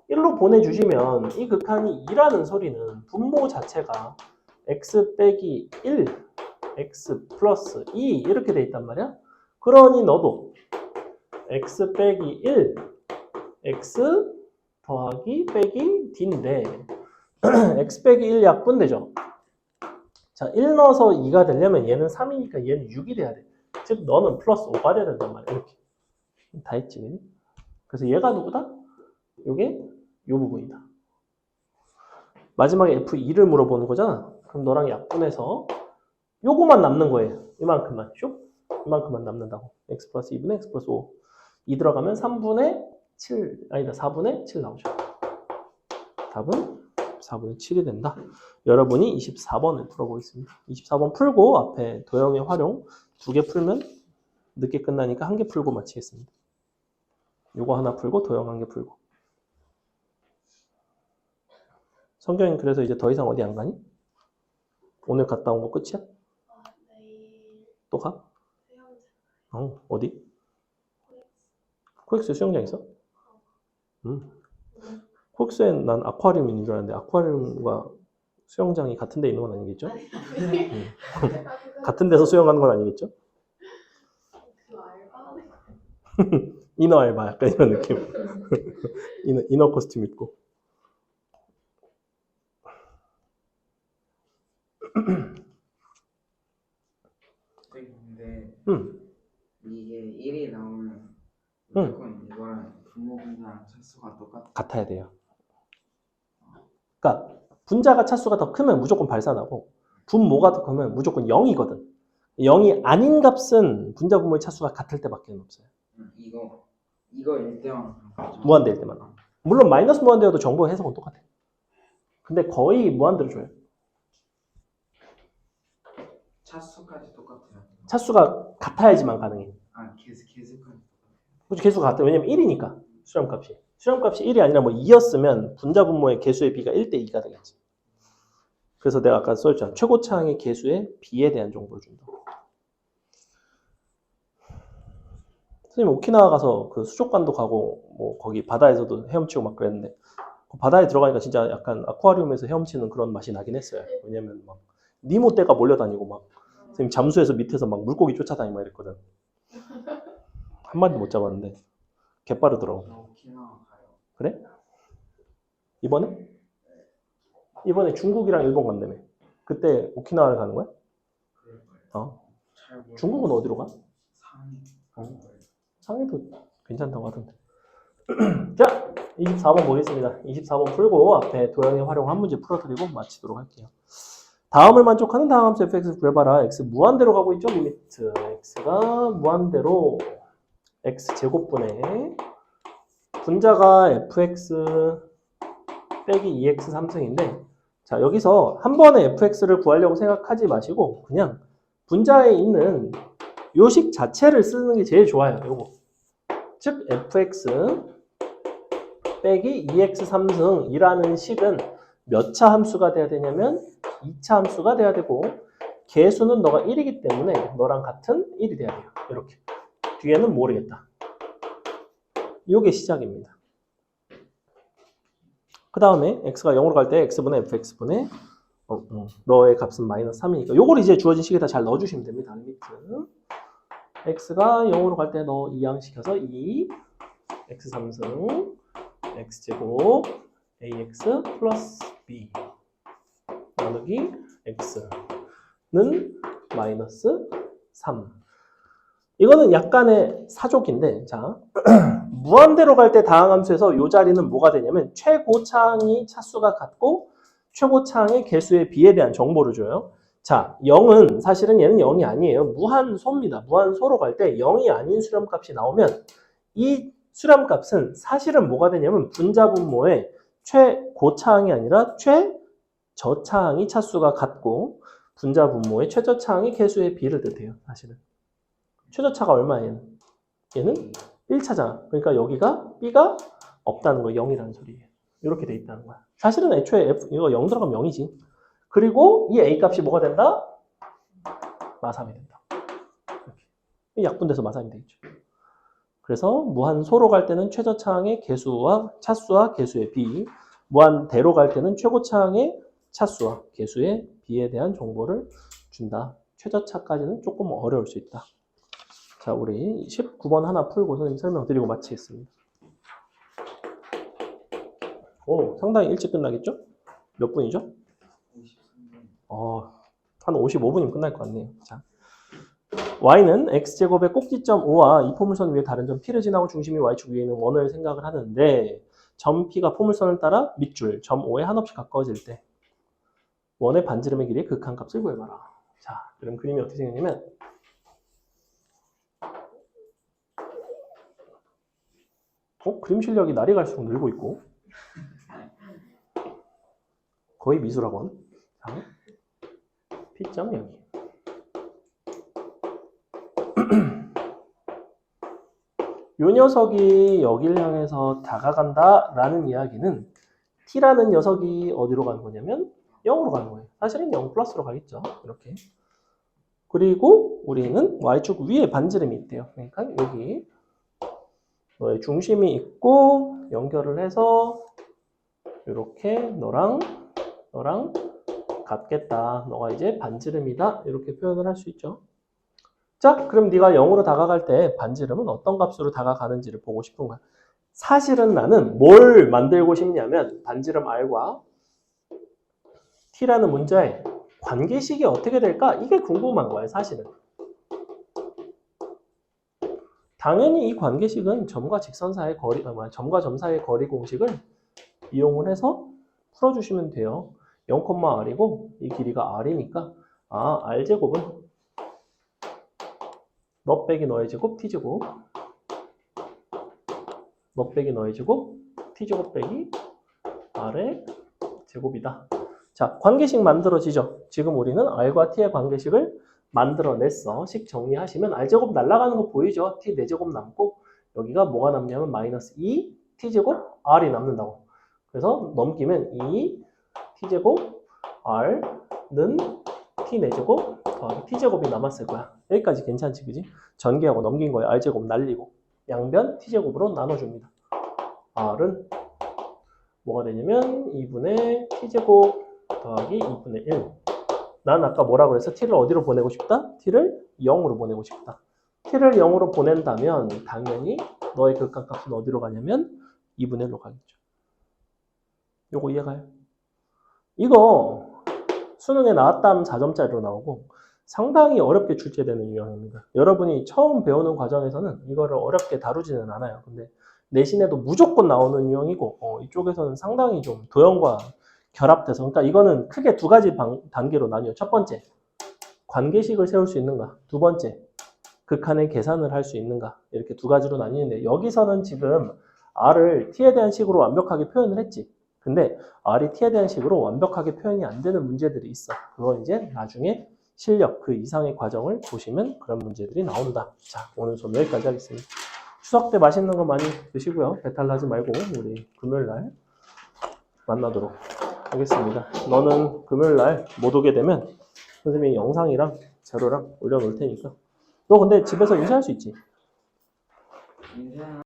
1로 보내주시면 이 극한이 2라는 소리는 분모 자체가 x 빼기 1, x 플러스 2 이렇게 돼 있단 말이야. 그러니 너도 x 빼기 1, x 더하기 빼기 d인데 x 빼기 1 약분되죠. 자, 1 넣어서 2가 되려면 얘는 3이니까 얘는 6이 돼야 돼. 즉 너는 플러스 5가 돼야 된단 말이야. 이렇게 다 했지. 그지? 그래서 얘가 누구다? 요게 요 부분이다. 마지막에 F2를 물어보는 거잖아. 그럼 너랑 약분해서 요거만 남는 거예요. 이만큼만. 슉. 이만큼만 남는다고. x 플러스 2분의 x 플러스 5. 2 들어가면 3분의 7, 아니다. 4분의 7 나오죠. 답은 4분의 7이 된다. 여러분이 24번을 풀어보겠습니다. 24번 풀고 앞에 도형의 활용 2개 풀면 늦게 끝나니까 1개 풀고 마치겠습니다. 요거 하나 풀고 도형 1개 풀고. 성경이 그래서 이제 더 이상 어디 안 가니? 오늘 갔다 온 거 끝이야? 내일 또 가? 수영장. 어디? 코엑스 수영장 있어? 코엑스엔 난 아쿠아리움 있는 줄 알았는데 아쿠아리움과 수영장이 같은 데 있는 건 아니겠죠? 같은 데서 수영하는 건 아니겠죠? 그 알바하는 거. 이너 알바 약간 이런 느낌. 이너 코스튬 입고. 근데 응. 이게 1이 나오면 무조건 이거랑 분모 분자랑 차수가 같아야 돼요. 그러니까 분자가 차수가 더 크면 무조건 발산하고 분모가 더 크면 무조건 0이거든. 0이 아닌 값은 분자 분모의 차수가 같을 때밖에 없어요. 이거일 때만 무한대일 때만. 물론 마이너스 무한대여도 정보 해석은 똑같아. 근데 거의 무한대로 줘요. 차수까지 똑같아요. 차수가 같아야지만 가능해. 개수까지 똑같아요. 그렇지, 개수가 같아. 왜냐면 1이니까 수렴값이. 수렴값이 1이 아니라 뭐 2였으면 분자 분모의 개수의 비가 1대 2가 되겠지. 그래서 내가 아까 써있잖아. 최고차항의 개수의 비에 대한 정보를 준다. 선생님 오키나와 가서 그 수족관도 가고 뭐 거기 바다에서도 헤엄치고 막 그랬는데 그 바다에 들어가니까 진짜 약간 아쿠아리움에서 헤엄치는 그런 맛이 나긴 했어요. 왜냐면 막 니모 떼가 몰려다니고 막 선생님 잠수해서 밑에서 막 물고기 쫓아다니고 막 이랬거든. 한 마리도 못 잡았는데 개빠르더라고. 오키나와 가요. 그래? 이번에? 이번에 중국이랑 일본 간다며. 그때 오키나와를 가는 거야? 그럴 거예요. 어. 중국은 어디로 가? 상해. 상해도 괜찮다고 하던데. 자, 24번 보겠습니다. 24번 풀고 앞에 도형의 활용 한 문제 풀어드리고 마치도록 할게요. 다음을 만족하는 다음 함수 fx를 구해봐라. x 무한대로 가고 있죠? 리미트 x가 무한대로 x제곱분의 분자가 fx 빼기 2x 3승인데 자 여기서 한 번에 fx를 구하려고 생각하지 마시고 그냥 분자에 있는 요식 자체를 쓰는 게 제일 좋아요. 요거. 즉 fx 빼기 2x 3승이라는 식은 몇 차 함수가 돼야 되냐면 2차 함수가 돼야 되고 개수는 너가 1이기 때문에 너랑 같은 1이 돼야 돼요. 이렇게. 뒤에는 모르겠다. 이게 시작입니다. 그 다음에 x가 0으로 갈 때 x분의 fx분의 너의 값은 마이너스 3이니까 요걸 이제 주어진 식에다 잘 넣어주시면 됩니다. 리미트 x가 0으로 갈 때 너 이항시켜서 2 x 3승 x제곱 ax 플러스 b 나누기 x는 마이너스 3. 이거는 약간의 사족인데, 자, 무한대로 갈 때 다항함수에서 이 자리는 뭐가 되냐면 최고차항이 차수가 같고 최고차항의 개수의 비에 대한 정보를 줘요. 자, 0은 사실은 얘는 0이 아니에요. 무한소입니다. 무한소로 갈 때 0이 아닌 수렴값이 나오면 이 수렴값은 사실은 뭐가 되냐면 분자분모의 최고차항이 아니라 최저차항이 차수가 같고 분자분모의 최저차항이 개수의 비를 뜻해요. 사실은. 최저차가 얼마예요? 얘는 1차잖아. 그러니까 여기가 B가 없다는 거 0이라는 소리예요. 이렇게 돼 있다는 거야. 사실은 애초에 F, 이거 0 들어가면 0이지. 그리고 이 A 값이 뭐가 된다? 마삼이 된다. 이렇게. 약분돼서 마삼이 되겠죠. 그래서 무한소로 갈 때는 최저차항의 개수와 차수와 개수의 비, 무한대로 갈 때는 최고차항의 차수와 개수의 비에 대한 정보를 준다. 최저차까지는 조금 어려울 수 있다. 자, 우리 19번 하나 풀고 선생님 설명드리고 마치겠습니다. 오, 상당히 일찍 끝나겠죠? 몇 분이죠? 53분. 한 55분이면 끝날 것 같네요. 자, y는 x제곱의 꼭지점 O와 이 포물선 위에 다른 점 P를 지나고 중심이 y축 위에 있는 원을 생각을 하는데 점 P가 포물선을 따라 밑줄 점 O에 한없이 가까워질 때 원의 반지름의 길이의 극한값을 구해봐라. 자, 그럼 그림이 어떻게 생겼냐면 그림 실력이 날이 갈수록 늘고 있고 거의 미술학원. 자, P점 여기. 요 녀석이 여기를 향해서 다가간다 라는 이야기는 T라는 녀석이 어디로 가는 거냐면 0으로 가는 거예요. 사실은 0 플러스로 가겠죠. 이렇게. 그리고 우리는 Y축 위에 반지름이 있대요. 그러니까 여기 너의 중심이 있고 연결을 해서 이렇게 너랑 같겠다. 너가 이제 반지름이다. 이렇게 표현을 할 수 있죠. 자, 그럼 네가 0으로 다가갈 때 반지름은 어떤 값으로 다가가는지를 보고 싶은 거야. 사실은 나는 뭘 만들고 싶냐면 반지름 R과 T라는 문자에 관계식이 어떻게 될까? 이게 궁금한 거예요, 사실은. 당연히 이 관계식은 점과 직선 사이의 거리, 점과 점 사이의 거리 공식을 이용을 해서 풀어주시면 돼요. 0,R이고 이 길이가 R이니까 R제곱은 너 빼기 너의 제곱 T제곱 너 빼기 너의 제곱 T제곱 빼기 R의 제곱이다. 자, 관계식 만들어지죠. 지금 우리는 R과 T의 관계식을 만들어냈어. 식 정리하시면 R제곱 날아가는 거 보이죠? T 4제곱 남고 여기가 뭐가 남냐면 마이너스 2 T제곱 R이 남는다고. 그래서 넘기면 2 T제곱 R는 T 4제곱 더하기 T제곱이 남았을 거야. 여기까지 괜찮지, 그지? 전개하고 넘긴 거에 R제곱 날리고 양변 T제곱으로 나눠줍니다. R은 뭐가 되냐면 2분의 T제곱 더하기 2분의 1. 난 아까 뭐라 그랬어? T를 어디로 보내고 싶다? T를 0으로 보내고 싶다. T를 0으로 보낸다면 당연히 너의 극한값은 어디로 가냐면 2분의 1로 가겠죠. 요거 이해가요? 이거 수능에 나왔다 하면 4점짜리로 나오고 상당히 어렵게 출제되는 유형입니다. 여러분이 처음 배우는 과정에서는 이거를 어렵게 다루지는 않아요. 근데 내신에도 무조건 나오는 유형이고 이쪽에서는 상당히 좀 도형과 결합돼서 그러니까 이거는 크게 두 가지 단계로 나뉘어요. 첫 번째, 관계식을 세울 수 있는가? 두 번째, 극한의 계산을 할 수 있는가? 이렇게 두 가지로 나뉘는데 여기서는 지금 R을 T에 대한 식으로 완벽하게 표현을 했지. 근데 R이 T에 대한 식으로 완벽하게 표현이 안 되는 문제들이 있어. 그건 이제 나중에 실력 그 이상의 과정을 보시면 그런 문제들이 나온다. 자, 오늘 수업 여기까지 하겠습니다. 추석 때 맛있는 거 많이 드시고요. 배탈 나지 말고 우리 금요일 날 만나도록 하겠습니다. 너는 금요일 날 못 오게 되면 선생님이 영상이랑 자료랑 올려놓을 테니까. 너 근데 집에서 인사할 수 있지? 인사.